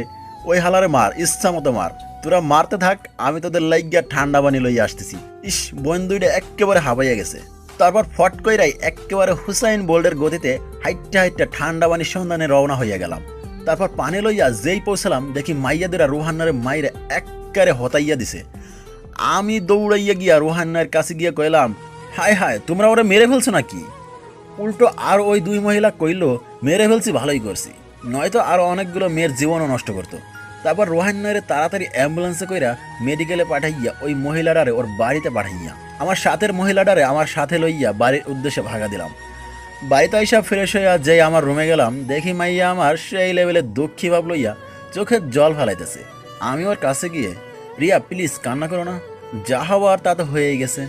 Speaker 7: ওই হালারে মার, ইচ্ছা মতো মার, তোরা মারতে থাক, আমি তোদের লাইগিয়া ঠান্ডা পানি লইয়া আসতেছি। ইস, বোন দুইটা একেবারে হাবাইয়া গেছে। তারপর ফট কইরাই একেবারে হুসাইন বোল্টের গতিতে হাইটটা ঠান্ডা পানির সন্ধানে রওনা হইয়া গেলাম। তারপর পানি লইয়া যেই পৌঁছালাম দেখি মাইয়াদেরা রোহান্নারে মাইরে একবারে হতাইয়া দিছে। আমি দৌড়াইয়া গিয়া রোহান্নার কাছে গিয়া কইলাম, হায় হায়, তোমরা ওরা মেরে ফেলছো নাকি? উল্টো আর ওই দুই মহিলা কইল, মেরে ফেলছি, ভালোই করছি। নয়তো আরও অনেকগুলো মেয়ের জীবনও নষ্ট করতো। তারপর রোহান্নারে তাড়াতাড়ি অ্যাম্বুলেন্সে কইরা মেডিকেলে পাঠাইয়া ওই মহিলাটারে ওর বাড়িতে পাঠাইয়া আমার সাথের মহিলাটারে আমার সাথে লইয়া বাড়ির উদ্দেশ্যে ভাগা দিলাম। বাড়িতে আইসা ফ্রেশ হইয়া যেই আমার রুমে গেলাম, দেখি মাইয়া আমার সেই লেভেলে দুঃখী ভাব লইয়া চোখের জল ফেলাইতেছে। আমি ওর কাছে গিয়ে, রিয়া প্লিজ কান্না করো না, যা হওয়ার তা তো হয়েই গেছে।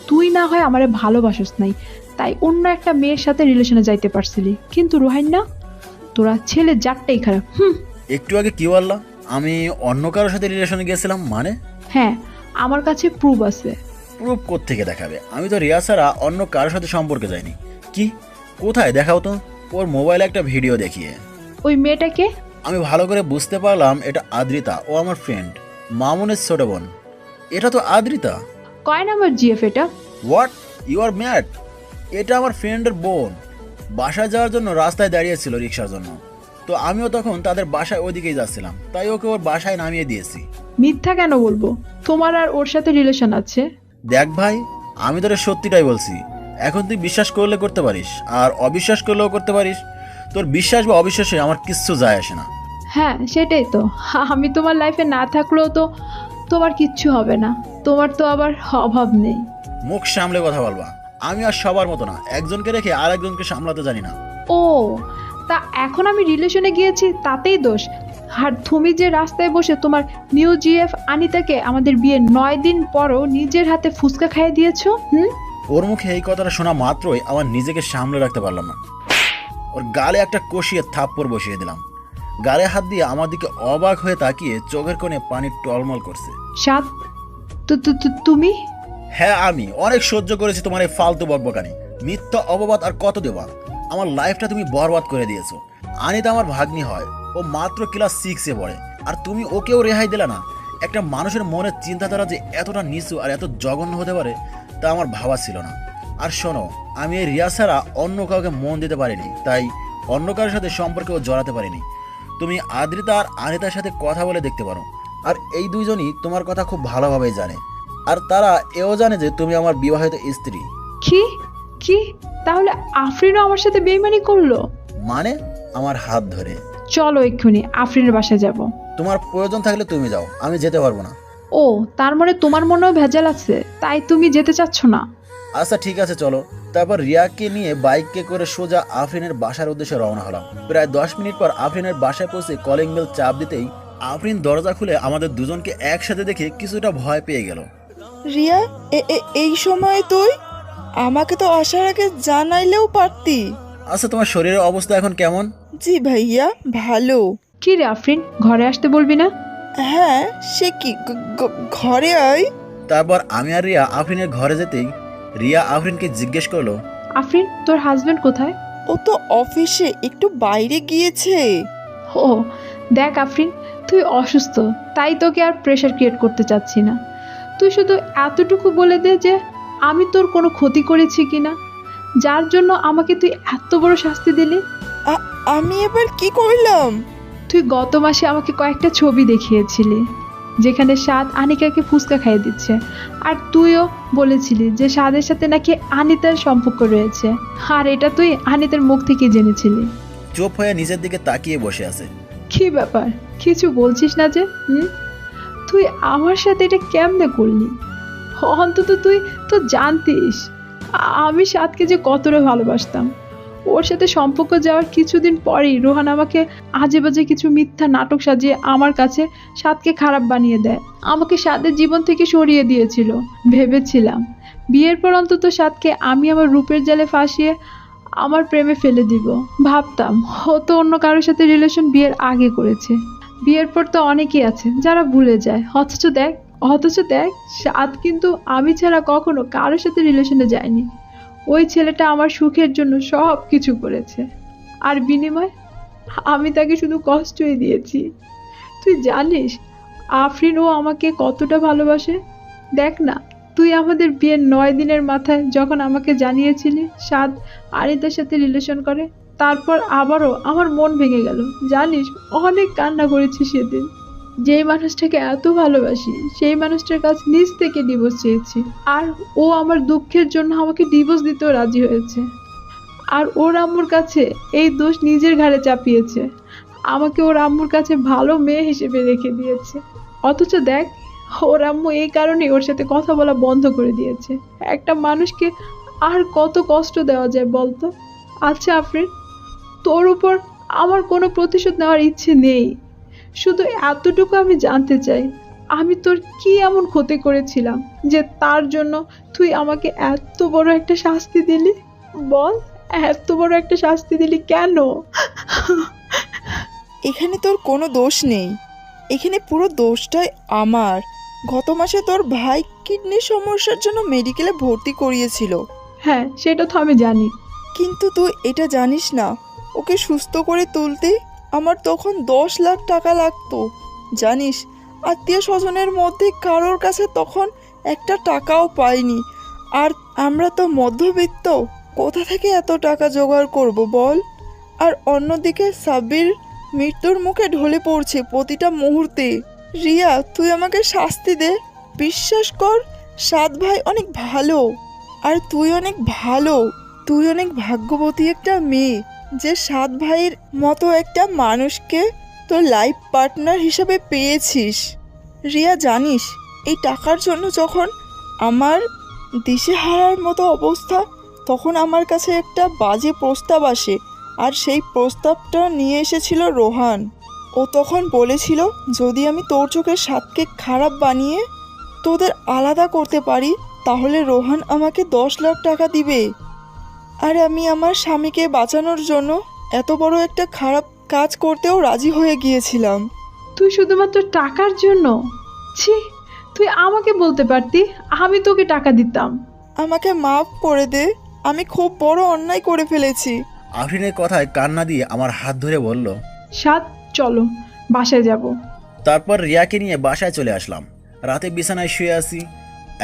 Speaker 2: তুই না হয় আমারে ভালোবাসিস নাই, তাই অন্য একটা মেয়ের সাথে রিলেশনে যাইতে পারছিলি, কিন্তু রোহাইনা তোরা ছেলে জাতটাই খারাপ।
Speaker 7: একটু আগে কি বললা আমি অন্য কারোর সাথে রিলেশনে গিয়েছিলাম? মানে?
Speaker 2: হ্যাঁ, আমার কাছে প্রুফ আছে।
Speaker 7: প্রুফ কোত্থেকে দেখাবে? আমি তো রিয়া ছাড়া অন্য কারোর সাথে সম্পর্কে যাইনি। কি? কোথায় দেখাও তো। ওর মোবাইলে একটা ভিডিও দেখিয়ে।
Speaker 2: ওই মেয়েটাকে?
Speaker 7: আমি ভালো করে বুঝতে পারলাম এটা আদ্রিতা, ও আমার ফ্রেন্ড মামুনের ছোট বোন। এটা তো আদ্রিতা।
Speaker 2: কয় নাম্বার জিএফ এটা?
Speaker 7: What, you are mad? এটা আমার ফ্রেন্ডের বোন। বাসায় যাওয়ার জন্য রাস্তায় দাঁড়িয়েছিল রিক্সার জন্য, তো আমিও তখন তাদের বাসায় ওইদিকেই যাচ্ছিলাম, তাই ওকে ওর বাসায় নামিয়ে দিয়েছি।
Speaker 2: মিথ্যা কেন বলবো? তোমার আর ওর সাথে রিলেশন আছে?
Speaker 7: দেখ ভাই, আমি তোর সত্যিটাই বলছি। এখন তুই বিশ্বাস করলে করতে পারিস, আর অবিশ্বাস করলেও করতে পারিস। তোর বিশ্বাস বা অবিশ্বাসে আমার কিচ্ছু যায় আসে না।
Speaker 2: হ্যাঁ সেটাই তো, আমি তোমার লাইফে না থাকলেও তো তোমার কিচ্ছু হবে না, তোমার তো আবার অভাব নেই।
Speaker 7: মুখ সামলে কথা বলবা। আমি আর সবার মতো না, একজনকে রেখে আর একজনকে সামলাতে জানি না।
Speaker 2: ও, তা এখন আমি রিলেশনে গিয়েছি তাতেই দোষ? আর তুমি যে রাস্তায় বসে তোমার নিউ জিএফ আনিতাকে আমাদের বিয়ে 9 দিন পরও নিজের হাতে ফুচকা খাইয়ে দিয়েছো।
Speaker 7: ওর মুখে এই কথাটা শোনা মাত্রই আমার নিজেকে সামলে রাখতে পারলাম না। ওর গালে একটা কষিয়ে থাপ্পড় বসিয়ে দিলাম। গালে হাত দিয়ে আমার দিকে অবাক হয়ে তাকিয়ে চোখের কোণে পানি টলমল করছে।
Speaker 2: সাত, তুমি?
Speaker 7: হ্যাঁ, আমি অনেক সহ্য করেছি তোমার এই ফালতু বকবকানি, মিথ্যা অপবাদ আর কত দেবা। আমার লাইফটা তুমি বরবাদ করে দিয়েছো। আনিতা আমার ভাগ্নি হয়, ও মাত্র ক্লাস 6-এ পড়ে, আর তুমি ওকেও রেহাই দিলে না। একটা মানুষের মনের চিন্তাধারা যে এতটা নিচু আর এত জঘন্য হতে পারে তা আমার ভাবা ছিল না। আর শোনো, আমি এই রিয়া ছাড়া অন্য কাউকে মন দিতে পারিনি, তাই অন্য কারোর সাথে সম্পর্কেও জড়াতে পারিনি। তুমি আদ্রিতা আর আনিতার সাথে কথা বলে দেখতে পারো, আর এই দুইজনই তোমার কথা খুব ভালোভাবেই জানে, আর তারা এও জানে যে তুমি আমার বিবাহিত স্ত্রী।
Speaker 2: কি কি? তাহলে আফরিনও আমার সাথে বেইমানি করলো?
Speaker 7: মানে? আমার হাত ধরে
Speaker 2: চলো এক্ষুনি আফরিনের বাসায় যাব।
Speaker 7: তোমার প্রয়োজন থাকলে তুমি যাও, আমি যেতে পারবো না।
Speaker 2: ও, তার মানে তোমার মনেও ভেজাল আছে, তাই তুমি যেতে চাচ্ছ না?
Speaker 7: আচ্ছা ঠিক আছে, চলো। তারপর রিয়াকে নিয়ে বাইকে করে সোজা আফরিনের বাসার উদ্দেশ্যে রওনা হলাম। প্রায় 10 মিনিট পর আফরিনের বাসায় পৌঁছে কলিং বেল চাপ দিতেই আফরিন দরজা খুলে আমাদের দুজনকে একসাথে দেখে কিছুটা ভয় পেয়ে গেল।
Speaker 16: রিয়া, এই সময় তুই? আমাকে তো আসার আগে জানাইলেও পারতি।
Speaker 7: আচ্ছা, তোমার শরীরের অবস্থা এখন কেমন?
Speaker 16: জি ভাইয়া, ভালো।
Speaker 2: কি রে আফরিন, ঘরে আসতে বলবি না?
Speaker 16: হ্যাঁ, সে কি ঘরে আয়।
Speaker 7: তারপর আমি আর রিয়া আফরিনের ঘরে যেতেই রিয়া আফরিনকে জিজ্ঞেস করলো,
Speaker 2: আফরিন, তোর হাজবেন্ড কোথায়?
Speaker 16: ও তো অফিসে একটু বাইরে গিয়েছে।
Speaker 2: ও দেখ আফরিন, তুই অসুস্থ, তাই তোকে আর প্রেশার ক্রিয়েট করতে চাচ্ছি না। তুই শুধু এতটুকু বলে দে যে আমি তোর কোনো ক্ষতি করেছি কিনা, যার জন্য আমাকে তুই এত বড় শাস্তি দিলি।
Speaker 16: আমি এবার কি করলাম?
Speaker 2: তুই গত মাসে আমাকে কয়েকটা ছবি দেখিয়েছিলি যেখানে সাদ আনিকাকে ফুচকা খাইয়ে দিচ্ছে, আর তুইও বলেছিলি যে সাদের সাথে নাকি আনিতার সম্পর্ক রয়েছে, আর এটা তুই আনিতার মুখ থেকে জেনেছিলি।
Speaker 7: চুপ হয়ে নিজের দিকে তাকিয়ে বসে আছে।
Speaker 2: কি ব্যাপার, কিছু বলছিস না যে? তুই আমার সাথে এটা কেমনে করলি? অন্তত তুই তো জানতিস আমি সাদকে যে কতটা ভালোবাসতাম। ওর সাথে সম্পর্ক যাওয়ার কিছুদিন পরেই রোহান আমাকে আজে বাজে কিছু মিথ্যা নাটক সাজিয়ে আমার কাছে সাদকে খারাপ বানিয়ে দেয়, আমাকে সাদের জীবন থেকে সরিয়ে দিয়েছিল। ভেবেছিলাম বিয়ের পর অন্তত সাদকে আমি আমার রূপের জালে ফাঁসিয়ে আমার প্রেমে ফেলে দিব। ভাবতাম ও তো অন্য কারোর সাথে রিলেশন বিয়ের আগে করেছে, বিয়ের পর তো অনেকেই আছে যারা ভুলে যায়। অথচ দেখ সাদ কিন্তু আমি ছাড়া কখনো কারোর সাথে রিলেশনে যায়নি। ওই ছেলেটা আমার সুখের জন্য সব কিছু করেছে, আর বিনিময়ে আমি তাকে শুধু কষ্টই দিয়েছি। তুই জানিস আফরিন ও আমাকে কতটা ভালোবাসে? দেখ না, তুই আমাদের বিয়ের 9 দিনের মাথায় যখন আমাকে জানিয়েছিলি সাদ আনিতার সাথে রিলেশন করে, তারপর আবারও আমার মন ভেঙে গেল। জানিস, অনেক কান্না করেছি সেদিন। যেই মানুষটাকে এত ভালোবাসি সেই মানুষটার কাছে নিজ থেকে ডিভোর্স চেয়েছি, আর ও আমার দুঃখের জন্য আমাকে ডিভোর্স দিতেও রাজি হয়েছে। আর ওর আম্মুর কাছে এই দোষ নিজের ঘাড়ে চাপিয়েছে। আমাকে ওর আম্মুর কাছে ভালো মেয়ে হিসেবে রেখে দিয়েছে, অথচ দেখ ওর আম্মু এই কারণে ওর সাথে কথা বলা বন্ধ করে দিয়েছে। একটা মানুষকে আর কত কষ্ট দেওয়া যায় বলতো? আচ্ছা আফরিন, তোর উপর আমার কোনো প্রতিশোধ নেওয়ার ইচ্ছে নেই, শুধু এতটুকু আমি জানতে চাই, আমি তোর কি এমন ক্ষতি করেছিলাম যে তার জন্য তুই আমাকে এত বড় একটা শাস্তি দিলি? বল, এত বড় একটা শাস্তি দিলি কেন?
Speaker 16: এখানে তোর কোনো দোষ নেই, এখানে পুরো দোষটাই আমার। গত মাসে তোর ভাই কিডনির সমস্যার জন্য মেডিকেলে ভর্তি করিয়েছিল।
Speaker 2: হ্যাঁ, সেটা তো আমি জানি,
Speaker 16: কিন্তু তুই এটা জানিস না, ওকে সুস্থ করে তুলতে আমার তখন 10 লাখ টাকা লাগতো। জানিস, আত্মীয় স্বজনের মধ্যে কারোর কাছে তখন একটা টাকাও পাইনি। আর আমরা তো মধ্যবিত্ত, কোথা থেকে এত টাকা জোগাড় করব বল? আর অন্যদিকে সাব্বির মৃত্যুর মুখে ঢলে পড়ছে প্রতিটা মুহূর্তে। রিয়া, তুই আমাকে শাস্তি দে। বিশ্বাস কর, 7 ভাই অনেক ভালো, আর তুই অনেক ভালো। তুই অনেক ভাগ্যবতী একটা মেয়ে যে 7 ভাইয়ের মতো একটা মানুষকে তোর লাইফ পার্টনার হিসেবে পেয়েছিস। রিয়া, জানিস এই টাকার জন্য যখন আমার দিশেহারার মতো অবস্থা, তখন আমার কাছে একটা বাজে প্রস্তাব আসে, আর সেই প্রস্তাবটা নিয়ে এসেছিল রোহান। ও তখন বলেছিল যদি আমি তোর চোখের স্বাদকে খারাপ বানিয়ে তোদের আলাদা করতে পারি তাহলে রোহান আমাকে 10 লাখ টাকা দিবে। আর আমি আমার স্বামীকে বাঁচানোর জন্য এত বড় একটা খারাপ কাজ করতেও রাজি হয়ে গিয়েছিলাম।
Speaker 2: তুই শুধুমাত্র টাকার জন্য? ছি, তুই আমাকে বলতে পারতি, আমি তোকে টাকা দিতাম।
Speaker 16: আমাকে মাফ করে দে, আমি খুব বড় অন্যায় করে ফেলেছি।
Speaker 7: আফরিনের কথায় কান্না দিয়ে আমার হাত ধরে বলল,
Speaker 2: সাত, চলো বাসায় যাব।
Speaker 7: তারপর রিয়াকে নিয়ে বাসায় চলে আসলাম। রাতে বিছানায় শুয়ে আছি,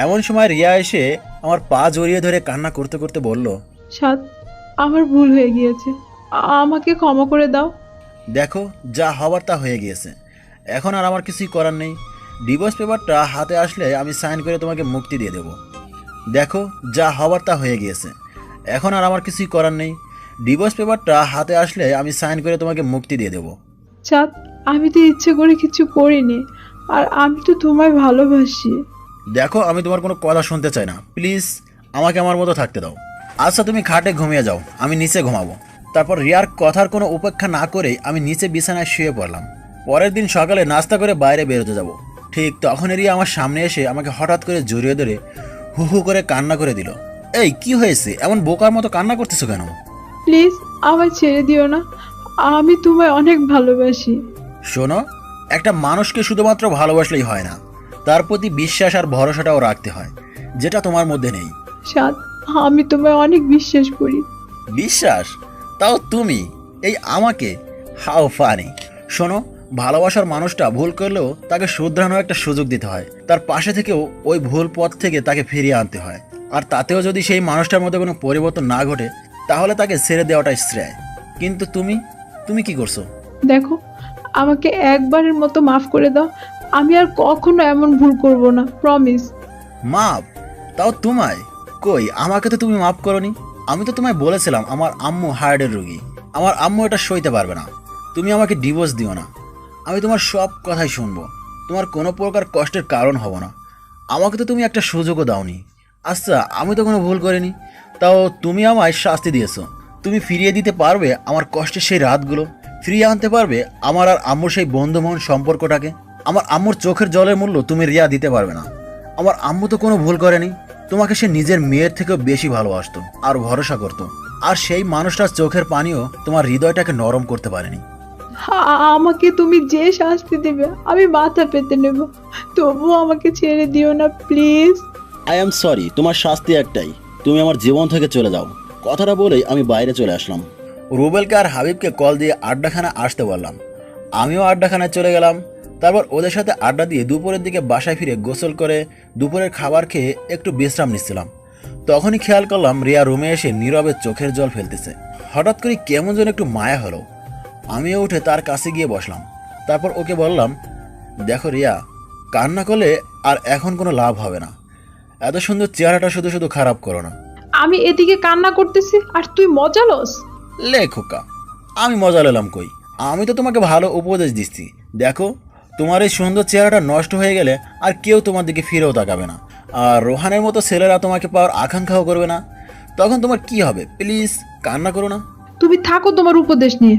Speaker 7: এমন সময় রিয়া এসে আমার পা জড়িয়ে ধরে কান্না করতে করতে বলল,
Speaker 2: সাত, আমার ভুল হয়ে গিয়েছে, আমাকে ক্ষমা করে দাও।
Speaker 7: দেখো, যা হবার তা হয়ে গিয়েছে, এখন আর আমার কিছুই করার নেই। ডিভোর্স পেপারটা হাতে আসলে আমি সাইন করে তোমাকে মুক্তি দিয়ে দেব। দেখো, যা হবার তা হয়ে গিয়েছে, এখন আর আমার কিছুই করার নেই। ডিভোর্স পেপারটা হাতে আসলে আমি সাইন করে তোমাকে মুক্তি দিয়ে দেব।
Speaker 2: চাঁদ, আমি তো ইচ্ছে করে কিছু করিনি, আর আমি তো তোমায় ভালোবাসি।
Speaker 7: দেখো, আমি তোমার কোনো কথা শুনতে চাই না, প্লিজ আমাকে আমার মতো থাকতে দাও। আচ্ছা, তুমি খাটে ঘুমিয়ে যাও, আমি নিচে ঘুমাবো। তারপর রিয়ার কথার কোনো উপেক্ষা না করেই আমি নিচে বিছানায় শুয়ে পড়লাম। পরের দিন সকালে নাস্তা করে বাইরে বেরোতে যাব, ঠিক তখন রিয়া আমার সামনে এসে আমাকে হঠাৎ করে জড়িয়ে ধরে হু হু করে কান্না করে দিল। এই, কি হয়েছে? এমন বোকার মতো কান্না করতেছো কেন?
Speaker 2: প্লিজ আমায় ছেড়ে দিও না, আমি তোমায় অনেক ভালোবাসি।
Speaker 7: শোনো, একটা মানুষকে শুধুমাত্র ভালোবাসলেই হয় না, তার প্রতি বিশ্বাস আর ভরসাটাও রাখতে হয়, যেটা তোমার মধ্যে নেই।
Speaker 2: সাদ, আমি তোমায় অনেক বিশ্বাস করি।
Speaker 7: বিশ্বাস? তাও তুমি এই আমাকে? How funny. শোনো, ভালোবাসার মানুষটা ভুল করলেও তাকে শুধরানোর একটা সুযোগ দিতে হয়, তার পাশে থেকেও ওই ভুল পথ থেকে তাকে ফিরিয়ে আনতে হয়। আর তাতেও যদি সেই মানুষটার মধ্যে কোনো পরিবর্তন না ঘটে তাহলে তাকে ছেড়ে দেওয়াটাই শ্রেয়। কিন্তু তুমি কি করছো?
Speaker 2: দেখো, আমাকে একবারের মতো মাফ করে দাও, আমি আর কখনো এমন ভুল করব না, প্রমিস।
Speaker 7: মাপ? তাও তোমায়? কই, আমাকে তো তুমি মাফ করনি। আমি তো তোমায় বলেছিলাম আমার আম্মু হার্টের রোগী, আমার আম্মু এটা সইতে পারবে না। তুমি আমাকে ডিভোর্স দিও না, আমি তোমার সব কথাই শুনবো, তোমার কোনো প্রকার কষ্টের কারণ হব না। আমাকে তো তুমি একটা সুযোগও দাওনি। আচ্ছা, আমি তো কোনো ভুল করিনি, তাও তুমি আমায় শাস্তি দিয়েছো। তুমি ফিরিয়ে দিতে পারবে আমার কষ্টের সেই রাতগুলো? ফিরিয়ে আনতে পারবে আমার আর আম্মুর সেই বন্ধুমহল সম্পর্কটাকে? আমার আম্মুর চোখের জলের মূল্য তুমি রিয়া দিতে পারবে না। আমার আম্মু তো কোনো ভুল করেনি, তোমাকে সে নিজের মেয়ের থেকেও বেশি ভালোবাসতো আর ভরসা করতো, আর সেই মানুষটার চোখের পানিও তোমার হৃদয়টাকে নরম করতে পারেনি।
Speaker 2: আমাকে তুমি যে শাস্তি দেবে আমি মাথা পেতে নেব, তবুও আমাকে ছেড়ে দিও না প্লিজ।
Speaker 7: আই এম সরি, তোমার শাস্তি একটাই, তুমি আমার জীবন থেকে চলে যাও। কথাটা বলেই আমি বাইরে চলে আসলাম। রুবেলকে আর হাবিবকে কল দিয়ে আড্ডাখানা আসতে বললাম। আমিও আড্ডাখানায় চলে গেলাম। তারপর ওদের সাথে আড্ডা দিয়ে দুপুরের দিকে বাসায় ফিরে গোসল করে দুপুরের খাবার খেয়ে একটু বিশ্রাম নিচ্ছিলাম। তখনই খেয়াল করলাম রিয়া রুমে এসে নীরবে চোখের জল ফেলতেছে। হঠাৎ করে কেমন যেন একটু মায়া হলো। আমিও উঠে তার কাছে গিয়ে বসলাম। তারপর ওকে বললাম, দেখো রিয়া, কান্না করলে আর এখন কোনো লাভ হবে না। এত সুন্দর চেহারাটা শুধু শুধু খারাপ করো না।
Speaker 2: আমি এদিকে কান্না করতেছি আর তুই মজা লস?
Speaker 7: লে খোকা, আমি মজা নিলাম কই? আমি তো তোমাকে ভালো উপদেশ দিচ্ছি। দেখো, তোমার এই সুন্দর চেহারাটা নষ্ট হয়ে গেলে আর কেউ তোমার দিকে ফিরেও তাকাবে না, আর রোহানের মতো ছেলেরা তোমাকে পাওয়ার আকাঙ্ক্ষাও করবে না। তখন তোমার কি হবে? প্লিজ কান্না করো না।
Speaker 2: তুমি থাকো তোমার উপদেশ নিয়ে।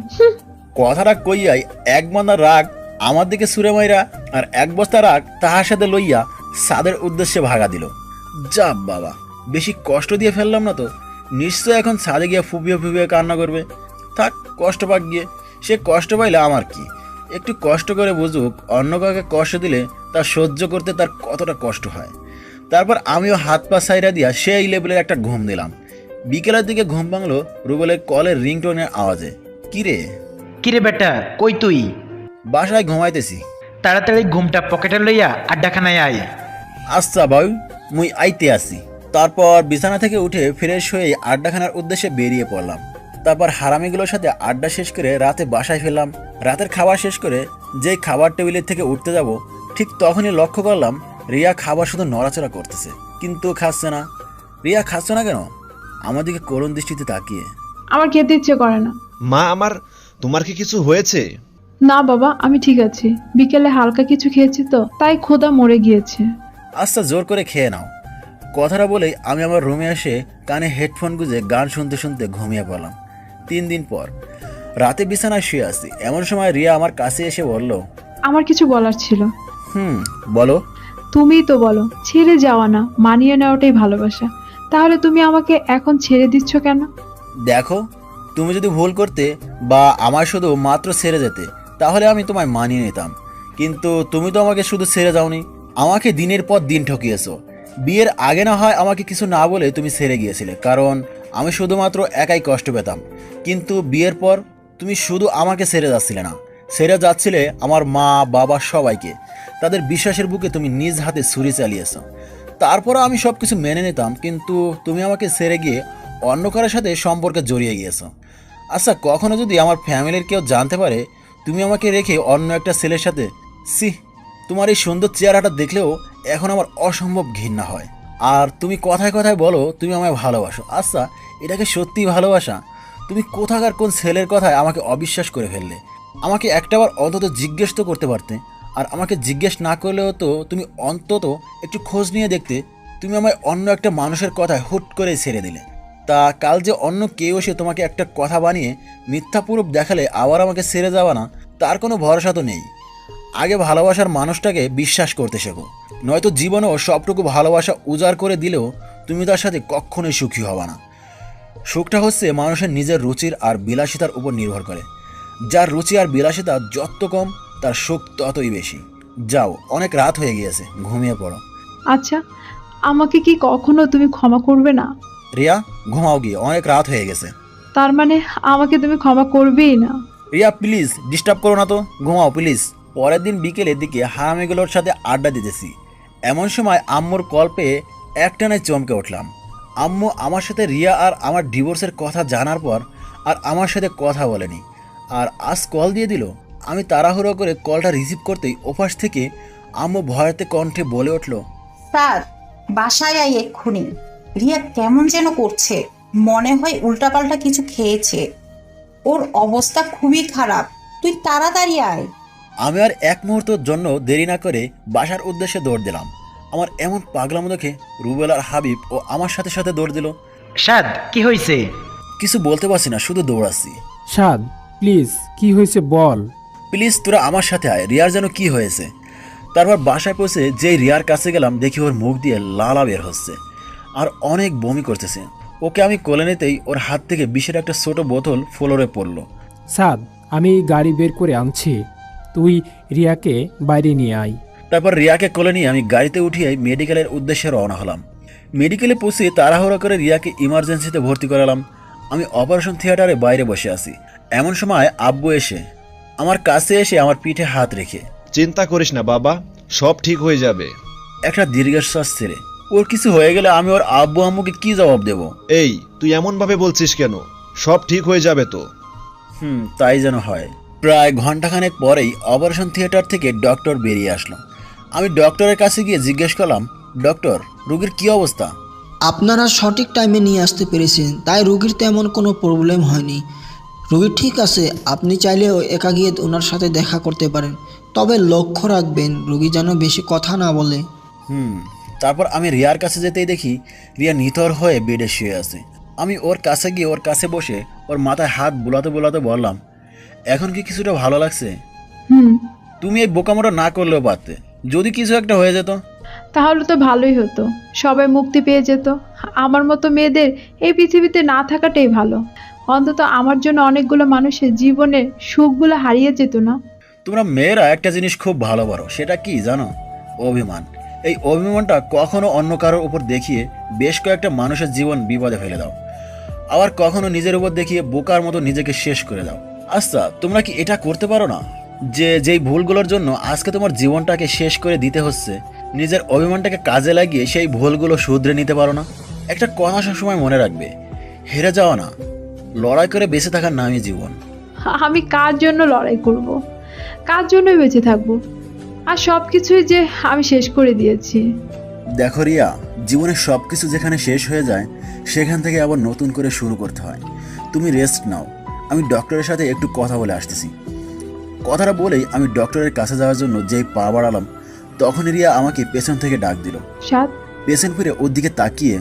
Speaker 7: কথাটা কইয়াই এক বান্দা রাগ আমার দিকে সুরে মাইরা আর এক বস্তা রাগ তাহার সাথে লইয়া সাদের উদ্দেশ্যে ভাগা দিল। যা বাবা, বেশি কষ্ট দিয়ে ফেললাম না তো? নিশ্চয় এখন ছাদে গিয়ে ফুপিয়ে ফুপিয়ে কান্না করবে। থাক, কষ্ট পাক গিয়ে, সে কষ্ট পাইলে আমার কি। একটু কষ্ট করে বুঝুক, অন্য কাউকে কষ্ট দিলে তা সহ্য করতে তার কতটা কষ্ট হয়। তারপর আমিও হাত পা সাইরা দিয়া সেই লেভেলের একটা ঘুম দিলাম। বিকেলের দিকে ঘুম ভাঙলো রুবেলের কলের রিংটোনের আওয়াজে।
Speaker 3: কিরে বেটা, কই তুই?
Speaker 7: বাসায় ঘুমাইতেছি।
Speaker 3: তাড়াতাড়ি ঘুমটা পকেটে লইয়া আড্ডাখানায় আয়।
Speaker 7: আচ্ছা ভাই, মুই আইতে আসি। তারপর বিছানা থেকে উঠে ফ্রেশ হয়ে আড্ডাখানার উদ্দেশ্যে বেরিয়ে পড়লাম। তারপর হারামিগুলোর সাথে আড্ডা শেষ করে রাতে বাসায় ফেললাম। রাতের খাবার শেষ করে যেই খাবার টেবিলের থেকে উঠতে যাব, ঠিক তখনই লক্ষ্য করলাম রিয়া খাবার শুধু নড়াচড়া করতেছে, কিন্তু খাচ্ছে না। রিয়া খাচ্ছে না কেন? আমার দিকে করুণ দৃষ্টিতে তাকিয়ে।
Speaker 2: আমার খেতে ইচ্ছে করে না।
Speaker 6: মা আমার, তোমার কি কিছু হয়েছে?
Speaker 2: না বাবা, আমি ঠিক আছি। বিকেলে হালকা কিছু খেয়েছি তো, তাই ক্ষুধা মরে গিয়েছে।
Speaker 7: আচ্ছা, জোর করে খেয়ে নাও। কথাটা বলেই আমি আমার রুমে এসে কানে হেডফোন গুঁজে গান শুনতে শুনতে ঘুমিয়ে পড়লাম। 3 দিন পর রাতে বিছানায় শুয়ে আছি, এমন সময় রিয়া আমার কাছে এসে বলল,
Speaker 2: আমার কিছু বলার ছিল।
Speaker 7: বলো।
Speaker 2: তুমিই তো বলো, ছেড়ে যাওয়া না, মানিয়ে নেওয়াটাই ভালোবাসা। তাহলে তুমি আমাকে এখন ছেড়ে দিচ্ছ কেন?
Speaker 7: দেখো, তুমি যদি ভুল করতে বা আমার শুধু মাত্র ছেড়ে যেতে, তাহলে আমি তোমায় মানিয়ে নিতাম। কিন্তু তুমি তো আমাকে শুধু ছেড়ে যাওনি, আমাকে দিনের পর দিন ঠকিয়েছো। বিয়ের আগে না হয় আমাকে কিছু না বলে তুমি ছেড়ে গিয়েছিলে, কারণ আমি শুধুমাত্র একাই কষ্ট পেতাম। কিন্তু বিয়ের পর তুমি শুধু আমাকে ছেড়ে যাচ্ছিলে না, ছেড়ে যাচ্ছিলে আমার মা বাবা সবাইকে। তাদের বিশ্বাসের বুকে তুমি নিজ হাতে ছুরি চালিয়েছ। তারপরও আমি সব কিছু মেনে নিতাম, কিন্তু তুমি আমাকে ছেড়ে গিয়ে অন্য কারোর সাথে সম্পর্কে জড়িয়ে গিয়েছো। আচ্ছা, কখনো যদি আমার ফ্যামিলির কেউ জানতে পারে তুমি আমাকে রেখে অন্য একটা ছেলের সাথে, তোমার এই সুন্দর চেহারাটা দেখলেও এখন আমার অসম্ভব ঘৃণা হয়। আর তুমি কথায় কথায় বলো তুমি আমায় ভালোবাসো। আচ্ছা, এটাকে সত্যিই ভালোবাসা? তুমি কোথাকার কোন ছেলের কথায় আমাকে অবিশ্বাস করে ফেললে? আমাকে একটাবার অন্তত জিজ্ঞেস তো করতে পারতে। আর আমাকে জিজ্ঞেস না করলেও তো তুমি অন্তত একটু খোঁজ নিয়ে দেখতে। তুমি আমায় অন্য একটা মানুষের কথায় হুট করে ছেড়ে দিলে। তা কাল যে অন্য কেউ এসে তোমাকে একটা কথা বানিয়ে মিথ্যা প্রুফ দেখালে আবার আমাকে ছেড়ে যাওয়া না, তার কোনো ভরসা তো নেই। আগে ভালোবাসার মানুষটাকে বিশ্বাস করতে শেখো, নয়তো জীবনেও সবটুকু ভালোবাসা উজাড় করে দিলেও তুমি তার সাথে কখনোই সুখী হবা না। সুখটা হচ্ছে মানুষের নিজের রুচির আর বিলাসিতার উপর নির্ভর করে। যার রুচি আর বিলাসিতা যত কম, তার সুখ ততই বেশি। যাও, অনেক রাত হয়ে গিয়েছে, ঘুমিয়ে পড়ো।
Speaker 2: আচ্ছা, আমাকে কি কখনো তুমি ক্ষমা করবে না?
Speaker 7: রিয়া, ঘুমাও গিয়ে, অনেক রাত হয়ে গেছে।
Speaker 2: তার মানে আমাকে তুমি ক্ষমা করবেই না?
Speaker 7: রিয়া প্লিজ ডিস্টার্ব করো না তো, ঘুমাও প্লিজ। পরের দিন বিকেলের দিকে হারামিগুলোর সাথে আড্ডা দিতেছি, এমন সময় আম্মুর কল পেয়ে একটানায় চমকে উঠলাম। আম্মু আমার সাথে রিয়া আর আমার ডিভোর্সের কথা জানার পর আর আমার সাথে কথা বলেনি, আর আজ কল দিয়ে দিল। আমি তাড়াহুড়ো করে কলটা রিসিভ করতেই ওপাশ থেকে আম্মু ভয়তে কণ্ঠে বলে উঠল,
Speaker 5: স্যার বাসায় আই এক্ষুনি। রিয়া কেমন যেন করছে, মনে হয় উল্টাপাল্টা কিছু খেয়েছে, ওর অবস্থা খুবই খারাপ, তুই তাড়াতাড়ি আয়।
Speaker 7: আমি আর এক মুহূর্তের জন্য দেরি না করে বাসার উদ্দেশ্যে দৌড় দিলাম। আমার এমন পাগলামো দেখে রুবেল আর হাবিব ও আমার সাথে সাথে দৌড় দিল।
Speaker 3: সাদ, কি হয়েছে?
Speaker 7: কিছু বলতে পারছি না, শুধু দৌড়াচ্ছি।
Speaker 4: সাদ প্লিজ, কি হয়েছে বল।
Speaker 7: প্লিজ তোরা আমার সাথে আয়, রিয়ার যেন কি হয়েছে। তারপর বাসায় পৌঁছে যেই রিয়ার কাছে গেলাম, দেখি ওর মুখ দিয়ে লালা বের হচ্ছে আর অনেক বমি করতেছে। ওকে আমি কোলে নিতেই ওর হাত থেকে বিষের একটা ছোট বোতল ফ্লোরে পড়ল।
Speaker 4: সাদ, আমি গাড়ি বের করে আনছি, তুই রিয়াকে বাইরে নিয়ে আয়।
Speaker 7: তারপর রিয়াকে কোলে নিয়ে আমি গাড়িতে উঠিয়ে মেডিকেলের উদ্দেশ্যে রওনা হলাম। মেডিকেলে পৌঁছে তাড়াহুড়ো করে রিয়াকে ইমার্জেন্সিতে ভর্তি করালাম। আমি অপারেশন থিয়েটারে বাইরে বসে আছি, এমন সময় আব্বু এসে আমার কাছে এসে আমার পিঠে হাত রেখে,
Speaker 6: চিন্তা করিস না বাবা, সব ঠিক হয়ে যাবে।
Speaker 7: একটা দীর্ঘশ্বাস ছেড়ে, ওর কিছু হয়ে গেলে আমি ওর আব্বু আম্মুকে কি জবাব দেব?
Speaker 6: এই তুই এমন ভাবে বলছিস কেন? সব ঠিক হয়ে যাবে তো।
Speaker 7: তাই যেন হয়। প্রায় ঘন্টাখানেক পরেই অপারেশন থিয়েটার থেকে ডক্টর বেরিয়ে আসলো। আমি ডক্টরের কাছে গিয়ে জিজ্ঞেস করলাম, ডক্টর, রোগীর কি অবস্থা?
Speaker 18: আপনারা সঠিক টাইমে নিয়ে আসতে পেরেছেন, তাই রোগীর তেমন কোনো প্রবলেম হয়নি। রুহি ঠিক আছে, আপনি চাইলেও একা গিয়ে ওনার সাথে দেখা করতে পারেন, তবে লক্ষ্য রাখবেন রুগী যেন বেশি কথা না বলে।
Speaker 7: তারপর আমি রিয়ার কাছে যেতেই দেখি রিয়া নিথর হয়ে বেডে শুয়ে আছে। আমি ওর কাছে গিয়ে ওর কাছে বসে ওর মাথায় হাত বুলাতে বুলাতে বললাম, এখন কি কিছুটা ভালো লাগছে? তুমি এই বোকামোটা না করলেও পারতে, যদি কিছু একটা হয়ে যেত।
Speaker 2: তাহলে তো ভালোই হতো, সবাই মুক্তি পেয়ে যেত। আমার মতো মেয়েদের এই পৃথিবীতে না থাকাটাই ভালো। অন্তত আমার জন্য অনেকগুলো মানুষের জীবনের সুখগুলো হারিয়ে যেত না।
Speaker 7: তোমরা মেয়েরা একটা জিনিস খুব ভালো পারো, সেটা কি জানো? অভিমান। এই অভিমানটা কখনো অন্য কারোর উপর দেখিয়ে বেশ কয়েকটা মানুষের জীবন বিপদে ফেলে দাও, আবার কখনো নিজের উপর দেখিয়ে বোকার মতো নিজেকে শেষ করে দাও। আচ্ছা, তোমরা কি এটা করতে পারো না যে যেই ভুলগুলোর জন্য আজকে তোমার জীবনটাকে শেষ করে দিতে হচ্ছে, নিজের অভিমানটাকে কাজে লাগিয়ে সেই ভুলগুলো শুধরে নিতে পারো না? একটা কথা সবসময় মনে রাখবে, হেরে যাওয়া না, লড়াই করে বেঁচে থাকার নামই জীবন।
Speaker 2: আমি কার জন্য লড়াই করব, কার জন্যই বেঁচে থাকবো? আর সব কিছুই যে আমি শেষ করে দিয়েছি।
Speaker 7: দেখো রিয়া, জীবনের সব কিছু যেখানে শেষ হয়ে যায় সেখান থেকে আবার নতুন করে শুরু করতে হয়। তুমি রেস্ট নাও, আমি ডক্টরের সাথে একটু কথা বলে আসতেছি। কথাটা বলেই আমি ডক্টরের কাছে যাওয়ার জন্য যেই পা বাড়ালাম, তখন রিয়া আমাকে পেছন থেকে ডাক দিল। পেছন ফিরে ওর দিকে তাকিয়ে,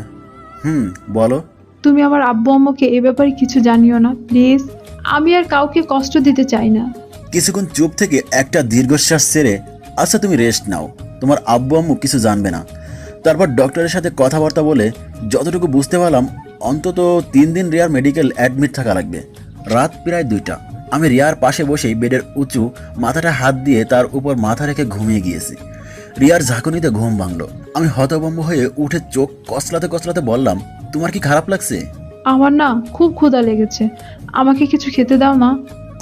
Speaker 7: বলো।
Speaker 2: তুমি আমার আব্বু আম্মুকে এ ব্যাপারে কিছু জানিও না প্লিজ, আমি আর কাউকে কষ্ট দিতে চাই না।
Speaker 7: কিছুক্ষণ চুপ থেকে একটা দীর্ঘশ্বাস ছেড়ে, আচ্ছা তুমি রেস্ট নাও, তোমার আব্বু আম্মু কিছু জানবে না। তারপর ডক্টরের সাথে কথাবার্তা বলে যতটুকু বুঝতে পারলাম, অন্তত 3 দিন রিয়ার মেডিকেল অ্যাডমিট থাকা লাগবে। রাত প্রায় 2টা। আমি রিয়ার পাশে বসেই বেডের উঁচু মাথাটা হাত দিয়ে তার উপর মাথা রেখে ঘুমিয়ে গিয়েছি। রিয়ার ঝাঁকুনিতে ঘুম ভাঙলো। আমি হতভম্ব হয়ে উঠে চোখ কসলাতে কসলাতে বললাম, তোমার কি খারাপ লাগছে?
Speaker 2: আমার না খুব ক্ষুধা লেগেছে, আমাকে কিছু খেতে দাও না।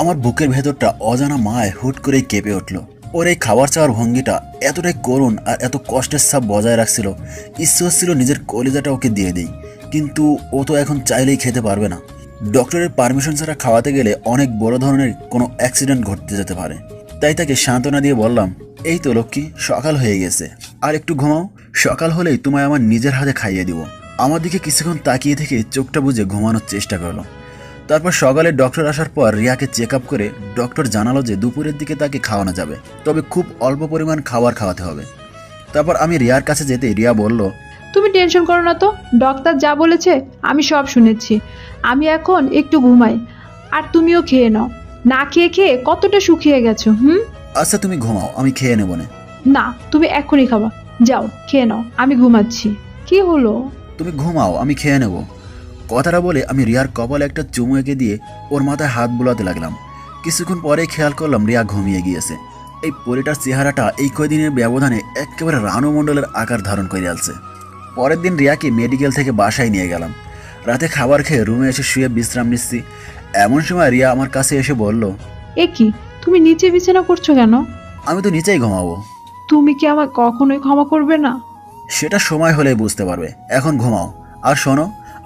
Speaker 7: আমার বুকের ভেতরটা অজানা মায় হুট করেই কেঁপে উঠল। ওর এই খাবার চাওয়ার ভঙ্গিটা এতটাই করুণ আর এত কষ্টের ছাপ বজায় রাখছিল, ইচ্ছে হচ্ছিল নিজের কলিজাটা ওকে দিয়ে দিই, কিন্তু ও তো এখন চাইলেই খেতে পারবে না। ডক্টরের পারমিশন ছাড়া খাওয়াতে গেলে অনেক বড় ধরনের কোনো অ্যাক্সিডেন্ট ঘটতে যেতে পারে। তাই তাকে সান্ত্বনা দিয়ে বললাম, এই তো লক্ষ্মী, সকাল হয়ে গেছে, আর একটু ঘুমাও, সকাল হলেই তোমায় আমার নিজের হাতে খাইয়ে দিব। আমার দিকে কিছুক্ষণ তাকিয়ে থেকে চোখটা বুজে ঘুমানোর চেষ্টা করলো। তারপর সকালে ডক্টর আসার পর রিয়াকে চেক আপ করে ডক্টর জানালো যে দুপুরের দিকে তাকে খাওয়ানো যাবে, তবে খুব অল্প পরিমাণ খাবার খাওয়াতে হবে। তারপর আমি রিয়ার কাছে যেতে রিয়া বলল,
Speaker 2: তুমি টেনশন করো না তো, ডক্টর যা বলেছে আমি সব শুনেছি। আমি এখন একটু ঘুমাই, আর তুমিও খেয়ে নাও, না খেয়ে খেয়ে কতটা শুকিয়ে গেছো।
Speaker 7: আচ্ছা তুমি ঘুমাও, আমি খেয়ে নেব না।
Speaker 2: না, তুমি এখনই খাবা, যাও খেয়ে নাও, আমি ঘুমাচ্ছি। কি হলো?
Speaker 7: তুমি ঘুমাও, আমি খেয়ে নেব। কথাটা বলে আমি রিয়ার কপালে একটা চুমু এঁকে দিয়ে ওর মাথায় হাত বুলাতে লাগলাম। কিছুক্ষণ পরে খেয়াল করলাম রিয়া ঘুমিয়ে গিয়েছে। এই পরিটার চেহারাটা এই কয়দিনের ব্যবধানে একেবারে রানু মণ্ডলের আকার ধারণ করে আছে। পরের দিন রিয়াকে মেডিকেল থেকে বাসায় নিয়ে গেলাম। রাতে খাবার খেয়ে রুমে এসে শুয়ে বিশ্রাম নিচ্ছি, এমন সময় রিয়া আমার কাছে এসে বলল,
Speaker 2: এ কি, তুমি নিচে বিছানা করছো কেন?
Speaker 7: আমি তো নিচেই ঘুমাবো।
Speaker 2: তুমি কি আমায় কখনোই ক্ষমা করবে না?
Speaker 7: সেটা সময় হলেই বুঝতে পারবে, এখন ঘুমাও। আর শোনো,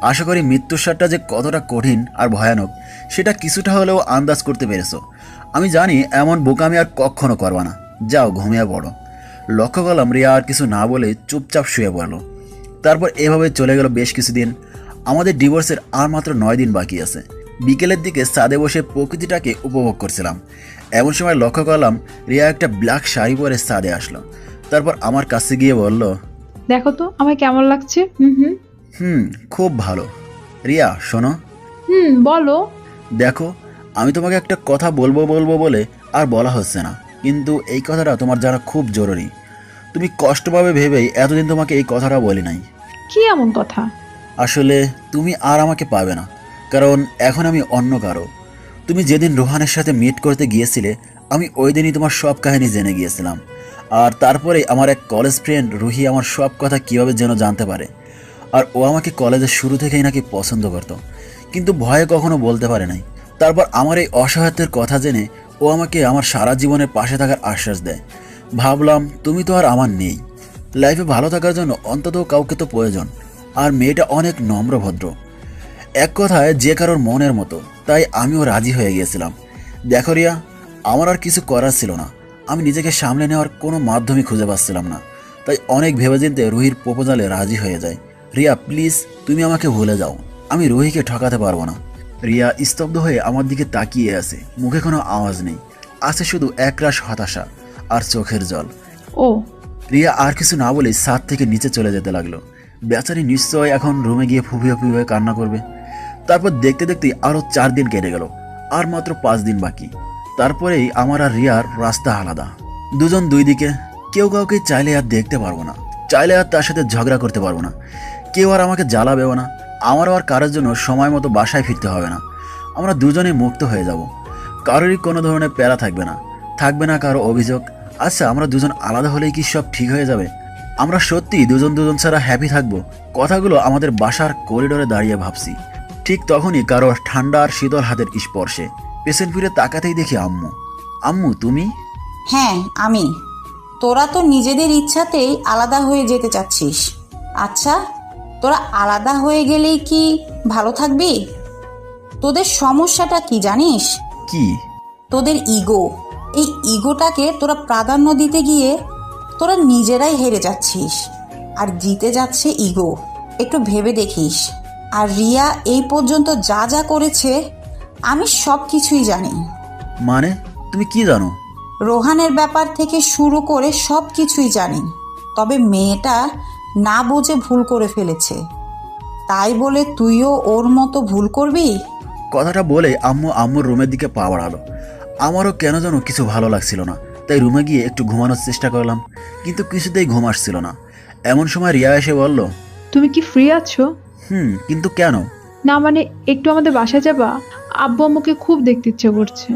Speaker 7: আশা করি মৃত্যুর স্বাদটা যে কতটা কঠিন আর ভয়ানক সেটা কিছুটা হলেও আন্দাজ করতে পেরেছো। আমি জানি এমন বোকামি আর কখনো করবা না, যাও ঘুমিয়ে পড়ো। লক্ষ্য করলাম রিয়া আর কিছু না বলে চুপচাপ শুয়ে পড়লো। তারপর এভাবে চলে গেল বেশ কিছুদিন। আমাদের ডিভোর্সের আর মাত্র 9 দিন বাকি আছে। বিকেলের দিকে ছাদে বসে প্রকৃতিটাকে উপভোগ করছিলাম, এমন সময় লক্ষ্য করলাম রিয়া একটা ব্ল্যাক শাড়ি পরে ছাদে আসলো। তারপর আমার কাছে গিয়ে বলল,
Speaker 2: দেখো তো আমায় কেমন লাগছে।
Speaker 7: খুব ভালো। রিয়া শোনো।
Speaker 2: বলো।
Speaker 7: দেখো, আমি তোমাকে একটা কথা বলবো বলে আর বলা হচ্ছে না, কিন্তু এই কথাটা তোমার জানা খুব জরুরি। তুমি কষ্ট পাবে ভেবেই এতদিন তোমাকে এই কথাটা বলি নাই।
Speaker 2: কি এমন কথা?
Speaker 7: আসলে তুমি আর আমাকে পাবে না, কারণ এখন আমি অন্য কারো। তুমি যেদিন রোহানের সাথে মিট করতে গিয়েছিলে, আমি ওই দিনই তোমার সব কাহিনী জেনে গিয়েছিলাম। আর তারপরে আমার এক কলেজ ফ্রেন্ড রুহি আমার সব কথা কীভাবে যেন জানতে পারে। আর ও আমাকে কলেজের শুরু থেকেই নাকি পছন্দ করত, কিন্তু ভয়ে কখনো বলতে পারে নাই। তারপর আমার এই অসহায়ত্বের কথা জেনে ও আমাকে আমার সারা জীবনের পাশে থাকার আশ্বাস দেয়। ভাবলাম তুমি তো আর আমার নেই, লাইফে ভালো থাকার জন্য অন্তত কাউকে তো প্রয়োজন। আর মেয়েটা অনেক নম্র ভদ্র, এক কথায় যে কারোর মনের মতো, তাই আমিও রাজি হয়ে গিয়েছিলাম। দেখো রিয়া, আমার আর কিছু করার ছিল না, আমি নিজেকে সামলে নেওয়ার কোনো মাধ্যমই খুঁজে পাচ্ছিলাম না, তাই অনেক ভেবেচিন্তে রুহির প্রপোজালে রাজি হয়ে যায়। রিয়া প্লিজ, তুমি আমাকে ভুলে যাও, আমি রুহিকে ঠকাতে পারবো না। রিয়া স্তব্ধ হয়ে আমার দিকে তাকিয়ে আছে, মুখে কোনো আওয়াজ নেই, আছে শুধু একরাশ হতাশা আর চোখের জল।
Speaker 2: ও
Speaker 7: রিয়া আর কিছু না বলে ছাদ থেকে নিচে চলে যেতে লাগলো। বেচারি নিশ্চয় এখন রুমে গিয়ে ফুপিয়ে ফুপিয়ে কান্না করবে। তারপর দেখতে দেখতে আরো 4 দিন কেটে গেল, আর মাত্র 5 দিন বাকি। তারপরেই আমার আর রিয়ার রাস্তা আলাদা, দুজন দুই দিকে। কেউ কাউকে চাইলে আর দেখতে পারবো না, চাইলে আর তার সাথে ঝগড়া করতে পারবো না, কেউ আর আমাকে জ্বালাবেও না, আমারও আর কারোর জন্য সময় মতো বাসায় ফিরতে হবে না। আমরা দুজনেই মুক্ত হয়ে যাব, কারোরই কোনো ধরনের প্যারা থাকবে না, থাকবে না কারো অভিযোগ। আচ্ছা, আমরা দুজন আলাদা হলেই কি সব ঠিক হয়ে যাবে? আমরা সত্যি দুজন দুজন ছাড়া হ্যাপি থাকবো? কথাগুলো আমাদের বাসার করিডোরে দাঁড়িয়ে ভাবছি। ঠিক তখনই কারো ঠান্ডা আর শীতল হাতের স্পর্শে পেছন ফিরে তাকাতেই দেখি আম্মু। আম্মু তুমি?
Speaker 5: হ্যাঁ আমি। তোরা তো নিজেদের ইচ্ছাতেই আলাদা হয়ে যেতে চাচ্ছিস। আচ্ছা, তোরা আলাদা হয়ে গেলেই কি ভালো থাকবি? তোদের সমস্যাটা কি জানিস?
Speaker 7: কি?
Speaker 5: তোদের ইগো। এই ইগোটাকে তোরা প্রাধান্য দিতে গিয়ে তোরা নিজেরাই হেরে যাচ্ছিস, আর জিতে যাচ্ছে ইগো। একটু ভেবে দেখিস। আর রিয়া এই পর্যন্ত যা যা করেছে আমি সব কিছুই জানি।
Speaker 7: মানে তুমি কি জানো?
Speaker 5: রোহানের ব্যাপার থেকে শুরু করে সব কিছুই জানি। তবে মেয়েটা না বুঝে ভুল করে ফেলেছে, তাই বলে তুইও ওর মতো ভুল করবি?
Speaker 7: কথাটা বলে আম্মুর রুমের দিকে পা বাড়ালো। আমারও কেন যেন কিছু ভালো লাগছিল না, তাই রুমে গিয়ে একটু ঘুমানোর চেষ্টা করলাম, কিন্তু কিছুতেই ঘুম আসছিল না। এমন সময় রিয়া এসে বলল,
Speaker 2: তুমি কি ফ্রি আছো?
Speaker 7: কিন্তু কেন?
Speaker 2: না মানে একটু আমাদের বাসায় যাবা? আব্বু আম্মুকে খুব দেখতে ইচ্ছে করছে।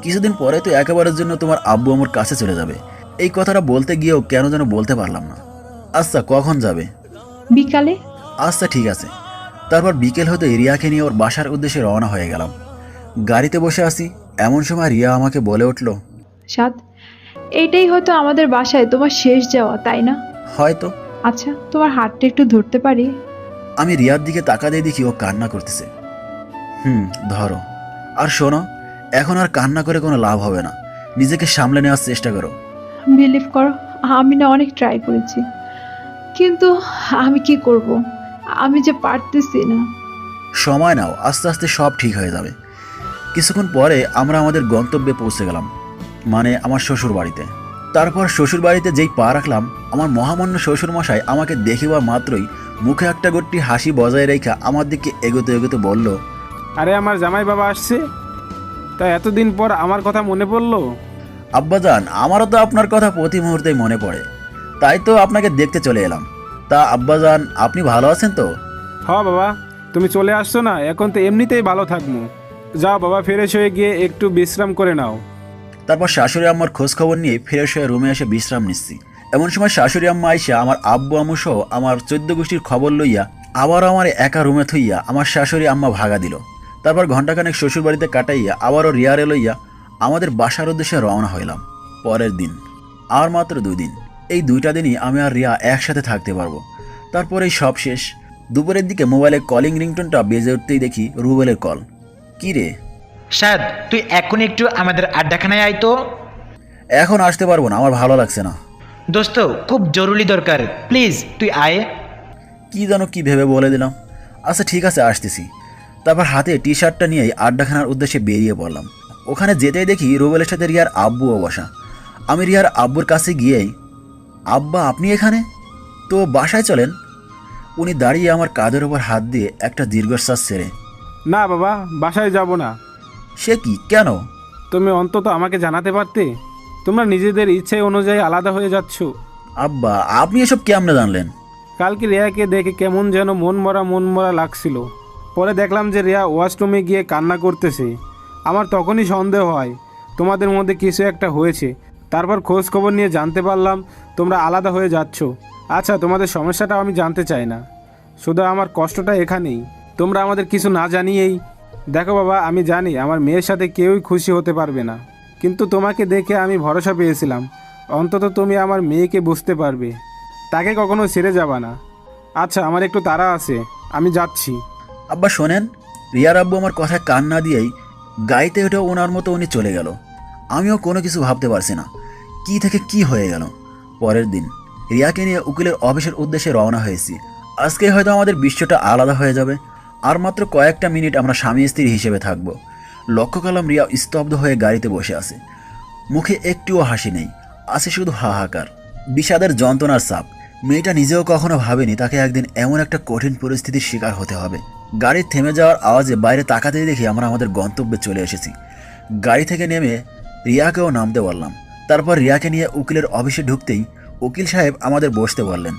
Speaker 7: কিছুদিন পরে তো একেবারের জন্য তোমার আব্বু আমার কাছে চলে যাবে। এই কথাটা বলতে গিয়েও কেন যেন বলতে পারলাম না। আচ্ছা, কখন যাবে?
Speaker 2: বিকালে।
Speaker 7: আচ্ছা ঠিক আছে। তারপর বিকেল হতে রিয়াকে নিয়ে ওর বাসার উদ্দেশ্যে রওনা হয়ে গেলাম। গাড়িতে বসে আছি, এমন সময় রিয়া আমাকে বলে উঠল,
Speaker 2: সাদ, এইটাই হয়তো আমাদের বাসায় তোমার শেষ যাওয়া, তাই না?
Speaker 7: হয়তো।
Speaker 2: আচ্ছা, তোমার হাতটা একটু ধরতে পারি?
Speaker 7: আমি রিয়ার দিকে তাকাতে দেখি ও কান্না করতেছে। ধরো। আর শোনো, এখন আর কান্না করে কোনো লাভ হবে না, নিজেকে সামলে নেওয়ার চেষ্টা করো।
Speaker 2: বিলিভ করো, আমি না অনেক ট্রাই করেছি, কিন্তু আমি কি করব, আমি যে পারতেছি না।
Speaker 7: সময় নাও, আস্তে আস্তে সব ঠিক হয়ে যাবে। কিছুক্ষণ পরে আমরা আমাদের গন্তব্যে পৌঁছে গেলাম, মানে আমার শ্বশুর বাড়িতে। তারপর শ্বশুর বাড়িতে যেই পা রাখলাম, আমার মহামান্য শ্বশুর মশাই আমাকে দেখিবার মাত্রই মুখে একটা গট্টি হাসি বজায় রেখে আমার দিকে এগোতে এগোতে বলল,
Speaker 12: আরে আমার জামাই বাবা আসছে, তা এতদিন পর আমার কথা মনে পড়লো?
Speaker 7: আব্বাজান, আমারও তো আপনার কথা প্রতি মুহূর্তেই মনে পড়ে, তাই তো আপনাকে দেখতে চলে এলাম। তা আব্বাজান, আপনি ভালো আছেন তো?
Speaker 12: হ্যাঁ বাবা, তুমি চলে আসছো না, এখন তো এমনিতেই ভালো থাকবো। যাও বাবা, ফ্রেশ হয়ে গিয়ে একটু বিশ্রাম করে নাও।
Speaker 7: তারপর শাশুড়ি আম্মার খোঁজ খবর নিয়ে ফ্রেশ হয়ে রুমে এসে বিশ্রাম নিচ্ছি। এমন সময় শাশুড়ি আম্মা আইসা আমার আব্বু আম্মু সহ আমার 14 গোষ্ঠীর খবর লইয়া আবারও আমার একা রুমে থইয়া আমার শাশুড়ি আম্মা ভাগা দিল। তারপর ঘণ্টাখানেক শ্বশুর বাড়িতে কাটাইয়া আবারও রিয়ারে লইয়া আমাদের বাসার উদ্দেশ্যে রওনা হইলাম। পরের দিন, আর মাত্র 2 দিন। এই 2টা দিনই আমি আর রিয়া একসাথে থাকতে পারবো। তারপরেই সব শেষ। দুপুরের দিকে মোবাইলে কলিং রিংটোনটা বেজে উঠতেই দেখি রুবেলের কল। কি রে
Speaker 3: সাদ, তুই এখন একটু আমাদের আড্ডাখানায় আয় তো।
Speaker 7: এখন আসতে পারবো না, আমার ভালো লাগছে না।
Speaker 3: দোস্ত, খুব জরুরি দরকার, প্লিজ তুই আয়।
Speaker 7: কি জানো কি ভেবে বলে দিলাম। আচ্ছা ঠিক আছে, আসতেছি। তারপর হাতে টি শার্টটা নিয়েই আড্ডাখানার উদ্দেশ্যে বেরিয়ে পড়লাম। ওখানে যেতেই দেখি রুবেলের সাথে রিয়ার আব্বুও বসা। আমি রিয়ার আব্বুর কাছে গিয়েই, আব্বা আপনি এখানে? তো বাসায় চলেন। উনি দাঁড়িয়ে আমার কাঁধের ওপর হাত দিয়ে একটা দীর্ঘশ্বাস ছেড়ে,
Speaker 12: না বাবা, বাসায় যাব না।
Speaker 7: সে কি, কেন?
Speaker 12: তুমি অন্তত আমাকে জানাতে পারতে, তোমরা নিজেদের ইচ্ছে অনুযায়ী আলাদা হয়ে যাচ্ছ।
Speaker 7: আব্বা আপনি এসব কেমনে জানলেন?
Speaker 12: কালকে রিয়াকে দেখে কেমন যেন মন মরা লাগছিল। পরে দেখলাম যে রিয়া ওয়াশরুমে গিয়ে কান্না করতেছে। আমার তখনই সন্দেহ হয় তোমাদের মধ্যে কিছু একটা হয়েছে। তারপর খোঁজ খবর নিয়ে জানতে পারলাম তোমরা আলাদা হয়ে যাচ্ছ। আচ্ছা, তোমাদের সমস্যাটাও আমি জানতে চাই না, শুধু আমার কষ্টটা এখানেই, তোমরা আমাদের কিছু না জানিয়েই। দেখো বাবা, আমি জানি আমার মেয়ের সাথে কেউই খুশি হতে পারবে না, কিন্তু তোমাকে দেখে আমি ভরসা পেয়েছিলাম অন্তত তুমি আমার মেয়েকে বুঝতে পারবে, তাকে কখনো ছেড়ে যাবা না। আচ্ছা, আমার একটু তাড়া আছে, আমি যাচ্ছি।
Speaker 7: আব্বা শোনেন, রিয়ার আব্বু আমার কথায় কান না দিয়েই গাড়িতে উঠে ওনার মতো উনি চলে গেল। আমিও কোনো কিছু ভাবতে পারছি না, কি থেকে কি হয়ে গেল। পরের দিন রিয়াকে নিয়ে উকিলের অফিসের উদ্দেশ্যে রওনা হয়েছি। আজকে হয়তো আমাদের বিশ্বটা আলাদা হয়ে যাবে, আর মাত্র কয়েকটা মিনিট আমরা স্বামী স্ত্রী হিসেবে থাকব। লক্ষ্য করলাম রিয়া স্তব্ধ হয়ে গাড়িতে বসে আছে। মুখে একটুও হাসি নেই, আছে শুধু হাহাকার, বিষাদের যন্ত্রণার চাপ। মেয়েটা নিজেও কখনো ভাবেনি তাকে একদিন এমন একটা কঠিন পরিস্থিতির শিকার হতে হবে। গাড়ির থেমে যাওয়ার আওয়াজে বাইরে তাকাতেই দেখি আমরা আমাদের গন্তব্যে চলে এসেছি। গাড়ি থেকে নেমে রিয়াকেও নামতে বললাম। তারপর রিয়াকে নিয়ে উকিলের অফিসে ঢুকতেই উকিল সাহেব আমাদের বসতে বললেন।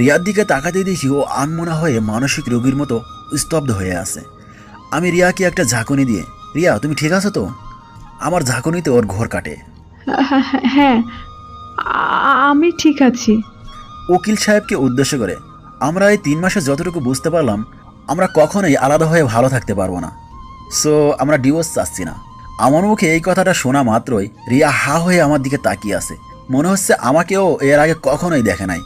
Speaker 7: রিয়ার দিকে তাকাতেই দেখি ও আনমনা হয়ে মানসিক রোগীর মতো স্তব্ধ হয়ে আছে। আমি রিয়াকে একটা ঝাঁকুনি দিয়ে, রিয়া তুমি ঠিক আছো তো? আমার ঝাঁকুনিতে ওর ঘোর কাটে।
Speaker 2: হ্যাঁ, আমি ঠিক আছি।
Speaker 7: উকিল সাহেবকে উদ্দেশ্য করে, আমরা এই 3 মাসে যতটুকু বুঝতে পারলাম আমরা কখনোই আলাদা হয়ে ভালো থাকতে পারবো না। সো আমরা ডিভোর্স চাচ্ছি না। আমার মুখে এই কথাটা শোনা মাত্রই রিয়া হা হয়ে আমার দিকে তাকিয়ে আছে, মনে হচ্ছে আমাকেও এর আগে কখনোই দেখে নাই।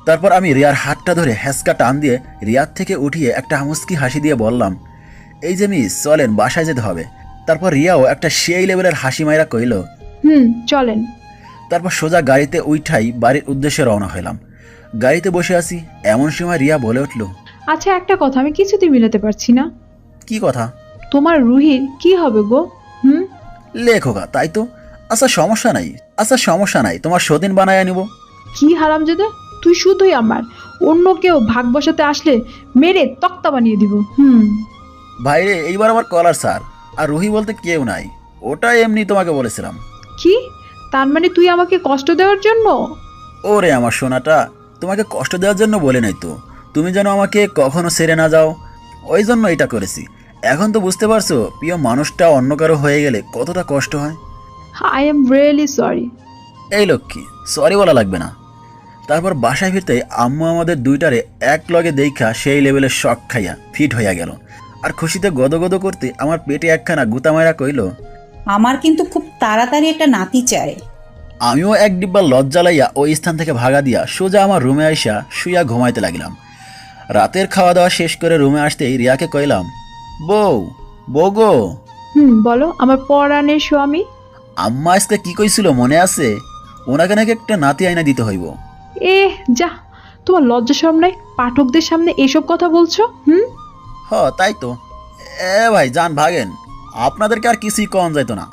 Speaker 7: তারপর আমি রিয়ার হাতটা ধরে হ্যাঁচকা টান দিয়ে রিয়ার থেকে উঠিয়ে একটা মুচকি হাসি দিয়ে বললাম, এই যে মিস চলেন, বাসায় যেতে হবে। তারপর রিয়াও একটা সেই লেভেলের হাসি মাইরা কইল,
Speaker 2: চলেন।
Speaker 7: তারপর সোজা গাড়িতে উঠাই বাড়ির উদ্দেশ্যে রওনা হইলাম। গাড়িতে বসে আছি, এমন সময় রিয়া বলে উঠল,
Speaker 2: আচ্ছা একটা কথা আমি কিছুতেই মিলাতে পারছি না।
Speaker 7: কি কথা?
Speaker 2: তোমার রুহির কি হবে গো?
Speaker 7: লেখোগা, তাই তো। আচ্ছা সমস্যা নাই, তোমার সতীন বানায় নিব।
Speaker 2: কি হারামজাদা, তুই শুধুই আমার, অন্য কেউ ভাগ বসাতে আসলে মেরে তক্তা বানিয়ে দিব।
Speaker 7: ভাইরে এইবার আমার কলার স্যার, আর রুহি বলতে কেউ নাই, ওটাই এমনি তোমাকে বলেছিলাম।
Speaker 2: কি তার মানে তুই আমাকে কষ্ট দেওয়ার জন্য?
Speaker 7: ওরে আমার সোনাটা, তোমাকে কষ্ট দেওয়ার জন্য বলে নাই তো, তুমি যেন আমাকে কখনো ছেড়ে না যাও, ওই জন্য এটা করেছি। এখন তো বুঝতে পারছো প্রিয় মানুষটা অন্য কারো হয়ে গেলে কতটা কষ্ট হয়।
Speaker 2: I am really sorry.
Speaker 7: এই লক্ষ্মী, সরি বলা লাগবে না। তারপর বাসায় ফিরতে আম্মু আমাদের দুইটারে এক লগে দেখা সেই লেভেলের শখ খাইয়া ফিট হইয়া গেল। আর খুশিতে গদগদ করতে আমার পেটে একখানা গুতা মায়েরা কইল,
Speaker 5: আমার কিন্তু খুব তাড়াতাড়ি একটা নাতি চাই।
Speaker 7: আমিও এক ডিব্বা লজ্জা লাইয়া ওই স্থান থেকে ভাগা দিয়া সোজা আমার রুমে আইসা শুইয়া ঘুমাইতে লাগিলাম। রাতের খাওয়া দাওয়া শেষ করে রুমে আসতেই রিয়াকে কইলাম, বউ গো।
Speaker 2: বলো আমার পরাণের স্বামী।
Speaker 7: আম্মা আজকে কি কইছিল মনে আছে? ওনাকে নাকি একটা নাতি আইনা দিতে হইব।
Speaker 2: যা, তোমার লজ্জা শরম নাই? পাঠকদের সামনে এসব কথা বলছো?
Speaker 7: তাই তো। ভাই যান ভাগেন, আপনাদেরকে আর কিছুই কম যাইতো না।